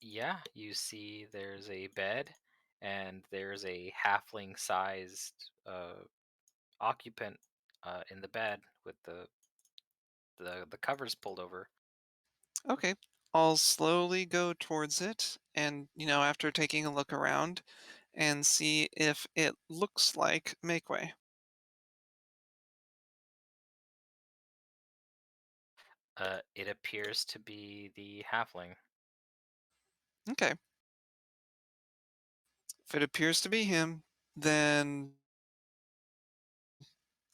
Yeah, you see there's a bed and there's a halfling-sized occupant in the bed with the covers pulled over. Okay. I'll slowly go towards it and, after taking a look around and see if it looks like make way. It appears to be the halfling. Okay. If it appears to be him, then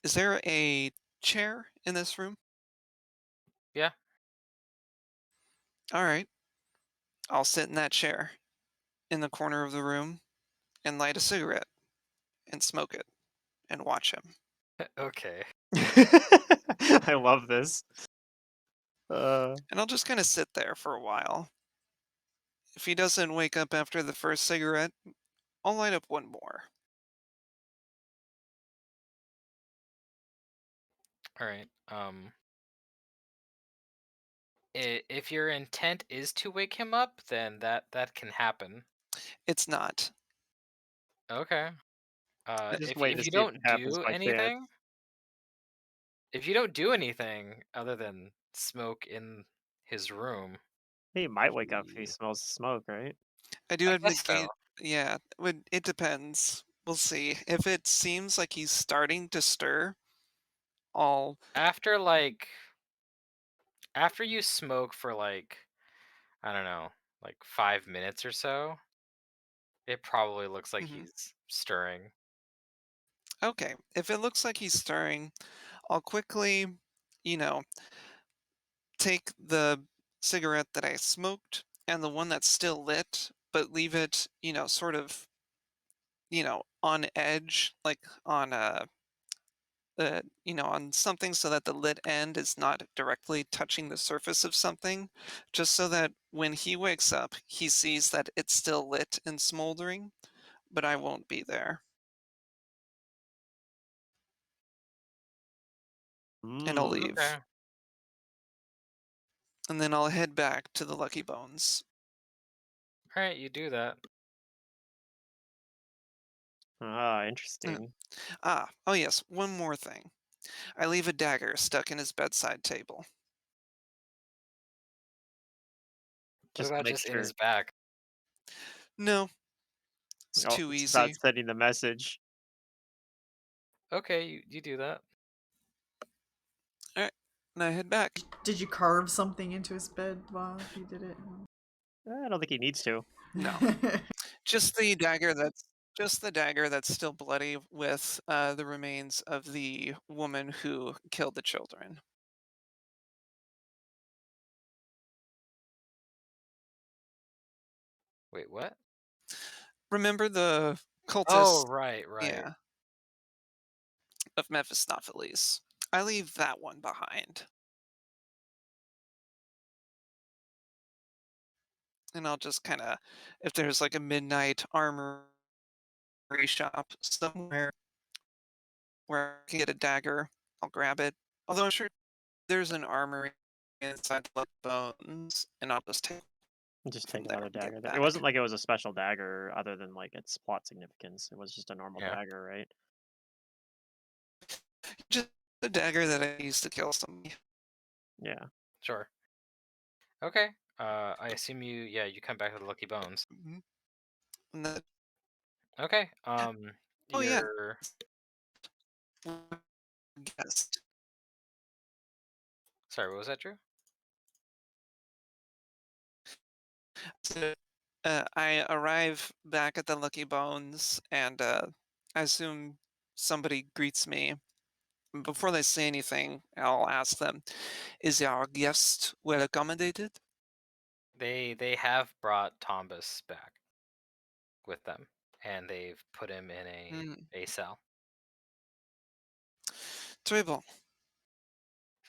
is there a chair in this room? Yeah. All right. I'll sit in that chair in the corner of the room and light a cigarette and smoke it and watch him. Okay. I love this. And I'll just kind of sit there for a while. If he doesn't wake up after the first cigarette, I'll light up one more. All right. If your intent is to wake him up, then that can happen. It's not. Okay. Just If waiting if to you see if it don't happens do by chance. anything, if you don't do anything other than smoke in his room, He might wake up if he he, smells smoke, right? I do I have guess so. negate. Yeah, it depends. We'll see. If it seems like he's starting to stir, I'll. After after you smoke for I don't know, like 5 minutes or so, it probably looks like Mhm. he's stirring. Okay, if it looks like he's stirring, I'll quickly, you know, take the cigarette that I smoked and the one that's still lit, but leave it, sort of, on edge, like on on something so that the lit end is not directly touching the surface of something, just so that when he wakes up, he sees that it's still lit and smoldering, but I won't be there. And I'll Mm. leave. Okay. And then I'll head back to the Lucky Bones. All right, you do that. Ah, Uh, interesting. oh yes, one more thing. I leave a dagger stuck in his bedside table. What Just to about make just in sure. his back? No, it's Oh, too it's about easy. sending the message. Okay, you do that. All right, and I head back. Did you carve something into his bed while you did it? I don't think he needs to. No, just the dagger that's still bloody with the remains of the woman who killed the children. Wait, what? Remember the Oh, cultist, right, right. yeah, of Mephistopheles. I leave that one behind. And I'll just kind of, if there's like a midnight armory shop somewhere where I can get a dagger, I'll grab it. Although I'm sure there's an armory inside the bones, and I'll just take it Just from take there another and get dagger there. It back. wasn't like it was a special dagger other than like its plot significance. It was just a normal Yeah, dagger, right? Just a dagger that I used to kill somebody. Yeah. sure. Okay. I assume you come back to the Lucky Bones. Mhm. And that, Okay. oh yeah, You're guest. sorry. What was that, Drew? So, I arrive back at the Lucky Bones, and I assume somebody greets me. Before they say anything, I'll ask them, "Is our guest well accommodated?" They have brought Tombus back with them, and they've put him in Hmm. a cell. Très bon.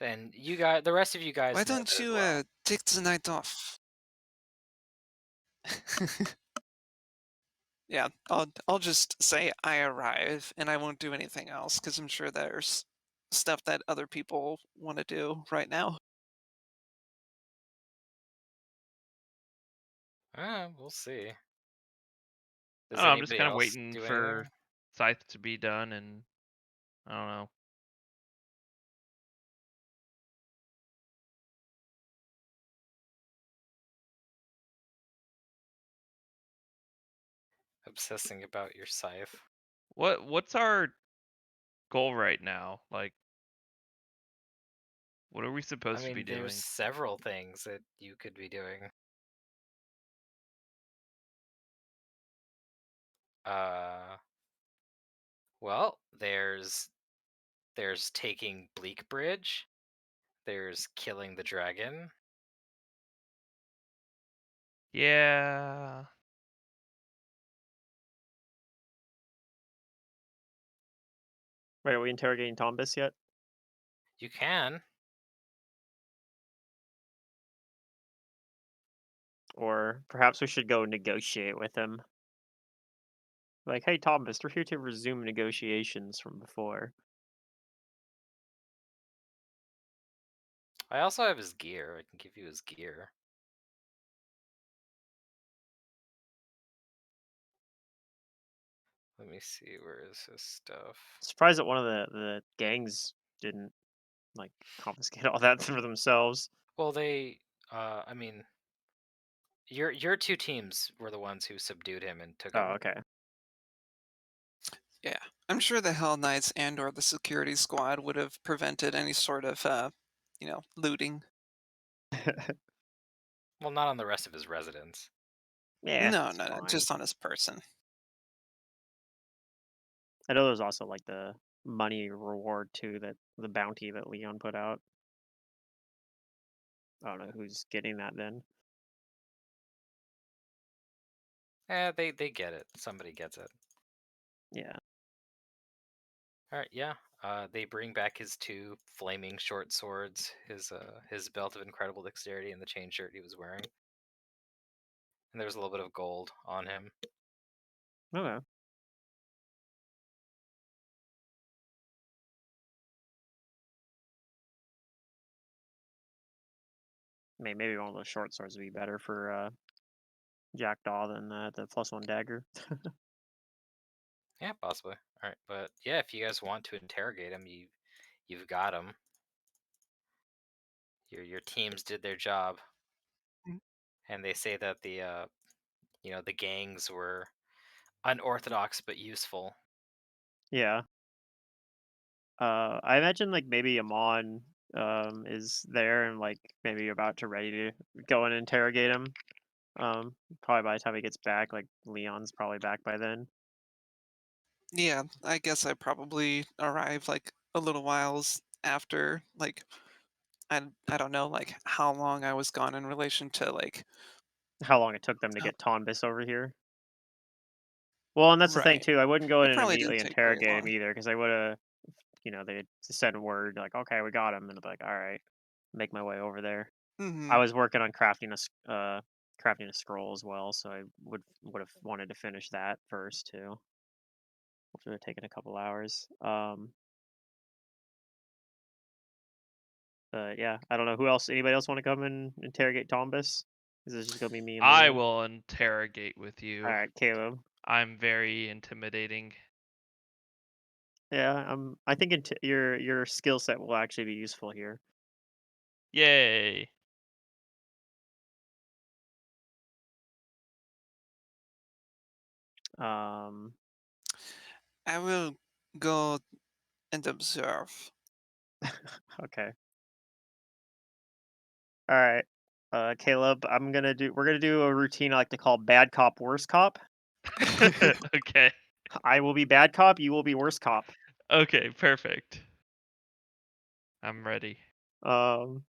And the rest of you Why guys know don't that as you well. take the night off? Yeah, I'll just say I arrive, and I won't do anything else because I'm sure there's stuff that other people want to do right now. We'll see. I Does don't know, I'm just anybody kind of else waiting do for anything? Scythe to be done, and I don't know. Obsessing about your scythe. What's our goal right now? Like, what are we I supposed to be mean, there's doing? several things that you could be doing. Uh, well, there's taking Bleak Bridge. There's killing the dragon. Yeah. Wait, are we interrogating Tombus yet? You can. Or perhaps we should go negotiate with him. Like, hey, Tombus, we're here to resume negotiations from before. I also have his gear. I can give you his gear. Let me see. Where is his stuff? Surprised that one of the gangs didn't like confiscate all that for themselves. Well, I mean, your two teams were the ones who subdued him and took Oh, everything. okay. Yeah, I'm sure the Hell Knights and/or the security squad would have prevented any sort of, looting. Well, not on the rest of his residence. Yeah, No, it's no, no, fine. just on his person. I know there's also like the money reward too, that the bounty that Leon put out. I don't know who's getting that then. They get it. Somebody gets it. Yeah. All right, yeah. They bring back his two flaming short swords, his belt of incredible dexterity, and the chain shirt he was wearing. And there's a little bit of gold on him. Okay. Maybe one of those short swords would be better for Jackdaw than the +1 dagger. Yeah, possibly. All right, but yeah, if you guys want to interrogate him, you've got him. Your teams did their job, Mm. and they say that the gangs were unorthodox but useful. Yeah. I imagine like maybe Amon is there and like maybe about to ready to go and interrogate him. Probably by the time he gets back, like Leon's probably back by then. Yeah, I guess I probably arrived like a little whiles after, like I don't know like how long I was gone in relation to like How long it took them to oh, get Tonbis over here. Well, and that's the thing right. too. I wouldn't go in It and probably didn't immediately take very interrogate him long. either because I would have, they'd send word like, "Okay, we got him," and I'd be like, "All right," make my way over there. I Mhm. was working on crafting a scroll as well, so I would have wanted to finish that first too, which would have taken a couple hours. But yeah, I don't know who else. Anybody else want to come and interrogate Tombus? Is this just gonna be me and I Leon? will interrogate with All you. right, Caleb. I'm very intimidating. Yeah, I think your skill set will actually be useful here. Yay. Um, I will go and observe. okay. All right. Caleb, we're gonna do a routine I like to call bad cop, worst cop. Okay. I will be bad cop, you will be worst cop. Okay, perfect. I'm ready. Um,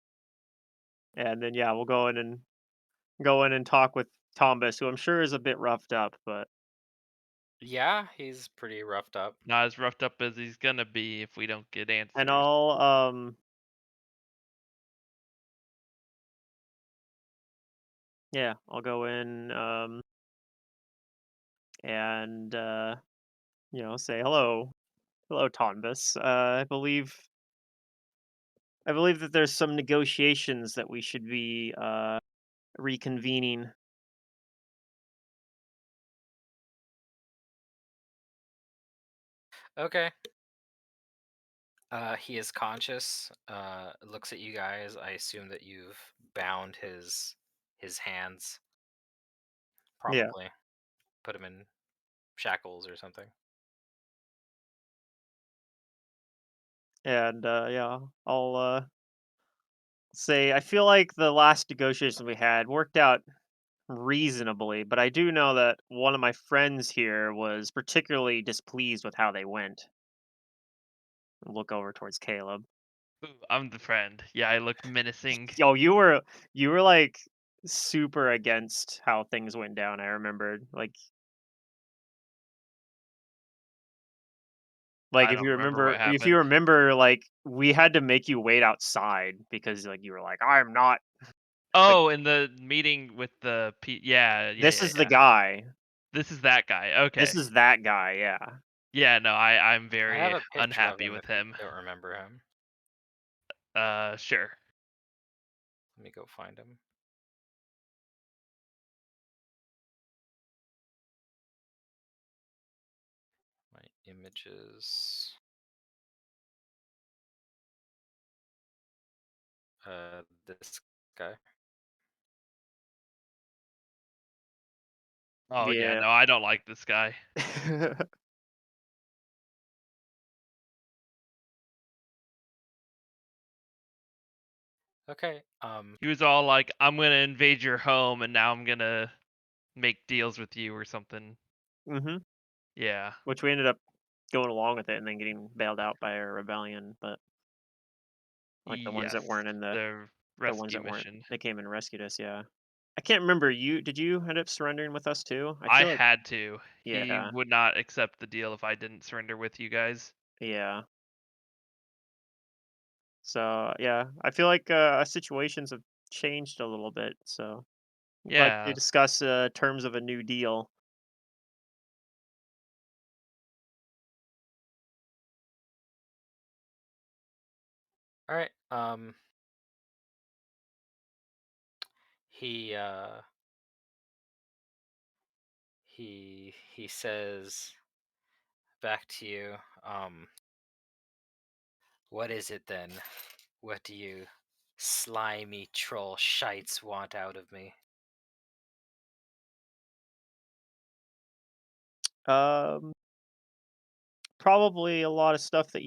and then yeah, we'll go in and talk with Tombus, who I'm sure is a bit roughed up, but Yeah, he's pretty roughed up. Not as roughed up as he's gonna be if we don't get and answers. I'll go in and say hello. Hello, Tombus. I believe that there's some negotiations that we should be reconvening. Okay. He is conscious. Looks at you guys. I assume that you've bound his hands. Yeah. Probably put him in shackles or something. And I'll say I feel like the last negotiation we had worked out reasonably, but I do know that one of my friends here was particularly displeased with how they went. Look over towards Caleb. Ooh, I'm the friend. Yeah, I look menacing. Yo, you were like super against how things went down. I remembered. Like I don't remember what if you happened. remember, like we had to make you wait outside because like you were like, I'm not like Oh, in the meeting with the yeah, yeah, this yeah, is the yeah. guy. This is that guy. This Okay. is that guy, yeah. Yeah, no, I'm I have very a picture of unhappy him if with you him. don't remember him. Sure. Let me go find him. My images. This guy. Oh yeah, Yeah. no, I don't like this guy. Okay. He was all like, "I'm gonna invade your home, and now I'm gonna make deals with you or something." Mhm. Yeah. Which we ended up going along with it and then getting bailed out by a rebellion, but like the ones Yes. that weren't in The the ones rescue that weren't mission. they came and rescued us, yeah. I can't remember. Did you end up surrendering with us too? I I feel like had to. He yeah, would not accept the deal if I didn't surrender with you guys. yeah. So yeah, I feel like situations have changed a little bit. So we'd like to Yeah. discuss terms of a new deal. All right. He he says back to you. What is it then? What do you slimy troll shites want out of me? Um, Probably a lot of stuff that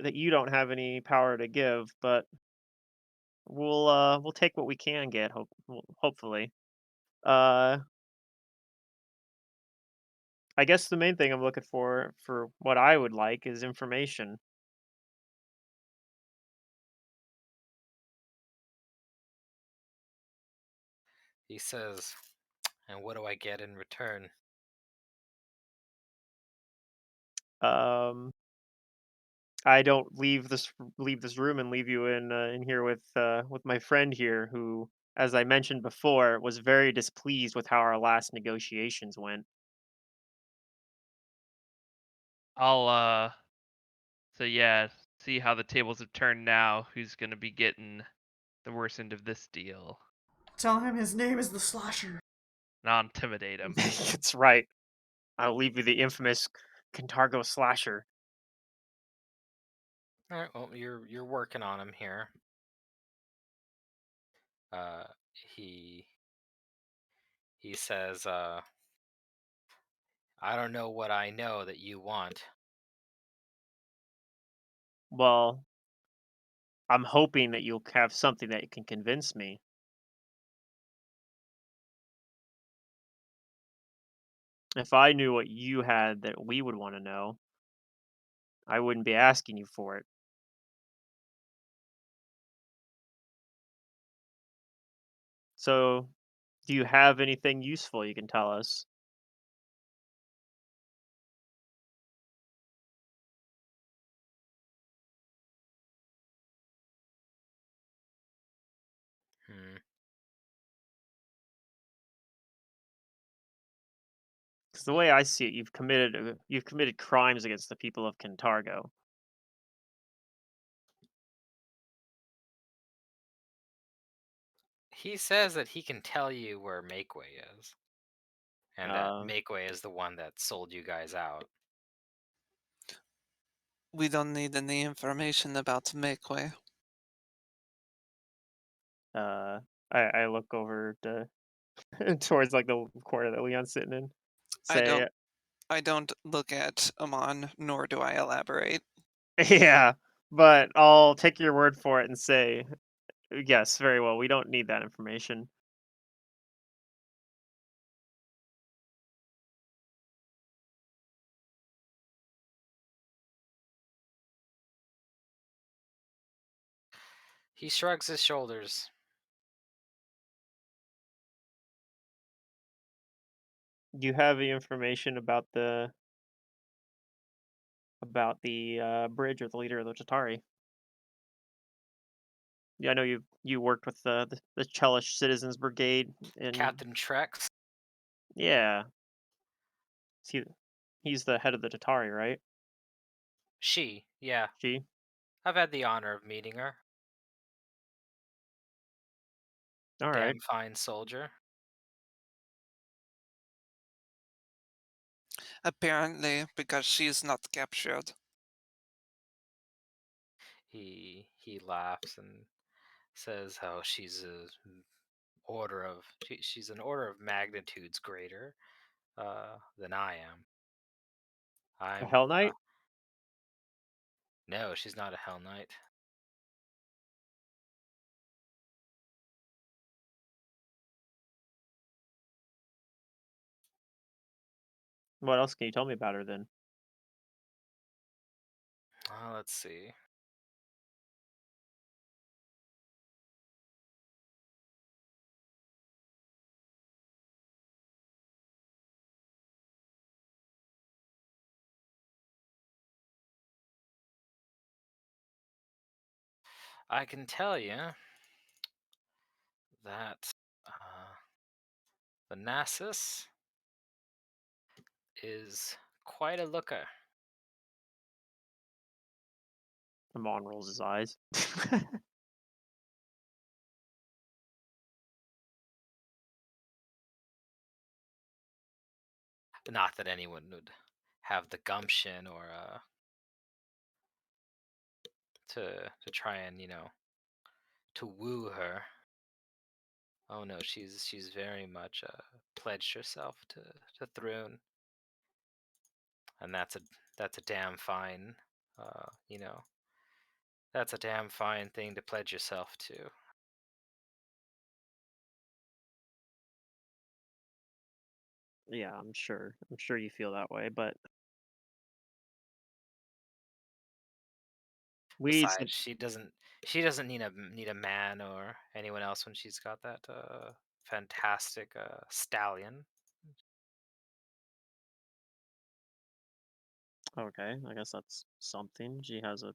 that you don't have any power to give, but we'll take what we can get. Hopefully. Uh, I guess the main thing I'm looking for what I would like is information. He says, and what do I get in return? Um, I don't leave this room and leave you in here with my friend here, who, as I mentioned before, was very displeased with how our last negotiations went. I'll so yeah, see how the tables have turned now. Who's gonna be getting the worst end of this deal? Tell him his name is the Slasher. And I'll intimidate him. That's right. I'll leave you the infamous Cantargo slasher. All right. Well, you're working on him here. Uh, he he says, I don't know what I know that you want. Well, I'm hoping that you'll have something that can convince me. If I knew what you had that we would want to know, I wouldn't be asking you for it. So, do you have anything useful you can tell us? Hmm. Because the way I see it, you've committed crimes against the people of Cantargo. He says that he can tell you where Makeway is, and that Uh, Makeway is the one that sold you guys out. We don't need any information about Makeway. uh, I look over to towards like the corner that Leon's sitting in. I Say, don't I don't look at Amon, nor do I elaborate. yeah, but I'll take your word for it and say, yes, very well. We don't need that information. He shrugs his shoulders. Do you have any information about the bridge or the leader of the Tatari? Yeah, I know you worked with the Chelish Citizens Brigade, and Captain Trex. yeah, he he's the head of the Tatari, right? Yeah. She. I've had the honor of meeting her. All right. Damn fine soldier. Apparently, because she's not captured. He laughs and says how she's an order of magnitudes greater than I am. A I'm Hell Knight. No, she's not a Hell Knight. What else can you tell me about her then? Let's see. I can tell you that uh, the Nasus is quite a looker. Amon rolls his eyes. Not that anyone would have the gumption or to try and to woo her. Oh no, she's very much pledged herself to Thrune, and that's a damn fine, uh, you know, that's a damn fine thing to pledge yourself to. Yeah, I'm sure. I'm sure you feel that way, but weeds. Besides, she doesn't need a man or anyone else when she's got that fantastic stallion. Okay, I guess that's something. She has a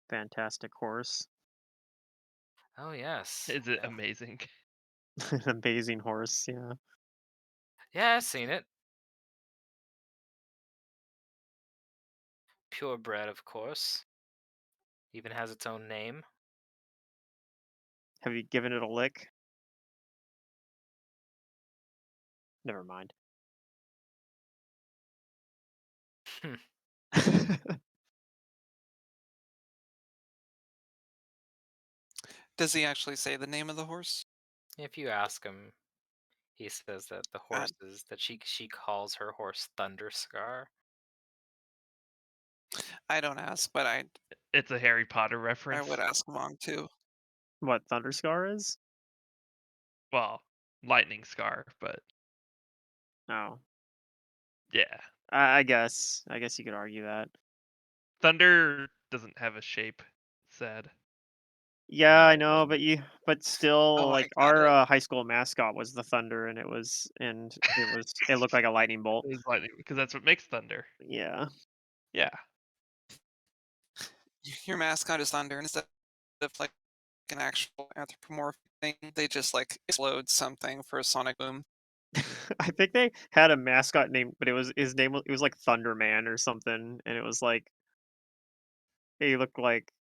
fantastic horse, Oh yes, Is it yeah, amazing? an amazing horse. Yeah. yeah, I've seen it. Purebred, of course. Even has its own name. Have you given it a lick? Never mind. Does he actually say the name of the horse? If you ask him, he says that the Uh, horses that she calls her horse Thunderscar. I don't ask, but It's a Harry Potter I reference. would ask Mom too. What Thunderscar is? Well, lightning scar, but Oh, yeah. I guess. I guess you could argue that. Thunder doesn't have a shape. Sad. Yeah, No, I it know, doesn't. but still, Oh, I like got our it. high school mascot was the Thunder, and it looked like a lightning bolt. It was lightning because that's what makes thunder. Yeah. Yeah. Your mascot is thunder, and instead of like an actual anthropomorphic thing, they just like explode something for a sonic boom. I think they had a mascot name, but it was like Thunderman or something, and it was like he looked like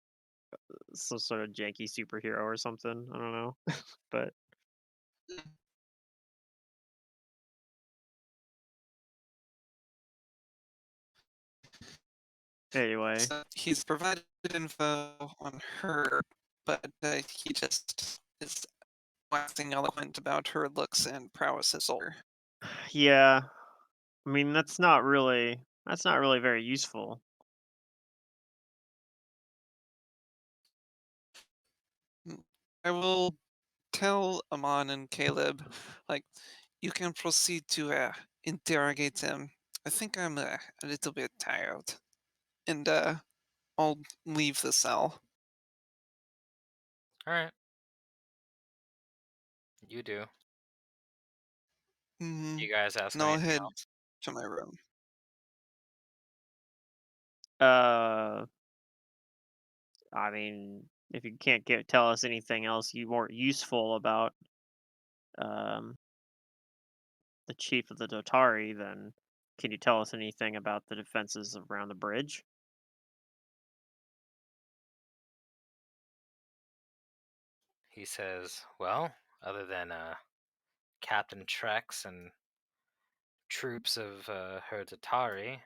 some sort of janky superhero or something. I don't know, but anyway, So he's provided info on her, but he just is waxing eloquent about her looks and prowess as older. yeah. I mean, that's not really very useful. Mm, I will tell Amon and Caleb, like, you can proceed to interrogate him. I think I'm a little bit tired, and I'll leave the cell. All right, you do. Hmm. You guys ask And him I'll anything head else? to my room. Uh, I mean, if you can't tell us anything else you more useful about um the chief of the Dotari, then can you tell us anything about the defenses around the bridge? He says, "Well, other than Captain Trex and troops of her Tatari,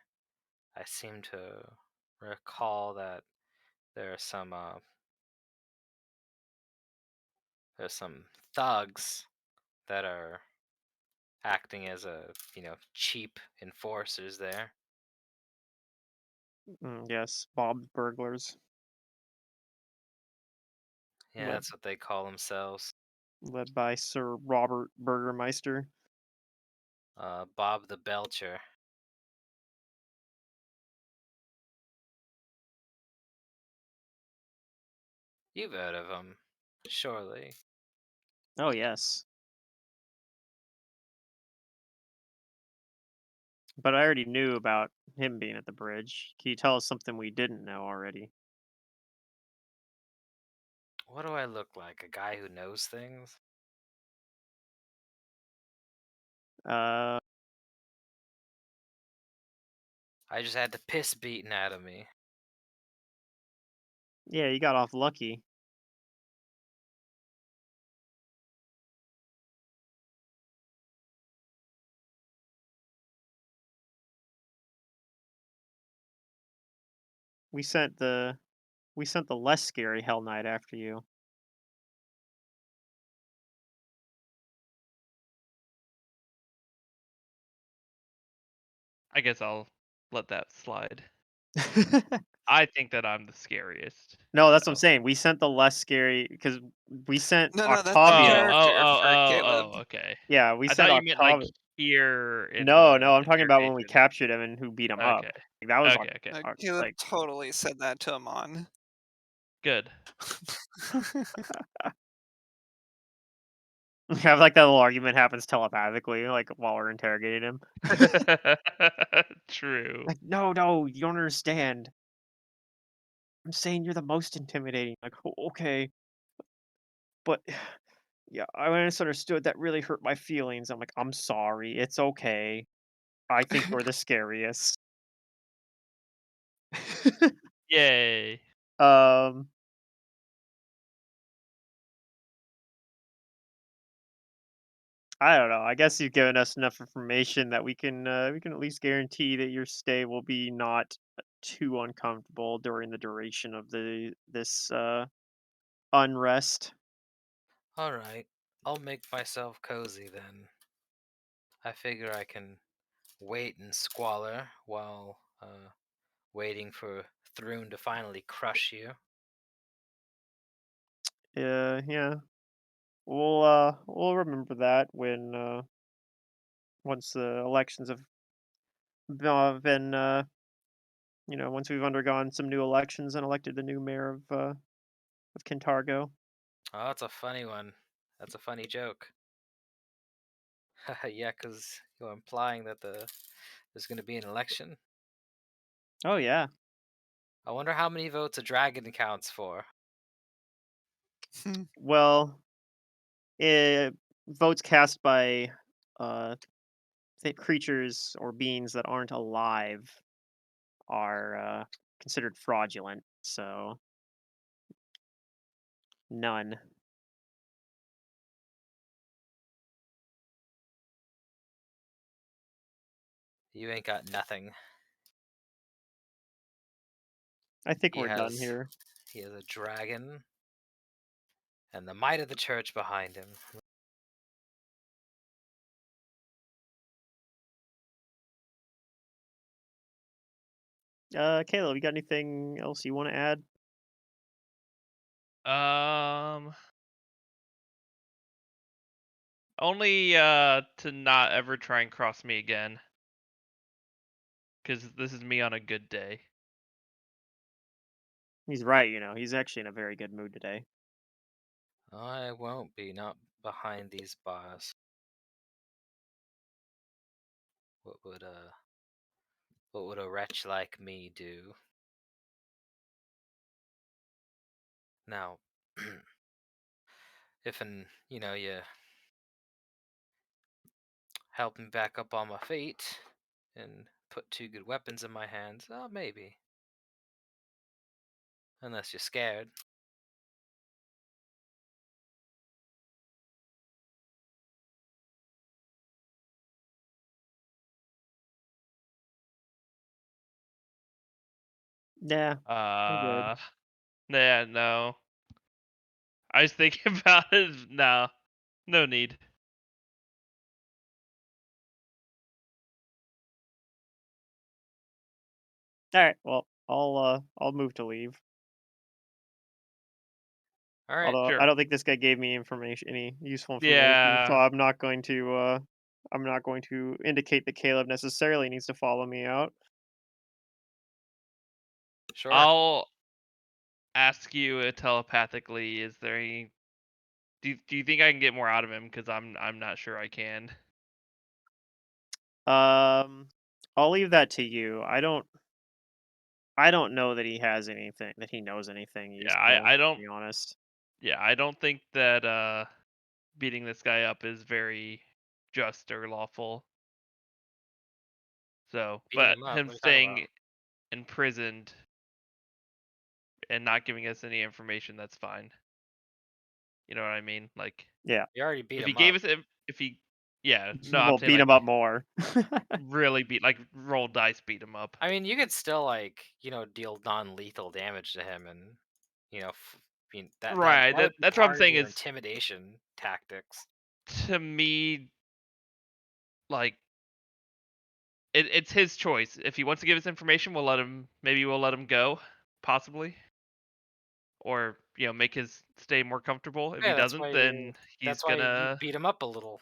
I seem to recall that there are there's some thugs that are acting as cheap enforcers there. Yes, Bob burglars, Yeah, led that's what they call themselves. led by Sir Robert Burgermeister. Bob the Belcher. You've heard of him, surely. Oh yes, but I already knew about him being at the bridge. Can you tell us something we didn't know already? What do I look like? A guy who knows things? Uh, I just had the piss beaten out of me. yeah, you got off lucky. We sent the less scary Hell Knight after you. I guess I'll let that slide. I think that I'm the scariest. No, that's what I'm So. saying. We sent the less scary because we sent No, that's the Oh, Octavio. oh, character oh, for oh, Caleb. oh, okay. Yeah, we I sent thought you meant like Octavio. here in No, the no, I'm talking about when we interrogation. captured him and who beat him up. Okay. Like, that was Okay, okay. Caleb like totally said that to Amon. Good. we have like that little argument happens telepathically, like while we're interrogating him. True. Like, no, no, you don't understand. I'm saying you're the most intimidating. Like, okay, but yeah, I misunderstood. That really hurt my feelings. I'm like, I'm sorry. It's okay. I think you're the scariest. Yay. um, I don't know. I guess you've given us enough information that we can at least guarantee that your stay will be not too uncomfortable during the duration of this unrest. Alright, I'll make myself cozy then. I figure I can wait and squalor while waiting for Thrune to finally crush you. Yeah. We'll remember that when once the elections have been once we've undergone some new elections and elected the new mayor of Kintargo. Oh, that's a funny one. That's a funny joke. Yeah, because you're implying that there's going to be an election. Oh yeah. I wonder how many votes a dragon counts for. Well, votes cast by uh creatures or beings that aren't alive are considered fraudulent. So none. You ain't got nothing. I think He we're done has here. he has a dragon and the might of the church behind him. Caleb, you got anything else you want to add? Um Only to not ever try and cross me again. Cuz this is me on a good day. He's right. He's actually in a very good mood today. I won't be, not behind these bars. What would a wretch like me do? Now, if you help me back up on my feet and put two good weapons in my hands, oh maybe. Unless you're scared. Yeah, I'm good. Yeah, no. I was thinking about it. No. No need. All right. Well, I'll move to leave. All right. Although I Sure. don't think this guy gave me any useful information, so Yeah. I'm not going to indicate that Caleb necessarily needs to follow me out. Sure. I'll ask you telepathically, is there any do you think I can get more out of him, cuz I'm not sure I can. Um, I'll leave that to you. I don't know that he has anything that he knows anything Yeah, useful, I to don't be honest. Yeah, I don't think that beating this guy up is very just or lawful. So, Beat but him up. him What are you talking about? staying imprisoned and not giving us any information, that's fine. You know what I mean? Like, Yeah. You already beat if he him gave up. us, if he, yeah, no, I'm Well, saying beat him like up more. really beat, like roll dice, beat him up. I mean, you could still like deal non-lethal damage to him, and that Right. would be That's what I'm part of saying your is, intimidation tactics. to me, like it's his choice. If he wants to give us information, we'll let him. Maybe we'll let him go, possibly, or make his stay more comfortable. If he Yeah, doesn't, then he's that's why you gonna. beat him up a little.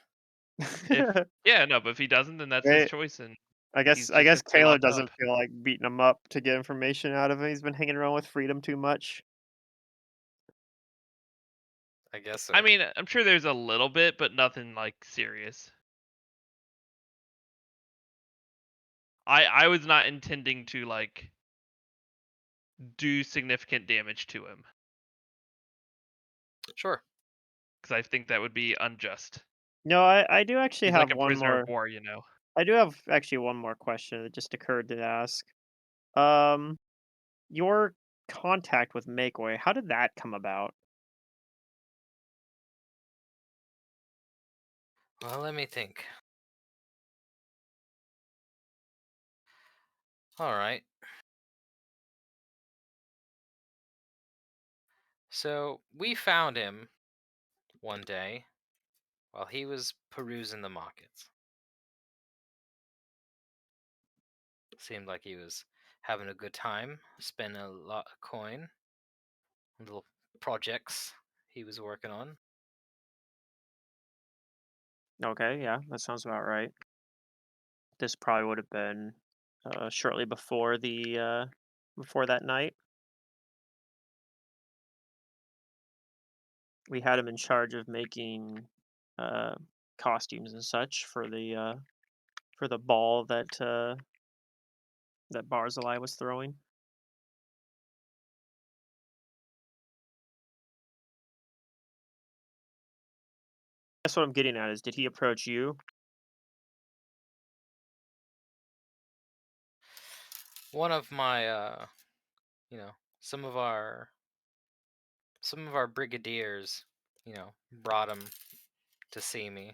If Yeah, no, but if he doesn't, then that's his Right. choice, and I he's guess I just guess gonna stay Taylor locked up. doesn't feel like beating him up to get information out of him. He's been hanging around with Freedom too much. I guess so. I mean, I'm sure there's a little bit, but nothing like serious. I was not intending to like do significant damage to him Sure. because I think that would be unjust. No, I do actually He's like have a one prisoner of more. war. I do have actually one more question that just occurred to ask. Um, your contact with Makeway, how did that come about? Well, let me think. All right. So we found him one day while he was perusing the markets. Seemed like he was having a good time, spending a lot of coin on little projects he was working on. Okay, yeah, that sounds about right. This probably would have been shortly before that night. We had him in charge of making uh, costumes and such for the ball that Barzillai was throwing. That's what I'm getting at. Is did he approach you? One of my, you know, some of our brigadiers, brought him to see me,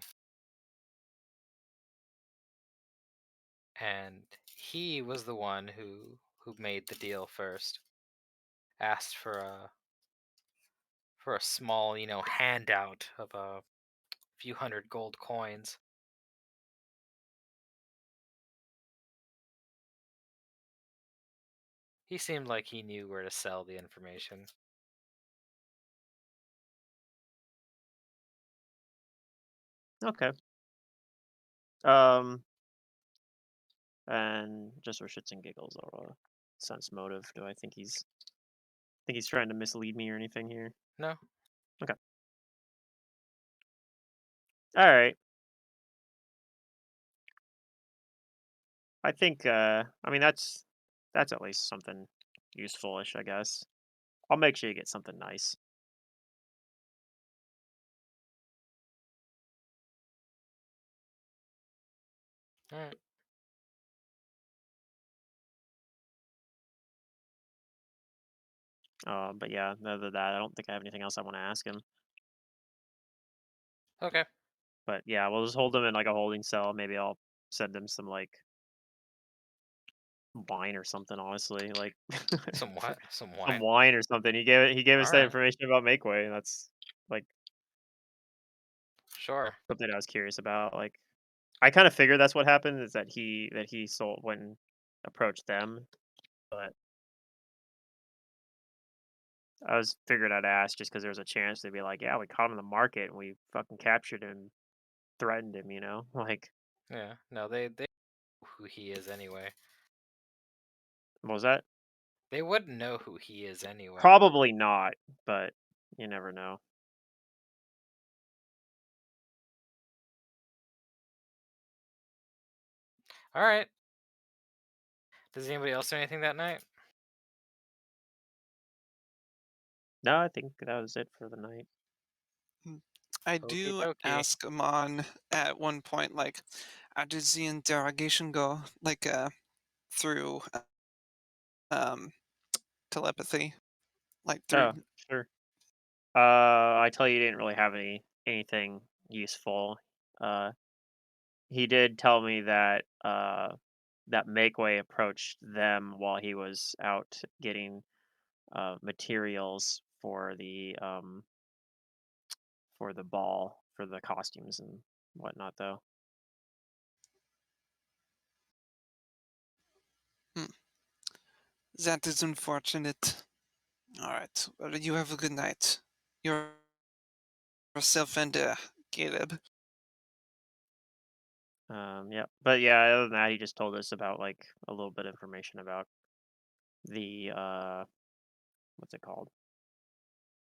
and he was the one who made the deal first. Asked for a small, handout of a few hundred gold coins. He seemed like he knew where to sell the information. Okay. Um, and just for shits and giggles, I'll sense motive. Do I think he's trying to mislead me or anything here? No, Okay. All right. I think I mean that's at least something useful-ish, I guess. I'll make sure you get something nice. all right, But yeah, other than that, I don't think I have anything else I want to ask him. okay. But yeah, we'll just hold him in like a holding cell. Maybe I'll send him some like wine or something. Honestly, like Some what? Some some wine. wine or something. He gave us All that right, information about Makeway. That's like sure. something I was curious about. Like I kind of figured that's what happened is that he sold went and approached them, but I was figured I'd ask just because there was a chance they'd be like, yeah, we caught him in the market and we fucking captured him, threatened him, you know, like Yeah. No, they know who he is anyway. what was that? They wouldn't know who he is anyway. Probably not, but you never know. All right. Does anybody else do anything that night? No, I think that was it for the night. Mm. I Okie do dokie. ask Amon at one point, like, how does the interrogation go? Like, through um telepathy, like through. Oh, sure. I tell you, he didn't really have anything useful. Uh, he did tell me that that Makeway approached them while he was out getting materials for the ball for the costumes and whatnot, though. Hmm, that is unfortunate. All right. Well, you have a good night. Yourself and Caleb. Yeah, but yeah, other than that, he just told us about like a little bit of information about the what's it called,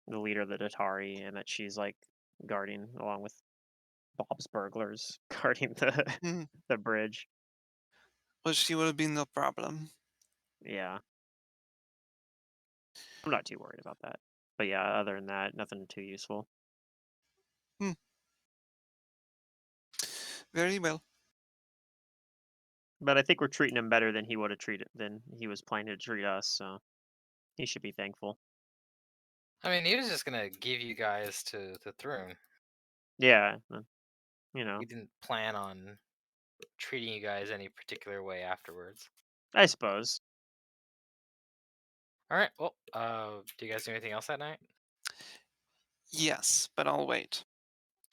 the leader of the Tatari, and that she's like guarding along with Bob's burglars guarding the Hmm. the bridge. Well, she will be no problem. Yeah, I'm not too worried about that. But yeah, other than that, nothing too useful. Hmm. Very well. But I think we're treating him better than he would have treated than he was planning to treat us. So he should be thankful. I mean, he was just gonna give you guys to the throne. Yeah, He didn't plan on treating you guys any particular way afterwards. I suppose. All right. Well, do you guys do anything else that night? Yes, but I'll wait.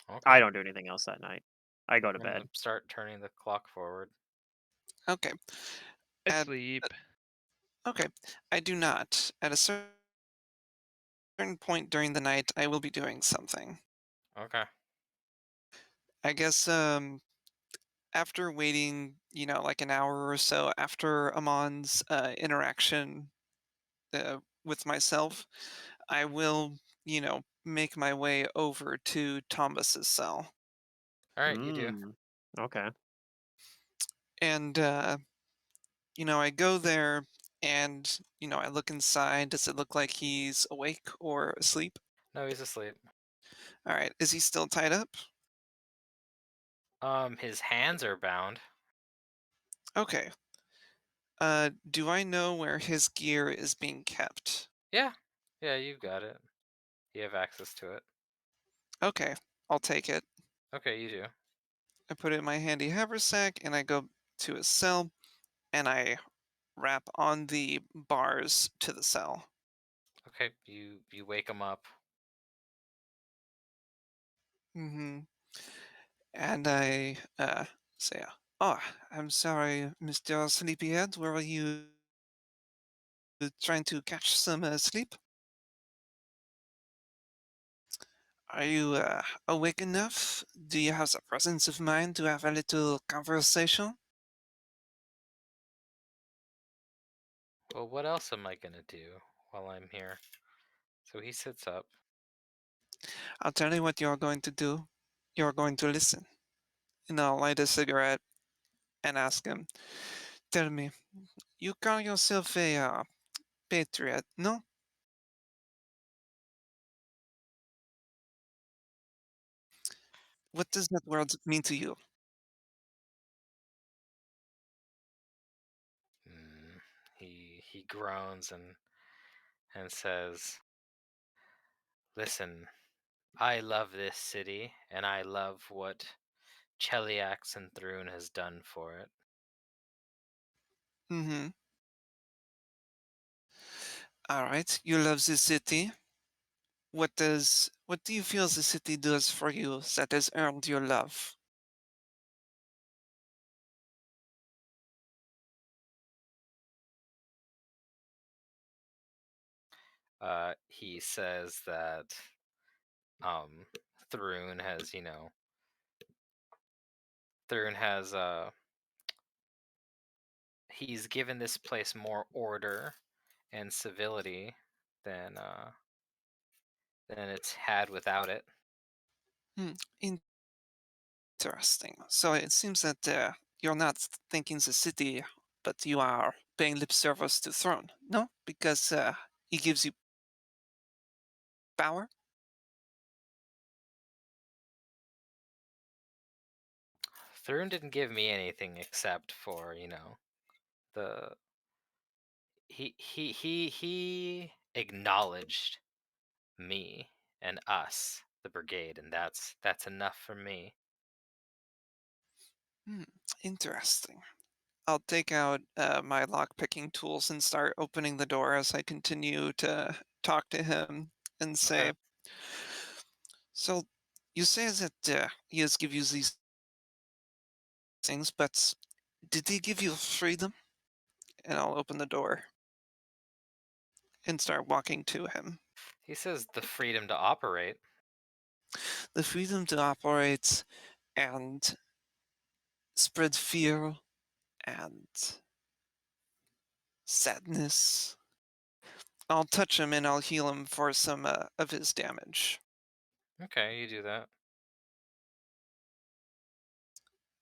Okay. I don't do anything else that night. I go to I'm gonna bed. start turning the clock forward. Okay. I At sleep. okay. I do not. At a certain point during the night, I will be doing something. Okay. I guess after waiting, like an hour or so after Amon's interaction with myself, I will, make my way over to Thomas's cell. All right. You do. Mm. Okay. And I go there and, I look inside. Does it look like he's awake or asleep? No, he's asleep. All right. Is he still tied up? His hands are bound. Okay. Do I know where his gear is being kept? Yeah. Yeah, you've got it. You have access to it. Okay. I'll take it. Okay, you do. I put it in my handy haversack and I go to his cell and I wrap on the bars to the cell. Okay, you wake him up. Hmm. And I say, "Oh, I'm sorry, Mr. Sleepyhead. Were you trying to catch some sleep? Are you awake enough? Do you have the presence of mind to have a little conversation?" Well, what else am I gonna do while I'm here? So he sits up. I'll tell you what you're going to do. You're going to listen. And I'll light a cigarette and ask him, "Tell me, you call yourself a patriot, no? What does that word mean to you?" Mm, he groans and says, "Listen, I love this city, and I love what Cheliax and Thrune has done for it. Mm-hmm. All right. You love the city. What do you feel the city does for you that has earned your love? He says that um, Thrune has, Thrune has he's given this place more order and civility than uh, than it's had without it. Hmm. Interesting. So it seems that you're not thinking the city, but you are paying lip service to Throne, no? Because he gives you power? Thrun didn't give me anything except for, the he acknowledged me and us, the brigade, and that's enough for me. Hmm, interesting. I'll take out my lock-picking tools and start opening the door as I continue to talk to him and Okay. say, "So, you say that he has give you these things, but did he give you freedom?" And I'll open the door and start walking to him. He says the freedom to operate. The freedom to operate and spread fear and sadness. I'll touch him and I'll heal him for some of his damage. Okay, you do that.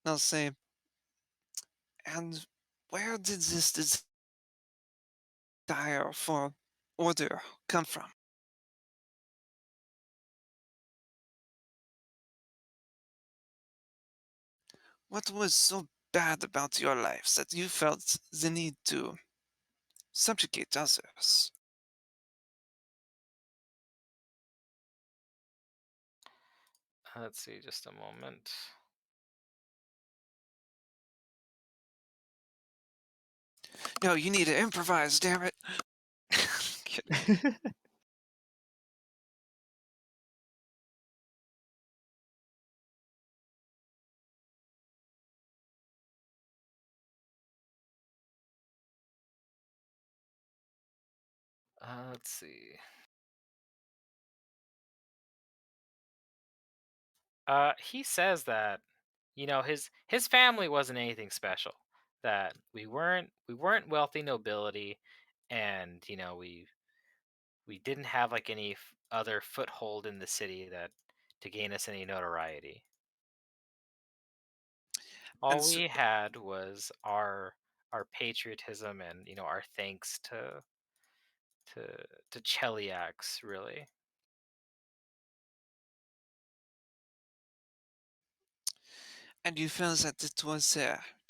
I'll say, and where did this desire for order come from? What was so bad about your life that you felt the need to subjugate others? Let's see, just a moment. No, you need to improvise, damn it. Kidding. Let's see. He says that his family wasn't anything special. That we weren't wealthy nobility, and we didn't have like any other foothold in the city that to gain us any notoriety. And All so, we had was our patriotism and our thanks to Cheliax, really. and you felt that it was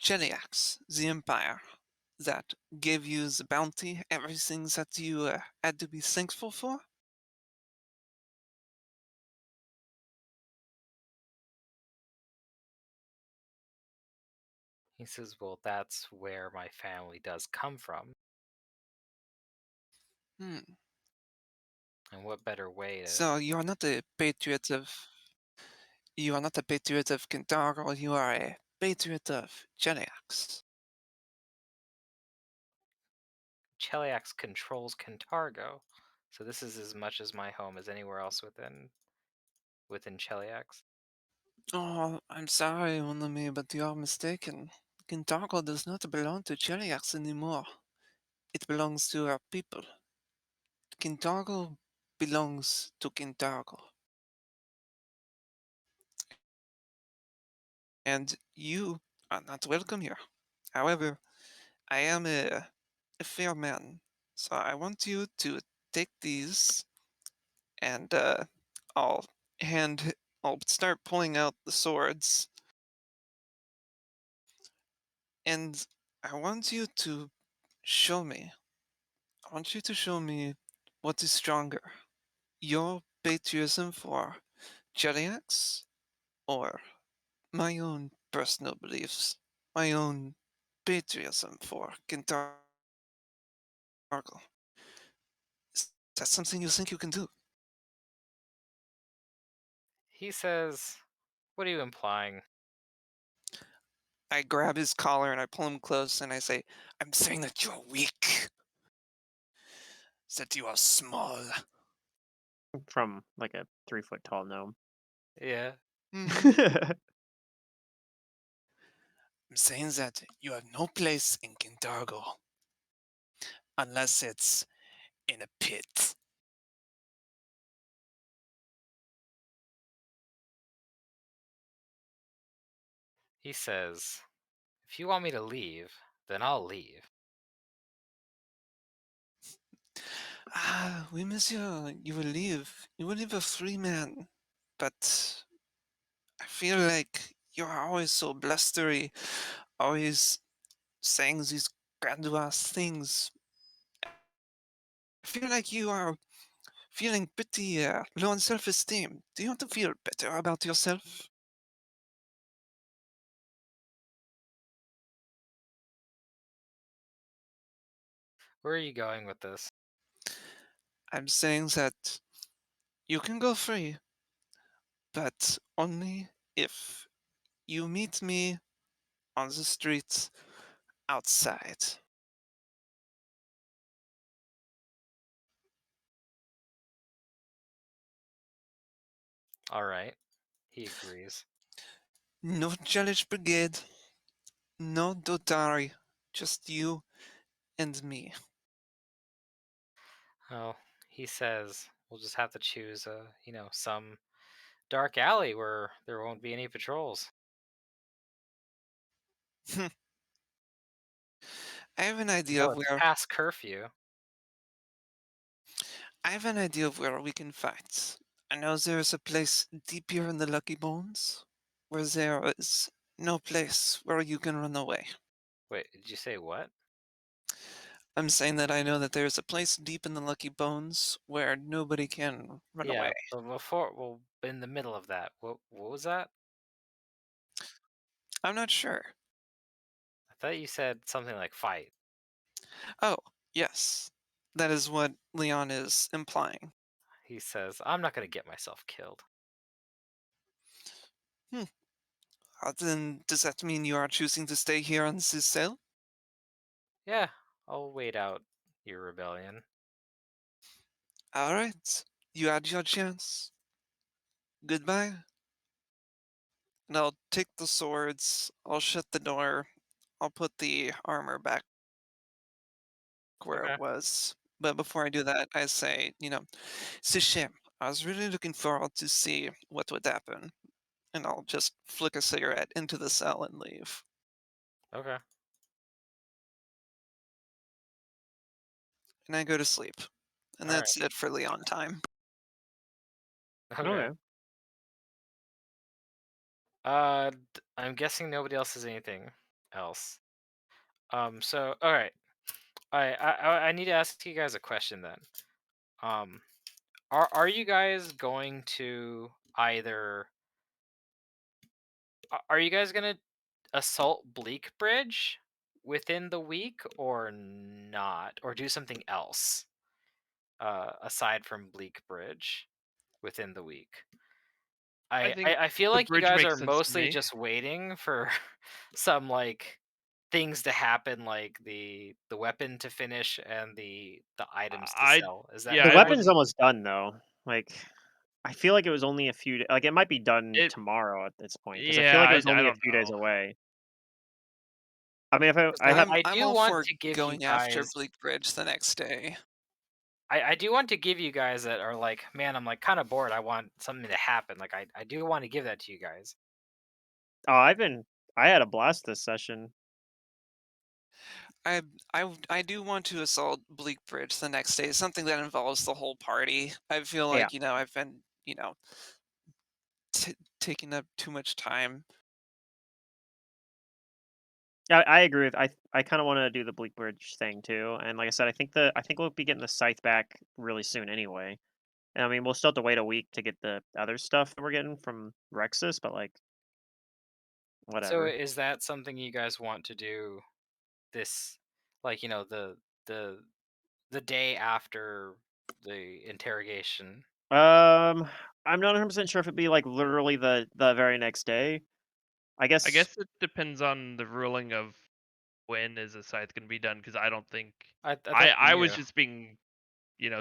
Cheliax, the Empire, that gave you the bounty, everything that you had to be thankful for? He says, "Well, that's where my family does come from, Hmm. and what better way to?" So you are not a patriot of Kintaro, you are a patriot of Cheliax. Cheliax controls Cantargo, so this is as much as my home as anywhere else within Cheliax. Oh, I'm sorry, Monami, but you are mistaken. Kintaro does not belong to Cheliax anymore. It belongs to our people. Kintaro belongs to Kintaro. And you are not welcome here. However, I am a fair man, so I want you to take these and I'll hand I'll start pulling out the swords and I want you to show me. I want you to show me what is stronger, your patriotism for Cheliax or my own personal beliefs, my own patriotism for Kintargo. Is that something you think you can do? He says, "What are you implying?" I grab his collar and I pull him close and I say, I'm saying that you're weak, that you are small. From like a 3 foot tall gnome. Yeah. Hmm. I'm saying that you have no place in Kintargo unless it's in a pit. He says, "If you want me to leave, then I'll leave." Ah, oui, monsieur, you will leave. You will leave a free man. But I feel like you're always so blustery, always saying these grandiose things. I feel like you are feeling pretty low on self-esteem. Do you want to feel better about yourself? Where are you going with this? I'm saying that you can go free, but only if you meet me on the street outside. All right. He agrees. No Jealous Brigade, no Dotari, just you and me. Oh, he says we'll just have to choose some dark alley where there won't be any patrols. I have an You idea know, of it's where past curfew. I have an idea of where we can fight. I know there is a place deep here in the Lucky Bones where there is no place where you can run away. Wait, did you say what? I'm saying that I know that there's a place deep in the Lucky Bones where nobody can run away. Yeah, but well, in the middle of that, what was that? I'm not sure. I thought you said something like fight. Oh, yes. That is what Leon is implying. He says, I'm not going to get myself killed. Hmm. Then does that mean you are choosing to stay here on this cell? Yeah, I'll wait out your rebellion. Alright. You had your chance. Goodbye. And I'll take the swords, I'll shut the door, I'll put the armor back where it Okay. was. But before I do that, I say, it's a shame. I was really looking forward to see what would happen. And I'll just flick a cigarette into the cell and leave. Okay. And I go to sleep. And All right. that's it for Leon time. Okay. Okay. I'm guessing nobody else has anything else. So all right. I need to ask you guys a question then. Um, are you guys going to either are you guys gonna assault Bleak Bridge within the week or not, or do something else aside from Bleak Bridge within the week? I I, think I I feel the like you bridge guys are makes sense to mostly me. just waiting for some like things to happen, like the weapon to finish and the items to I sell. Is that yeah, The I correct? weapon's wouldn't. almost done though. Like, I feel like it was only a few. Like, it might be done It tomorrow at this point because I feel yeah, like it was I only a don't few days know. away. I mean, if I, 'Cause I have, I'm I I'm do all want for to give you going after guys Bleak Bridge the next day. I do want to give you guys that are like, man, I'm like kind of bored. I want something to happen. Like I do want to give that to you guys. I had a blast this session. I I do want to assault Bleak Bridge the next day. Something that involves the whole party. I feel Yeah, like, I've been, taking up too much time. I agree with. I kind of want to do the Bleak Bridge thing too. And like I said, I think we'll be getting the scythe back really soon anyway. And I mean, we'll still have to wait a week to get the other stuff that we're getting from Rexus, but like, So whatever. is that something you guys want to do this, like the the day after the interrogation? Um, I'm not 100% sure if it'd be like literally the very next day. I I guess. guess it depends on the ruling of when is a scythe gonna be done, because I don't think I I thought you I was knew. just being,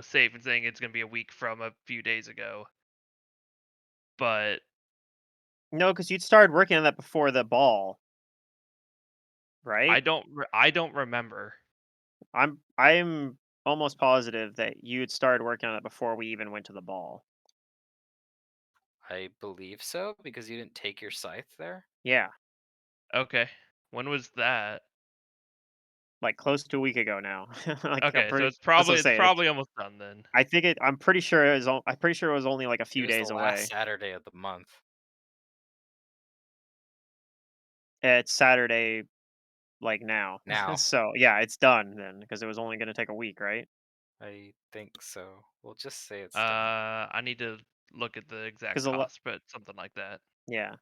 safe and saying it's gonna be a week from a few days ago. But No, because you'd started working on that before the ball, right? I don't remember. I'm almost positive that you'd started working on it before we even went to the ball. I believe so because you didn't take your scythe there. Yeah. Okay. When was that? like close to a week ago now. Like I'm Okay, so pretty. it's That's what probably I'm it's saying. It's. probably almost done then. I think it. I'm pretty sure it was. I'm pretty sure it was only like a It few was the days last away. Saturday of the month. It's Saturday, like now. Now, So yeah, it's done then because it was only going to take a week, right? I think so. We'll just say it's done. I need to look at the exact Because a lot. cost, but something like that. Yeah.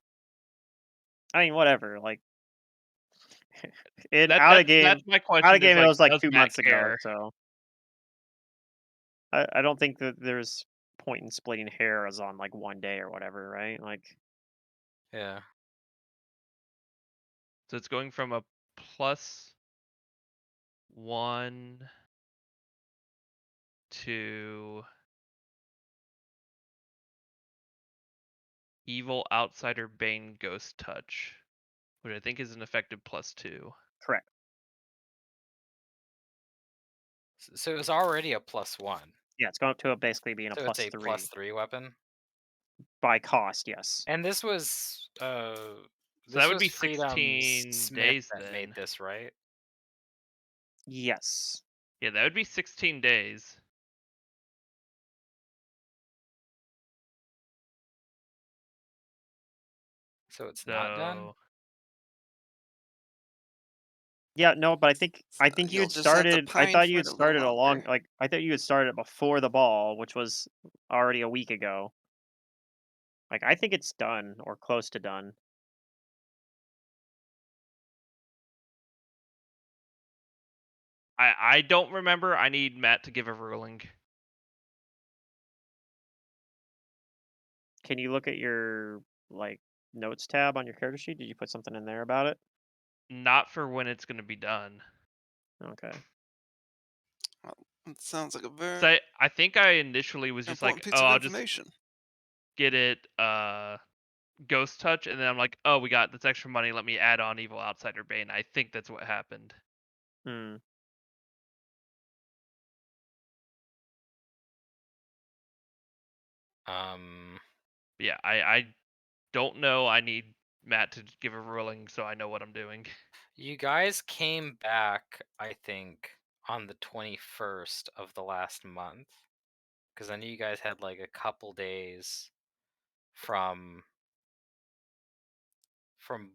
I mean, whatever. Like, it That out of that's that's game. my Out of question is game, it like, was like does 2 months Matt ago. care? So I don't think that there's point in splitting hairs on like one day or whatever, right? Like, Yeah. So it's going from a +1 to Evil Outsider Bane Ghost Touch, which I think is an effective +2. correct. So it was already a +1. Yeah, it's gone up to basically being a So it's a +3 +3 weapon. by cost. Yes. And this was So that would be Freedom's 16 Smith days that made then. this, right? Yes. Yeah, that would be 16 days. So it's not done? So Yeah, no, but I So think you you'll had just have to started. I pine thought you for had it a little started along. longer. Like I thought you had started before the ball, which was already a week ago. Like I think it's done or close to done. I don't remember. I need Matt to give a ruling. Can you look at your like notes tab on your character sheet? Did you put something in there about it? Not for when it's going to be done. Okay. Well, it sounds like a So very I think I initially was just important like, piece oh, of I'll just information. get it Ghost Touch, and then I'm like, oh, we got this extra money. Let me add on Evil Outsider Bane. I think that's what happened. Hmm. Um But yeah, I don't know. I need Matt to give a ruling so I know what I'm doing. you guys came back, I think, on the 21st of the last month. Because I knew you guys had like a couple days from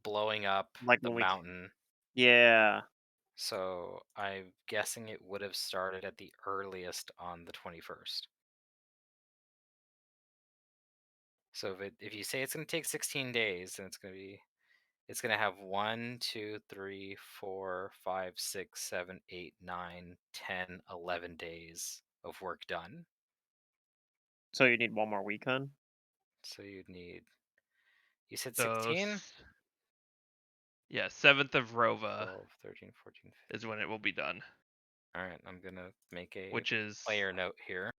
blowing up Like the when we. mountain. Yeah. So I'm guessing it would have started at the earliest on the 21st. So if you say it's going to take 16 days, then it's going to have 1, 2, 3, 4, 5, 6, 7, 8, 9, 10, 11 days of work done. So you need one more week then. So you said So 16? yeah, 7th of Rova 12, 13, 14, is 15. when it will be done, All right, I'm going to make a which is player note here.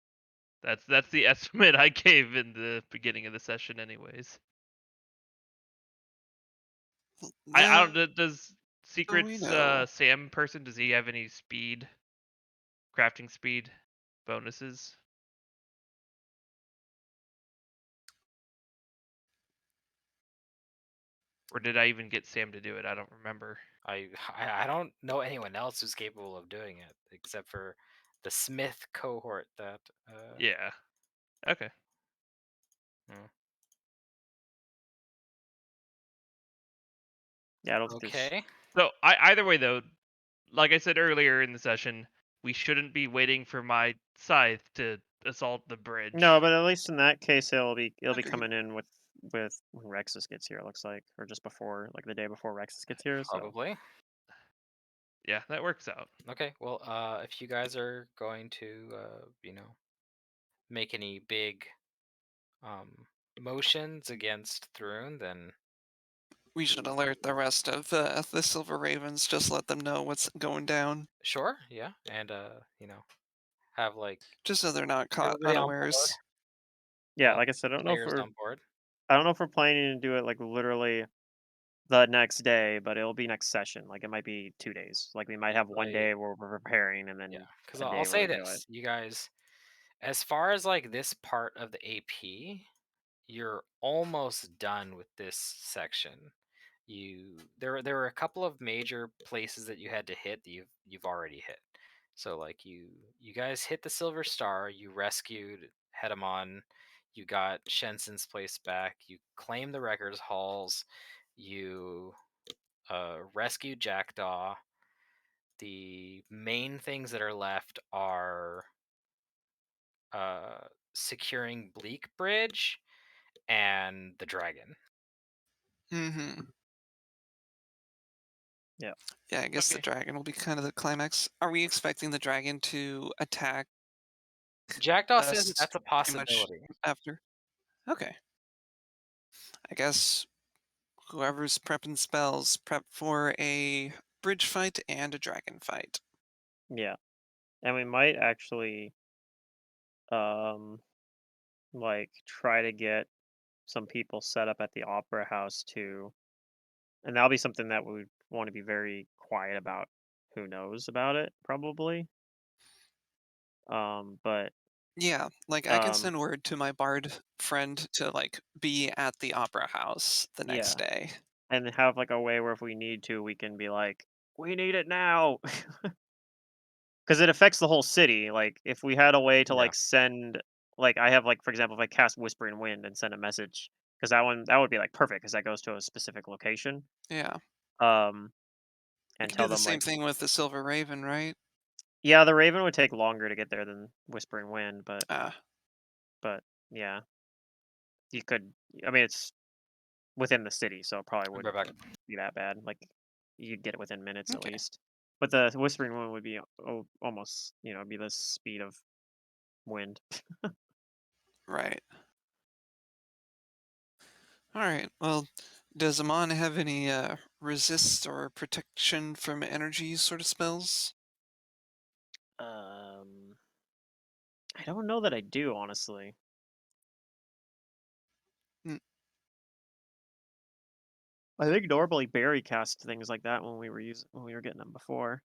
that's the estimate I gave in the beginning of the session, anyways. I There don't does we Secrets know. Sam person, does he have any crafting speed bonuses? Or did I even get Sam to do it? I don't remember. I don't know anyone else who's capable of doing it except for the Smith cohort that Yeah. Okay. hmm. Yeah, I don't think there's. Okay. So either way though, like I said earlier in the session, we shouldn't be waiting for my scythe to assault the bridge. No, but at least in that case, it'll be Agreed. coming in with when Rexus gets here. It looks like, or just before, like the day before Rexus gets here. So Probably. Yeah, that works out. Okay. Well, if you guys are going to make any big motions against Thrune, then We should alert the rest of the Silver Ravens. Just let them know what's going down, sure, yeah, and have like just so they're not caught everybody on board, unawares. yeah, like I said, players on board. I don't know if we're planning to do it like literally the next day, but it'll be next session. Like it might be 2 days. Like we might have one Like, day where we're preparing, and yeah, then because a I'll day where say we do it. this, you guys, as far as like this part of the AP, you're almost done with this section. there were a couple of major places that you had to hit that you've already hit. So like you guys hit the Silver Star, you rescued Hedamon, you got Shensen's place back, you claimed the records halls, you rescued Jackdaw. The main things that are left are uh, securing Bleak Bridge and the dragon. Mm-hmm. Yeah. Yeah, I guess the Okay. dragon will be kind of the climax. Are we expecting the dragon to attack Jackdaw says that us that's a pretty much possibility. after? Okay. I guess whoever's prepping spells, prep for a bridge fight and a dragon fight. Yeah. And we might actually um like try to get some people set up at the opera house too. And that'll be something that we would want to be very quiet about. Who knows about it probably. But Yeah, like I can um send word to my bard friend to like be at the opera house the next yeah, day. and have like a way where if we need to we can be like we need it now. Because it affects the whole city. Like, if we had a way to Yeah. like send, like, I have like, for example, if I cast Whispering Wind and send a message, because that would be like perfect, because that goes to a specific location. Yeah. Um, We and can do tell the them same like, thing with the Silver Raven, right? yeah, the Raven would take longer to get there than Whispering Wind, Ah, but yeah, you could. I mean, it's within the city, so it probably I'll be wouldn't right back. be that bad. Like, you'd get it within minutes at okay. least. But the Whispering Wind would be almost, be the speed of wind. Right. All right. Well, does Amon have any resist or protection from energy sort of spells? Um, I don't know that I do, honestly. Mm, I think normally Barry cast things like that when we were getting them before.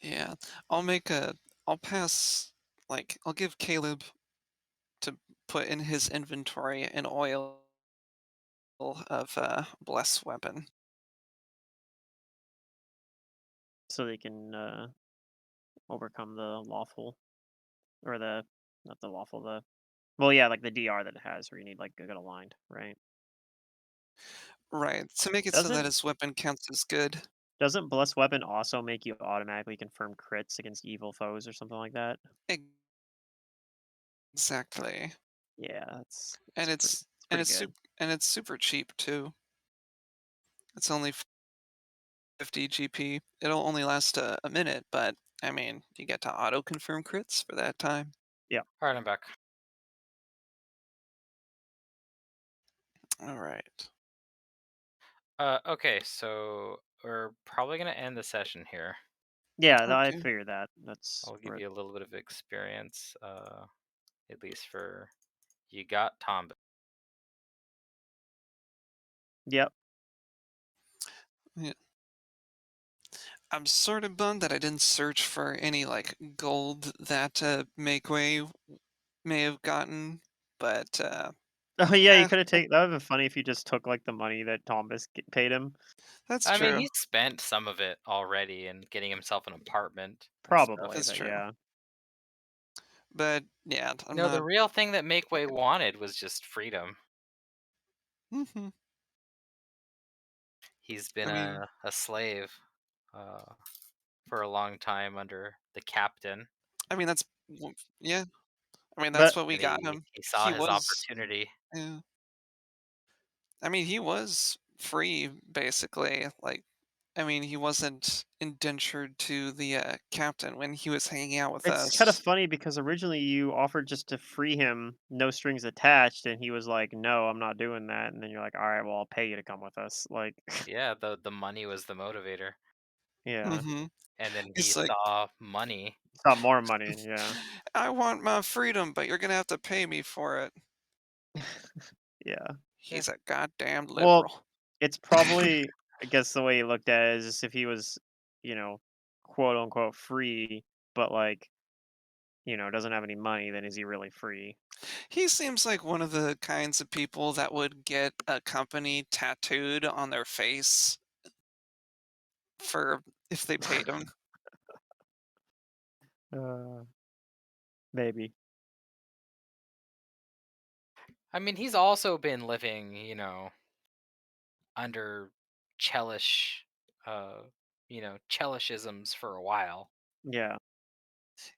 yeah. I'll make a I'll pass like I'll give Caleb to put in his inventory an oil of bless weapon. So they can overcome the lawful or the not the lawful the well yeah like the DR that it has where you need like a good aligned right. Right. To make it so that Doesn't his weapon counts as good. doesn't bless weapon also make you automatically confirm crits against evil foes or something like that? Exactly. Yeah, And it's pretty good. it's super cheap too. It's only 50 GP. It'll only last a minute, but I mean, you get to auto confirm crits for that time. Yeah. All right, I'm back. All right. Okay, so we're probably gonna end the session here. Yeah, I Okay. figured that. That's I'll give where you a little bit of experience, at least for you got Tom. yep. Yeah. I'm sort of bummed that I didn't search for any like gold that Makeway may have gotten, but Oh yeah, you eh, could have taken that would have been funny if you just took like the money that Thomas paid him. that's I mean, true. he spent some of it already in getting himself an apartment and stuff. Probably, That's but true. yeah. But yeah, I'm No, the not. real thing that Makeway wanted was just freedom. Hmm. He's been I mean, a slave uh, for a long time under the captain, that's yeah. I mean, that's But what we and got he him. he saw He his was. opportunity. Yeah. I mean, he was free basically. Like, I mean, he wasn't indentured to the captain when he was hanging out with it's kind of us. funny because originally you offered just to free him, no strings attached, and he was like, "No, I'm not doing that." And then you're like, "All right, well, I'll pay you to come with us." Like, Yeah, the money was the motivator, yeah, Hmm. and then he He's like, saw money. it's not more money. Yeah, I want my freedom, but you're gonna have to pay me for it. yeah. Yeah, He's a goddamn Well, liberal. it's probably, I guess, the way he looked at it is if he was, you know, quote unquote free, but like, doesn't have any money, then is he really free? He seems like one of the kinds of people that would get a company tattooed on their face for if they paid him. Uh, maybe. I mean, he's also been living, under Chelish, uh, Chelishisms for a while. Yeah.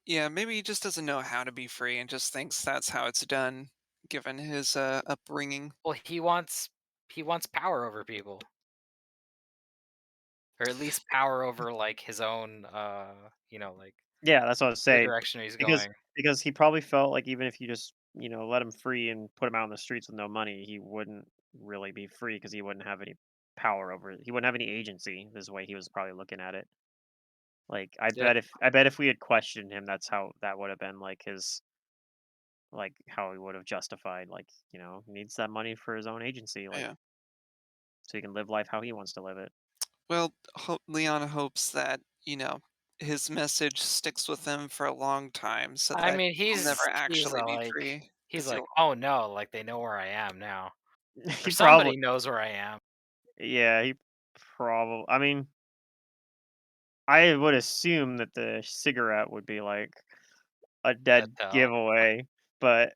Yeah, maybe he just doesn't know how to be free and just thinks that's how it's done, given his upbringing. Well, he wants power over people, or at least power over like his own, like Yeah, that's what I was the saying. direction he's Because going. because he probably felt like even if you just, let him free and put him out on the streets with no money, he wouldn't really be free because he wouldn't have any power over it. He wouldn't have any agency, this way he was probably looking at it. Like Yeah, I bet if we had questioned him, that's how that would have been like his like how he would have justified like, he needs that money for his own agency, like Yeah. so he can live life how he wants to live it. Well, Leon hopes that, his message sticks with him for a long time so I that mean, he'll never he's actually be like free. he's 'Cause like, he'll oh no, like they know where I am now, or He probably somebody knows where I am. yeah, he probably I mean, I would assume that the cigarette would be like a That dead tell. giveaway, but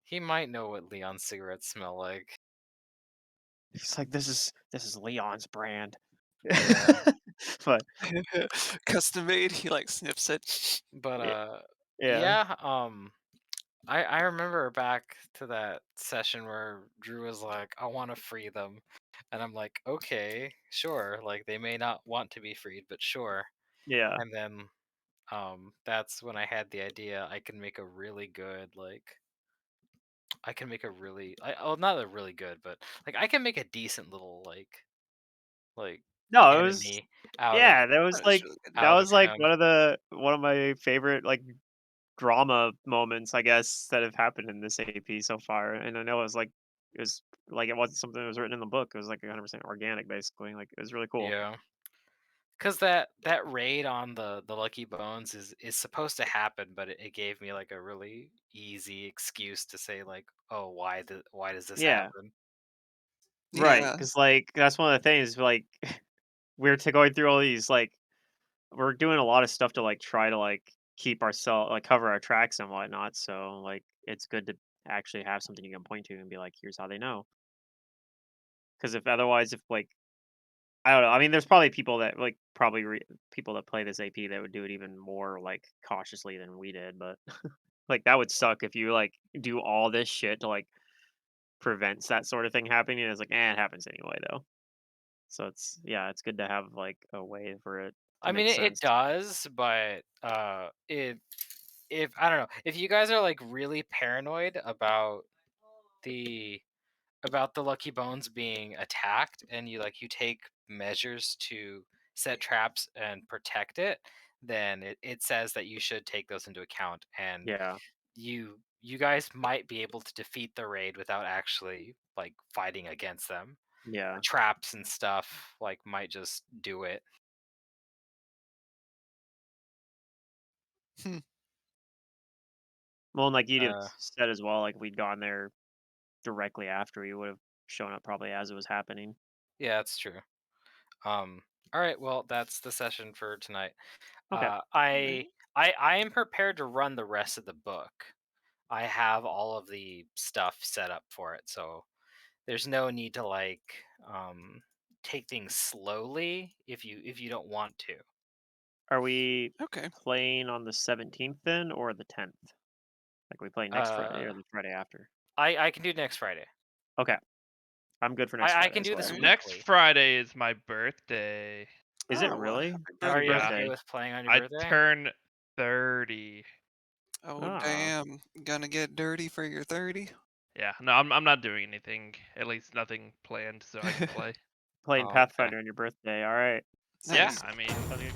He might know what Leon's cigarettes smell like. he's like, this is Leon's brand. Yeah, But custom made, he like sniffs it. but yeah, yeah, yeah. I remember back to that session where Drew was like, "I want to free them," and I'm like, "Okay, sure." Like they may not want to be freed, but sure. yeah. And then that's when I had the idea I can make a really good I can make a really oh, not a really good, but like I can make a decent little like No, it was enemy out of yeah, that was That is like really good. that out of was like him. one of my favorite like drama moments, I guess, that have happened in this AP so far. And I know it was like it wasn't something that was written in the book. It was like 100% organic, basically. Like it was really cool. Yeah. Because that raid on the Lucky Bones is supposed to happen, but it gave me like a really easy excuse to say like, oh, why does this Yeah, happen? right. Yeah. Because like that's one of the things. Like we're to going through all these like we're doing a lot of stuff to like try to like keep ourselves like cover our tracks and whatnot. So like it's good to actually have something you can point to and be like, here's how they know. Because if otherwise, if like I don't know. I mean, there's probably people that like people that play this AP that would do it even more like cautiously than we did. But like that would suck if you like do all this shit to like prevents that sort of thing happening. And it's like, it happens anyway though. So it's yeah, it's good to have like a way for it to I mean, make it sense. does, but it if I don't know if you guys are like really paranoid the about the Lucky Bones being attacked, and you take measures to set traps and protect it, then it says that you should take those into account, and Yeah, you guys might be able to defeat the raid without actually like fighting against them. The yeah. traps and stuff like might just do it. Hmm. Well, and like you'd have Uh, said as well, like we'd gone there directly after he would have shown up probably as it was happening. yeah, that's true. Um, all right, well, that's the session for tonight. Okay. Uh, Alright. I I am prepared to run the rest of the book. I have all of the stuff set up for it, so there's no need to um take things slowly if you don't want to. Are we Okay. playing on the 17th then or the 10th? Like we play next Friday Uh, or the Friday after? I can do next Friday. Okay. I'm good for next I Friday can as do this well. Alright. Next weekly. Friday is my birthday. Is it Oh, well, really? happy Are Happy you Yeah, birthday. okay birthday. with playing on your I birthday? turn 30. Oh, Ah. damn. Gonna get dirty for your 30? Yeah, no, I'm not doing anything. At least nothing planned, so I can play. Playing Oh, okay. Pathfinder on your birthday. All right. Yeah, Nice. I mean, Sounds good.